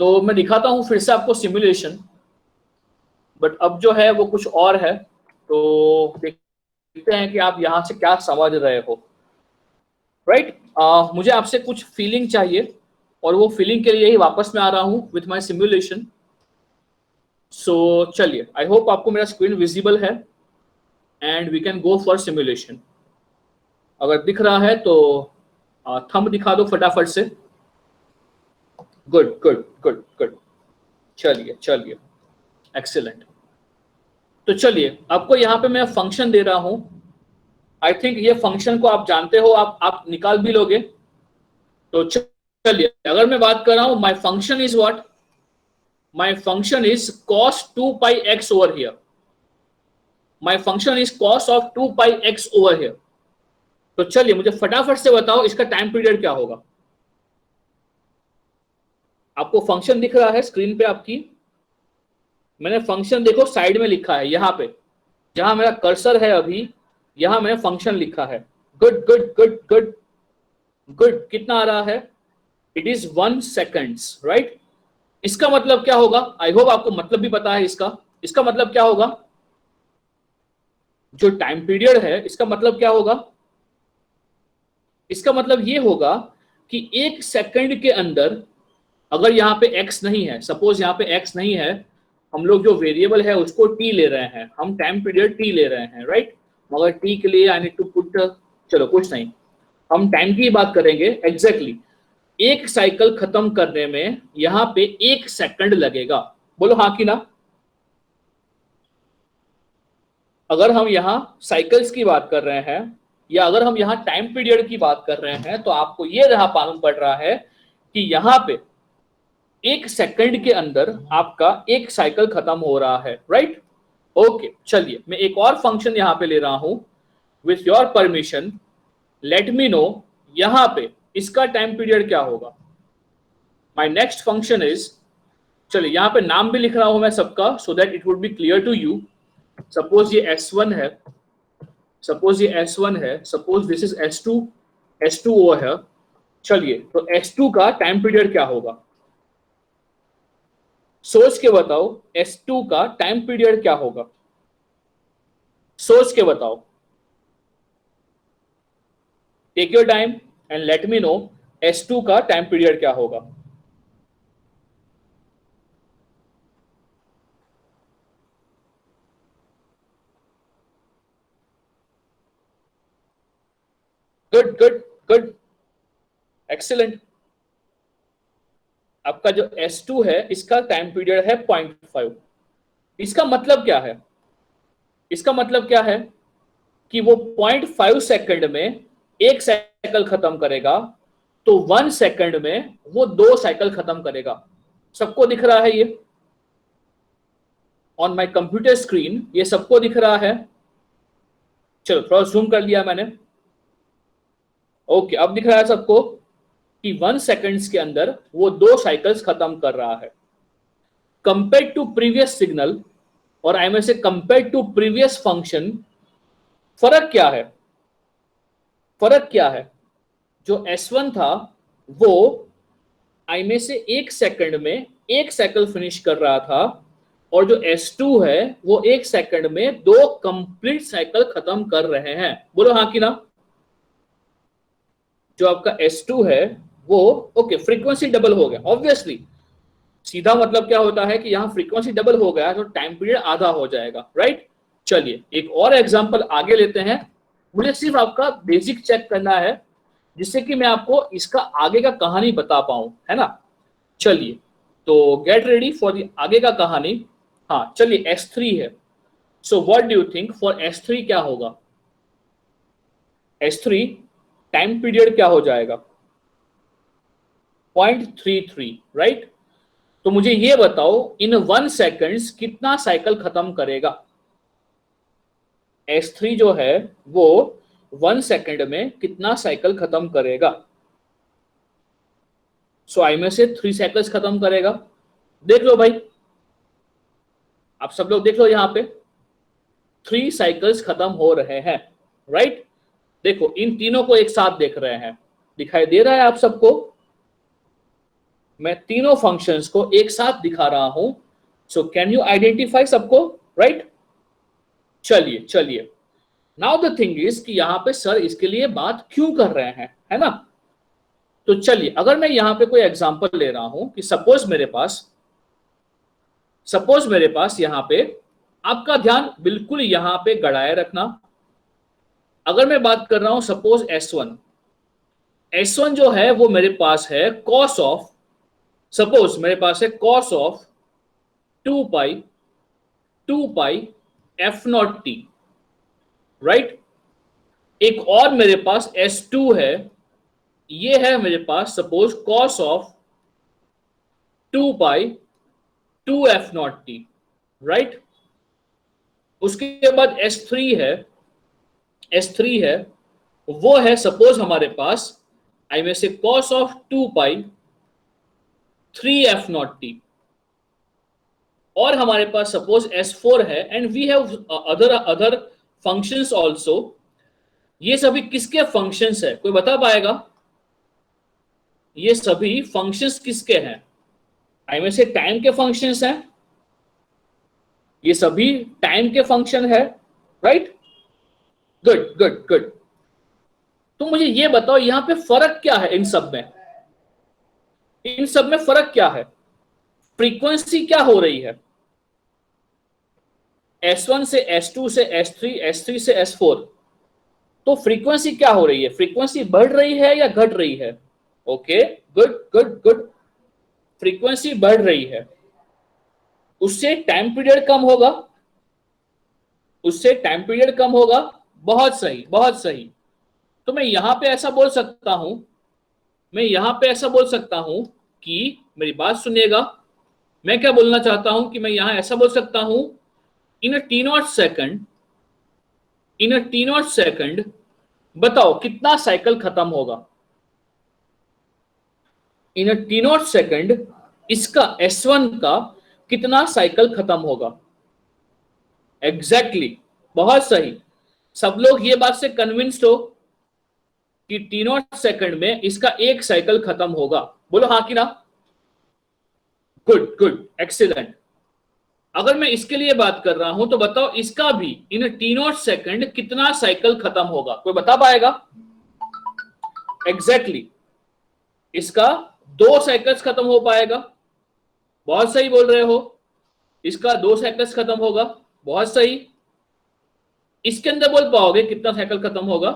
तो मैं दिखाता हूं फिर से आपको सिमुलेशन, बट अब जो है वो कुछ और है। तो देखते हैं कि आप यहां से क्या समझ रहे हो। राइट मुझे आपसे कुछ फीलिंग चाहिए, और वो फीलिंग के लिए ही वापस मैं आ रहा हूं विथ माय सिमुलेशन। सो चलिए, आई होप आपको मेरा स्क्रीन विजिबल है and we can go for simulation. अगर दिख रहा है तो थंब दिखा दो फटाफट से। गुड गुड गुड गुड, चलिए चलिए एक्सीलेंट। तो चलिए आपको यहाँ पे मैं फंक्शन दे रहा हूं। आई थिंक ये फंक्शन को आप जानते हो, आप निकाल भी लोगे। तो चलिए अगर मैं बात कर रहा हूं my function is what, my function is cos 2 pi x over here, my function is cos of 2 pi x over here. तो चलिए मुझे फटाफट से बताओ इसका टाइम पीरियड क्या होगा। आपको फंक्शन दिख रहा है स्क्रीन पे आपकी, मैंने फंक्शन देखो साइड में लिखा है, यहाँ पे जहां मेरा कर्सर है अभी, यहां मैंने फंक्शन लिखा है। Good good good good good, कितना आ रहा है, इट इज 1 सेकंड्स, राइट। इसका मतलब क्या होगा, आई होप आपको मतलब भी पता है इसका। इसका मतलब क्या होगा, जो टाइम पीरियड है इसका मतलब क्या होगा, इसका मतलब ये होगा कि 1 सेकंड के अंदर, अगर यहाँ पे x नहीं है, सपोज यहाँ पे x नहीं है, हम लोग जो वेरिएबल है उसको t ले रहे हैं, हम टाइम पीरियड t ले रहे हैं, राइट। मगर t के लिए आई नीड टू पुट, चलो कुछ नहीं, हम टाइम की बात करेंगे। एग्जैक्टली एक साइकिल खत्म करने में यहाँ पे 1 सेकंड लगेगा। बोलो हाँ कि ना। अगर हम यहाँ साइकिल्स की बात कर रहे हैं, या अगर हम यहाँ टाइम पीरियड की बात कर रहे हैं, तो आपको ये रहा मालूम पड़ रहा है कि यहाँ पे 1 सेकंड के अंदर आपका 1 साइकिल खत्म हो रहा है, राइट। ओके चलिए मैं एक और फंक्शन यहाँ पे ले रहा हूं with your permission. Late me no यहाँ पे इसका टाइम पीरियड क्या होगा। माय नेक्स्ट फंक्शन इज, चलिए यहाँ पे नाम भी लिख रहा हूं मैं सबका, so that it would be clear to you. Suppose ये S1 है, सपोज ये S1 है, suppose this is S2, S2 वो है। चलिए तो S2 का टाइम पीरियड क्या होगा, सोच के बताओ। S2 का टाइम पीरियड क्या होगा, सोच के बताओ। Take your time and let me know S2 का टाइम पीरियड क्या होगा। Good good good excellent. आपका जो S2 है इसका टाइम पीरियड है 0.5। इसका मतलब क्या है, इसका मतलब क्या है कि वो 0.5 सेकंड में एक साइकिल खत्म करेगा, तो 1 सेकंड में वो 2 साइकिल खत्म करेगा। सबको दिख रहा है ये ऑन माय कंप्यूटर स्क्रीन? ये सबको दिख रहा है? चलो थोड़ा जूम कर लिया मैंने। ओके, अब दिख रहा है सबको कि 1 सेकंड्स के अंदर वो 2 साइकिल्स खत्म कर रहा है। कंपेयर टू प्रीवियस सिग्नल, और आई में से कंपेयर टू प्रीवियस फंक्शन, फर्क क्या है? फर्क क्या है? जो S1 था वो आई में से 1 सेकंड में 1 साइकिल फिनिश कर रहा था, और जो S2 है वो 1 सेकंड में 2 कंप्लीट साइकिल खत्म कर रहे हैं। बोलो हाँ कि ना? जो आपका S2 है वो ओके फ्रीक्वेंसी डबल हो गया, ऑब्वियसली सीधा मतलब क्या होता है कि यहां फ्रीक्वेंसी डबल हो गया तो टाइम पीरियड आधा हो जाएगा, राइट? चलिए एक और एग्जांपल आगे लेते हैं। मुझे सिर्फ आपका बेसिक चेक करना है जिससे कि मैं आपको इसका आगे का कहानी बता पाऊं, है ना? चलिए तो गेट रेडी फॉर द आगे का कहानी। हाँ चलिए, S3 है। सो what do you think for S3 क्या होगा? S3 टाइम पीरियड क्या हो जाएगा? 0.33, राइट? तो मुझे ये बताओ इन 1 सेकंड्स कितना साइकिल खत्म करेगा? S3 जो है वो 1 सेकंड में कितना साइकिल खत्म करेगा? सो आई में से 3 साइकिल्स खत्म करेगा। देख लो भाई, आप सब लोग देख लो, यहां पे 3 साइकिल्स खत्म हो रहे हैं, राइट? देखो इन तीनों को एक साथ देख रहे हैं, दिखाई दे रहा है आप सबको? मैं तीनों फंक्शंस को एक साथ दिखा रहा हूं। सो कैन यू आइडेंटिफाई सबको, राइट? चलिए चलिए, नाउ द थिंग इज कि यहां पे सर इसके लिए बात क्यों कर रहे हैं, है ना? तो चलिए अगर मैं यहां पे कोई एग्जांपल ले रहा हूं कि सपोज मेरे पास यहां पे, आपका ध्यान बिल्कुल यहां पे गड़ाए रखना। अगर मैं बात कर रहा हूं सपोज S1 जो है वो मेरे पास है cos ऑफ, सपोज मेरे पास है cos of 2 pi f naught t, right? एक और मेरे पास S2 है, ये है मेरे पास suppose cos of 2 pi 2f naught t, right? उसके बाद S3 है, वो है सपोज हमारे पास आई में से cos of 2 pi 3f nought t, और हमारे पास सपोज S4 है, and we have other functions also. ये सभी किसके फंक्शंस है, कोई बता पाएगा? ये सभी फंक्शंस किसके हैं? आई में से टाइम के फंक्शंस हैं, ये सभी टाइम के फंक्शन है, राइट? Good good good. तो मुझे ये बताओ यहां पे फर्क क्या है? इन सब में फर्क क्या है? फ्रीक्वेंसी क्या हो रही है? S1 से S2 से S3, S3 से S4, तो फ्रीक्वेंसी क्या हो रही है? फ्रीक्वेंसी बढ़ रही है या घट रही है? Okay good good good, frequency बढ़ रही है। उससे टाइम पीरियड कम होगा, उससे टाइम पीरियड कम होगा। बहुत सही बहुत सही। तो मैं यहां पे ऐसा बोल सकता हूं, कि मेरी बात सुनिएगा, मैं क्या बोलना चाहता हूं कि मैं यहां ऐसा बोल सकता हूं, इन अ टी नॉट सेकंड बताओ कितना साइकिल खत्म होगा? इन अ टी नॉट सेकंड इसका S1 का कितना साइकिल खत्म होगा? एग्जैक्टली, बहुत सही। सब लोग ये बात से कन्विंस्ड हो कि टी नॉट सेकंड में इसका एक साइकिल खत्म होगा? बोलो हाँ कि ना? Good good, excellent. अगर मैं इसके लिए बात कर रहा हूं तो बताओ इसका भी इन टी नॉट सेकंड कितना साइकिल खत्म होगा? कोई बता पाएगा? एग्जैक्टली, इसका 2 साइकिल्स खत्म हो पाएगा। बहुत सही बोल रहे हो, इसका 2 साइकिल्स खत्म होगा। बहुत सही। इसके अंदर बोल पाओगे कितना साइकिल खत्म होगा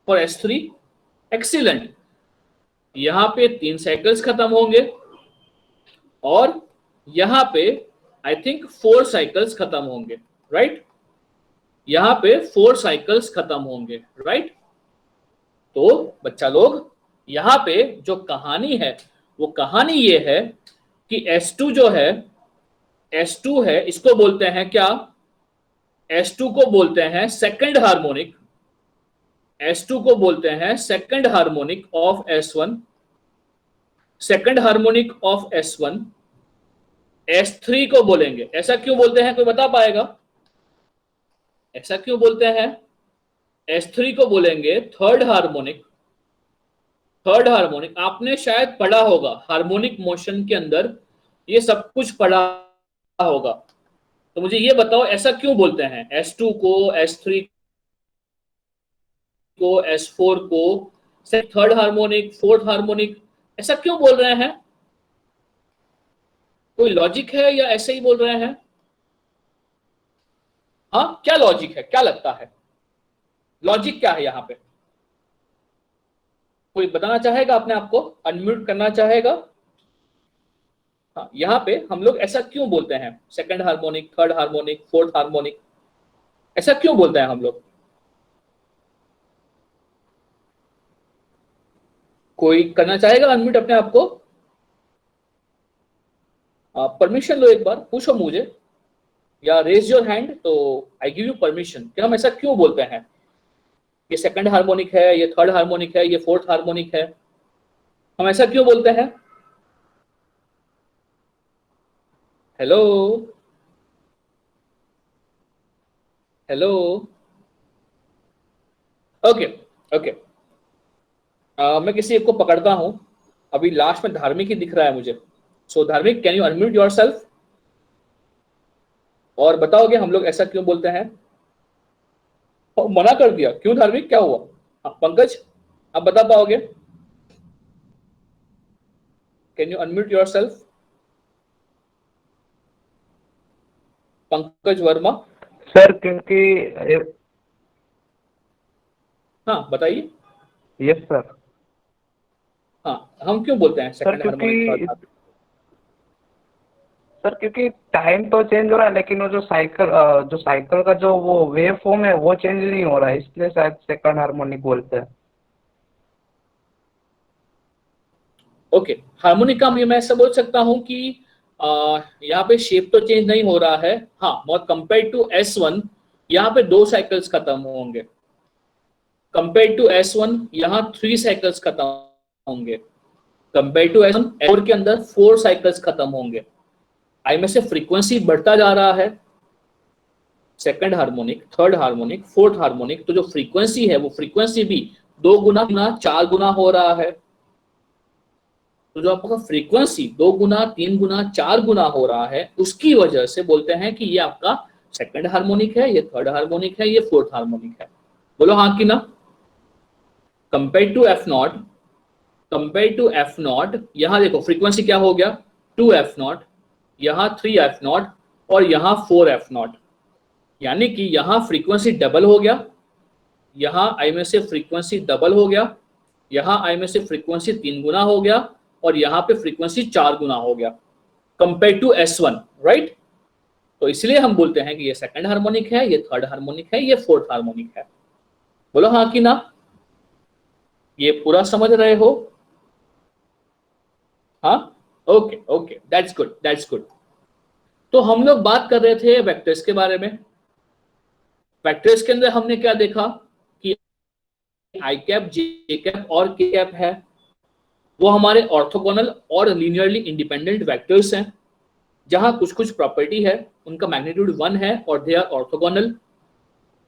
फॉर S3? एक्सीलेंट, यहां पे 3 साइकिल्स खत्म होंगे, और यहां पे आई थिंक 4 साइकिल्स खत्म होंगे, राइट? यहाँ पे 4 साइकिल्स खत्म होंगे, राइट। तो बच्चा लोग यहाँ पे जो कहानी है वो कहानी ये है कि S2 जो है, S2 है, इसको बोलते हैं क्या, S2 को बोलते हैं सेकंड हार्मोनिक, S2 को बोलते हैं second harmonic of S1, second harmonic of S1। S3 को बोलेंगे, ऐसा क्यों बोलते हैं, कोई बता पाएगा ऐसा क्यों बोलते हैं। S3 को बोलेंगे थर्ड हार्मोनिक, थर्ड हार्मोनिक आपने शायद पढ़ा होगा हार्मोनिक मोशन के अंदर, ये सब कुछ पढ़ा होगा। तो मुझे ये बताओ ऐसा क्यों बोलते हैं, S2 को, S3 को, S4 को थर्ड हार्मोनिक, फोर्थ हार्मोनिक, ऐसा क्यों बोल रहे हैं, कोई लॉजिक है या ऐसे ही बोल रहे हैं। हाँ, क्या लॉजिक है, क्या लगता है, लॉजिक क्या है यहाँ पे, कोई बताना चाहेगा, अपने आप को अनम्यूट करना चाहेगा। हाँ, यहाँ पे हम लोग ऐसा क्यों बोलते हैं, second harmonic, third harmonic, fourth harmonic, ऐसा क्यों बोलते हैं हम लोग, कोई करना चाहेगा अनम्यूट अपने आप को। परमिशन लो, एक बार पूछो मुझे, या रेज योर हैंड, तो आई गिव यू परमिशन कि हम ऐसा क्यों बोलते हैं, ये सेकंड हार्मोनिक है, ये थर्ड हार्मोनिक है, ये फोर्थ हार्मोनिक है, हम ऐसा क्यों बोलते हैं। Hello, hello, okay, okay. मैं किसी एक को पकड़ता हूं, अभी लास्ट में धार्मिक ही दिख रहा है मुझे। सो धार्मिक, कैन यू अनम्यूट योरसेल्फ और बताओगे हम लोग ऐसा क्यों बोलते हैं। मना कर दिया, क्यों धार्मिक, क्या हुआ। पंकज, आप बता पाओगे, can you unmute yourself, Pankaj Verma. Sir क्योंकि हाँ बताइए। Yes sir. हाँ, हम क्यों बोलते हैं सर सेकंड हार्मोनिक, थर्ड क्योंकि हार्मोनिक। सर क्योंकि टाइम तो चेंज हो रहा है लेकिन वो जो साइकिल का जो वो वेव फॉर्म है वो चेंज नहीं हो रहा है, इसलिए शायद सेकंड हार्मोनिक बोलते हैं। ओके, हार्मोनिक का मैं ऐसा बोल सकता हूँ कि यहाँ पे शेप तो चेंज नहीं हो रहा है, हाँ, और कंपेयर टू S1 यहाँ पे 2 साइकिल्स खत्म होंगे, कंपेयर टू S1 यहाँ 3 साइकिल्स खत्म होंगे, कंपेयर टू S1 S4 के अंदर 4 साइकिल्स खत्म होंगे। आई में से फ्रीक्वेंसी बढ़ता जा रहा है, second harmonic, third harmonic, fourth harmonic, तो जो फ्रीक्वेंसी है वो फ्रीक्वेंसी भी 2 गुना, 4 गुना हो रहा है। तो जो आपका फ्रीक्वेंसी 2 गुना, 3 गुना, 4 गुना हो रहा है, उसकी वजह से बोलते हैं कि ये आपका सेकंड हार्मोनिक है, ये थर्ड हार्मोनिक है, ये फोर्थ हार्मोनिक है। बोलो हाँ कि ना। Compare to f nought, compare to f nought, यहां देखो फ्रीक्वेंसी क्या हो गया, 2 एफ नॉट, यहाँ 3 एफ नॉट और यहाँ 4 एफ नॉट, यानी कि यहाँ फ्रीक्वेंसी डबल हो गया, यहाँ आई में से फ्रीक्वेंसी डबल हो गया, यहाँ आई में से फ्रीक्वेंसी 3 गुना हो गया और यहाँ पे फ्रीक्वेंसी 4 गुना हो गया कंपेयर टू S1, राइट। तो इसलिए हम बोलते हैं कि ये सेकंड हार्मोनिक है, ये थर्ड हार्मोनिक है, ये फोर्थ हार्मोनिक है। बोलो हाँ कि ना, ये पूरा समझ रहे हो। हाँ, okay, okay, that's good, that's good. तो हम लोग बात कर रहे थे वेक्टर्स के बारे में। वेक्टर्स के अंदर हमने क्या देखा कि आई कैप, जे कैप और के कैप है, वो हमारे ऑर्थोगोनल और लीनियरली इंडिपेंडेंट वेक्टर्स हैं, जहां कुछ कुछ प्रॉपर्टी है, उनका मैग्नीट्यूड 1 है और दे आर ऑर्थोगोनल।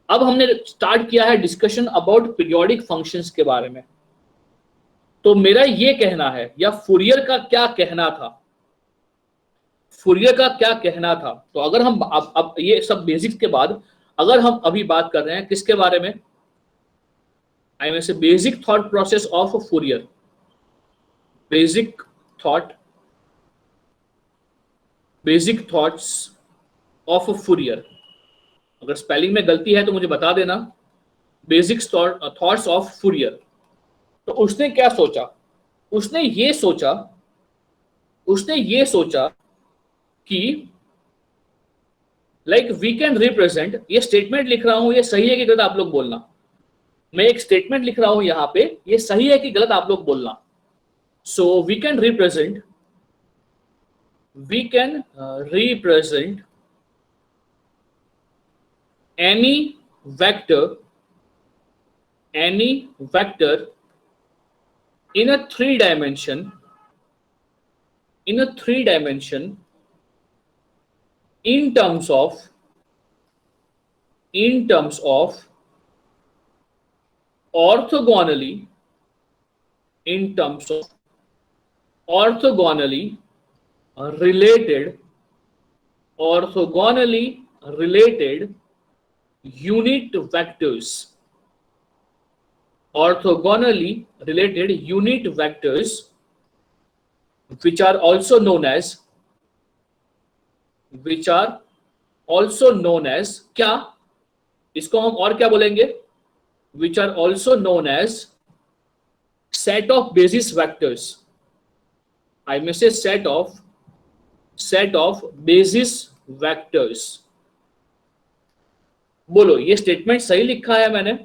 अब हमने स्टार्ट किया है डिस्कशन अबाउट पीरियोडिक फंक्शंस के बारे में। तो मेरा ये कहना है, या फूरियर का क्या कहना था, फूरियर का क्या कहना था। तो अगर हम अब ये सब बेसिक्स के बाद अगर हम अभी बात कर रहे हैं किसके बारे में, आई मीन से basic thought process of Fourier, basic thought, basic thoughts of Fourier. अगर स्पेलिंग में गलती है तो मुझे बता देना। Basic thoughts of Fourier. तो उसने क्या सोचा, उसने ये सोचा, उसने ये सोचा कि लाइक वी कैन रिप्रेजेंट, ये स्टेटमेंट लिख रहा हूं, ये सही है कि गलत आप लोग बोलना। मैं एक स्टेटमेंट लिख रहा हूं यहां पे, ये सही है कि गलत आप लोग बोलना। So we can represent any vector in a three dimension in terms of orthogonally related unit vectors, which are also known as क्या, इसको हम और क्या बोलेंगे, which are also known as set of basis vectors. I may say set of basis vectors. बोलो ये statement सही लिखा है मैंने?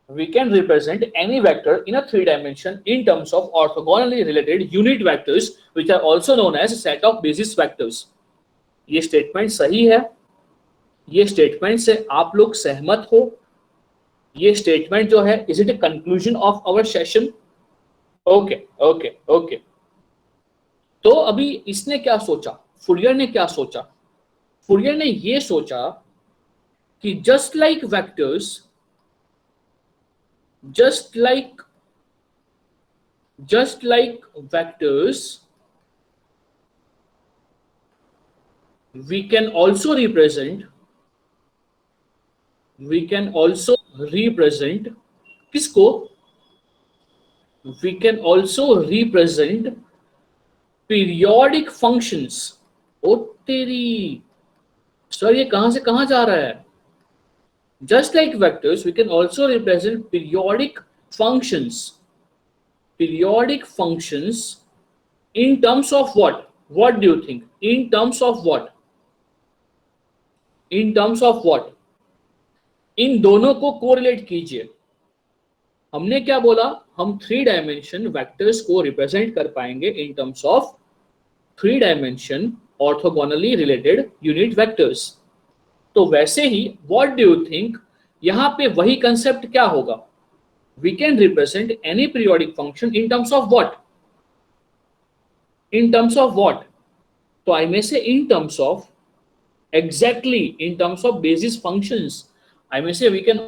We can represent any vector in a three dimension in terms of orthogonally related unit vectors, which are also known as set of basis vectors. ये statement सही है? ये स्टेटमेंट से आप लोग सहमत हो? ये स्टेटमेंट जो है, is it a conclusion of our session? Okay. तो अभी इसने क्या सोचा, फुरियर ने क्या सोचा? फुरियर ने ये सोचा कि just like vectors, we can also represent किसको? We can also represent periodic functions. ओ तेरी सर, ये कहां से कहां जा रहा है? Just like vectors, we can also represent periodic functions in terms of what? What do you think? In terms of what? इन दोनों को कोरिलेट कीजिए। हमने क्या बोला? हम थ्री डायमेंशन वेक्टर्स को रिप्रेजेंट कर पाएंगे in terms of three dimension orthogonally related unit vectors. तो वैसे ही व्हाट डू यू थिंक, यहां पे वही कंसेप्ट क्या होगा? We can represent any periodic function in terms of what? तो I may say in terms of, exactly in terms of basis functions. I may say we can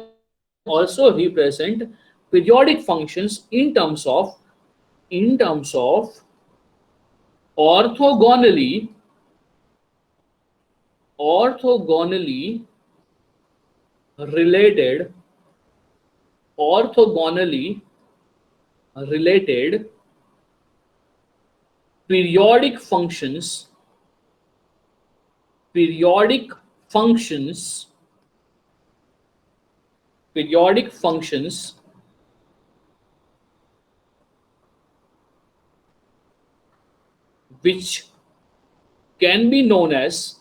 also represent periodic functions in terms of orthogonally related periodic functions which can be known as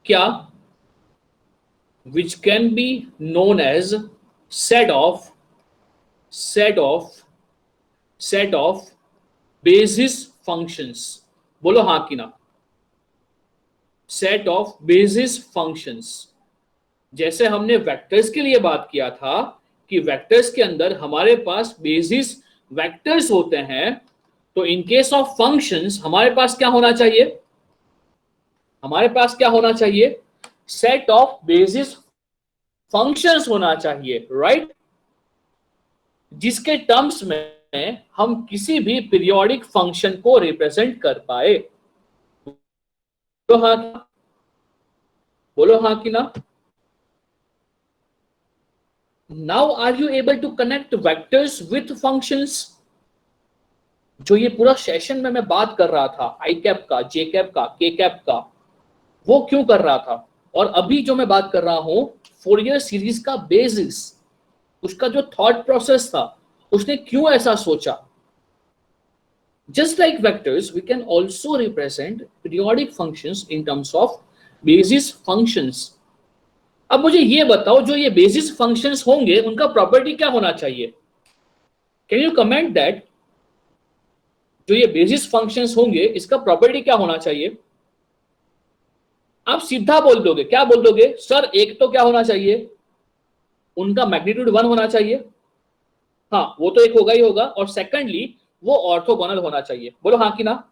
क्या? which can be known as set of basis functions. बोलो हाँ कि ना? set of basis functions, जैसे हमने vectors के लिए बात किया था कि वेक्टर्स के अंदर हमारे पास बेसिस वेक्टर्स होते हैं, तो इन केस ऑफ फंक्शंस हमारे पास क्या होना चाहिए? सेट ऑफ बेसिस फंक्शंस होना चाहिए, राइट? जिसके टर्म्स में हम किसी भी पीरियोडिक फंक्शन को रिप्रेजेंट कर पाए। बोलो हाँ कि ना? Now are you able to connect vectors with functions? जो ये पूरा सेशन में मैं बात कर रहा था, आई कैप का, जे कैप का, के कैप का, वो क्यों कर रहा था? और अभी जो मैं बात कर रहा हूं फोरियर सीरीज का बेसिस, उसका जो थॉट प्रोसेस था, उसने क्यों ऐसा सोचा? Just like vectors, we can also represent periodic functions in terms of basis functions. अब मुझे ये बताओ, जो ये basis functions होंगे उनका property क्या होना चाहिए? Can you comment that? जो ये basis functions होंगे इसका property क्या होना चाहिए? आप सीधा बोल दोगे, क्या बोल दोगे? सर एक तो क्या होना चाहिए? उनका मैग्नीट्यूड 1 होना चाहिए। हाँ, वो तो एक होगा ही होगा, और सेकेंडली वो ऑर्थोगोनल होना चाहिए। बोलो हाँ कि ना।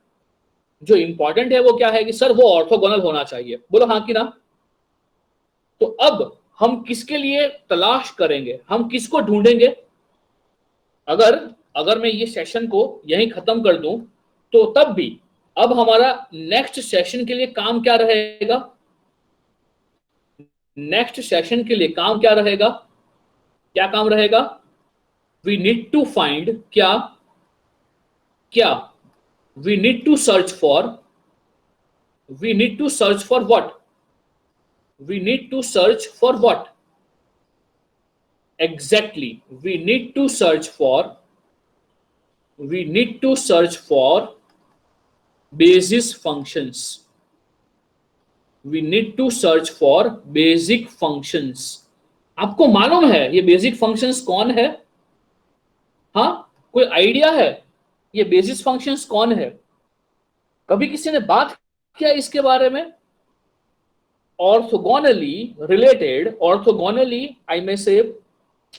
जो इंपॉर्टेंट है वो क्या है कि सर वो ऑर्थोगोनल होना चाहिए। बोलो हाँ कि ना। तो अब हम किसके लिए तलाश करेंगे, हम किसको ढूंढेंगे? अगर मैं ये सेशन को यहीं खत्म कर दूं तो तब भी अब हमारा नेक्स्ट सेशन के लिए काम क्या रहेगा? नेक्स्ट सेशन के लिए काम क्या रहेगा? क्या काम रहेगा? वी नीड टू फाइंड क्या we need to search for what? We need to search for what? Exactly, we need to search for basis functions. We need to search for basic functions. आपको मालूम है ये basic functions कौन है? हाँ, कोई idea है ये बेसिस फंक्शंस कौन है? कभी किसी ने बात किया इसके बारे में? Orthogonally related, I may say,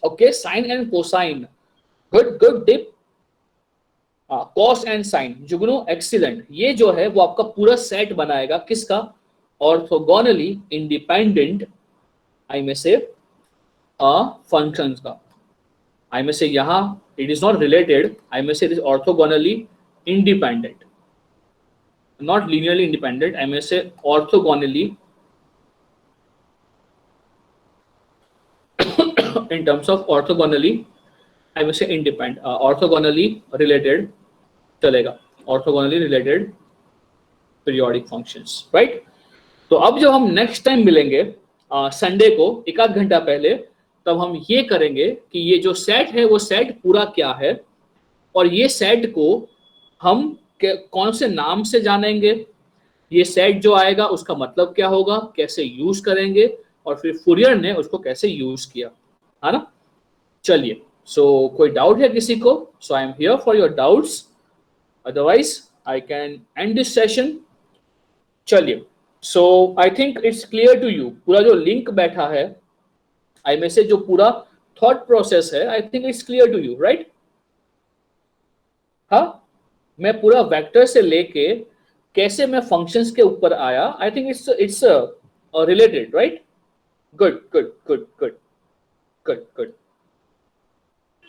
okay, sine and cosine, good dip, cos and sine, Jugnu excellent। ये जो है वो आपका पूरा सेट बनाएगा किसका? Orthogonally independent, I may say, functions का। I may say यहाँ it is not related, I may say it is orthogonally independent, not linearly independent, I may say orthogonally in terms of orthogonally, I may say independent, orthogonally related चलेगा, orthogonally related periodic functions, right? तो अब जब हम next time मिलेंगे Sunday को एक आध घंटा पहले, तब हम ये करेंगे कि ये जो सेट है वो सेट पूरा क्या है, और ये सेट को हम कौन से नाम से जानेंगे, ये सेट जो आएगा उसका मतलब क्या होगा, कैसे यूज करेंगे, और फिर फूरियर ने उसको कैसे यूज किया, है ना? चलिए, सो कोई डाउट है किसी को? So I am here for your doubts, otherwise I can end this session. चलिए, so I think it's clear to you. पूरा जो लिंक बैठा है, आई में से जो पूरा थॉट प्रोसेस है, I think it's clear to you, right? हाँ, मैं पूरा वेक्टर से लेके कैसे मैं फंक्शंस के ऊपर आया, आई think it's related, right? Good.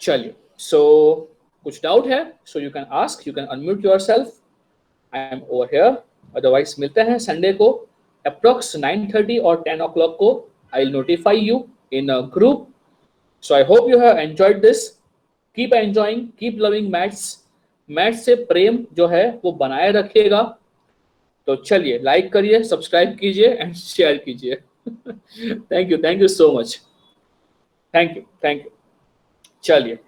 चलिए, सो कुछ डाउट है? So you can ask, you can unmute yourself, I am over here. Otherwise मिलते हैं संडे को अप्रॉक्स 9:30 और 10 o'clock को। I will notify you in a group. So I hope you have enjoyed this. Keep enjoying, keep loving maths. Maths से प्रेम जो है वो बनाए रखिएगा। तो चलिए, लाइक करिए, सब्सक्राइब कीजिए एंड शेयर कीजिए। Thank you so much. Thank you. चलिए।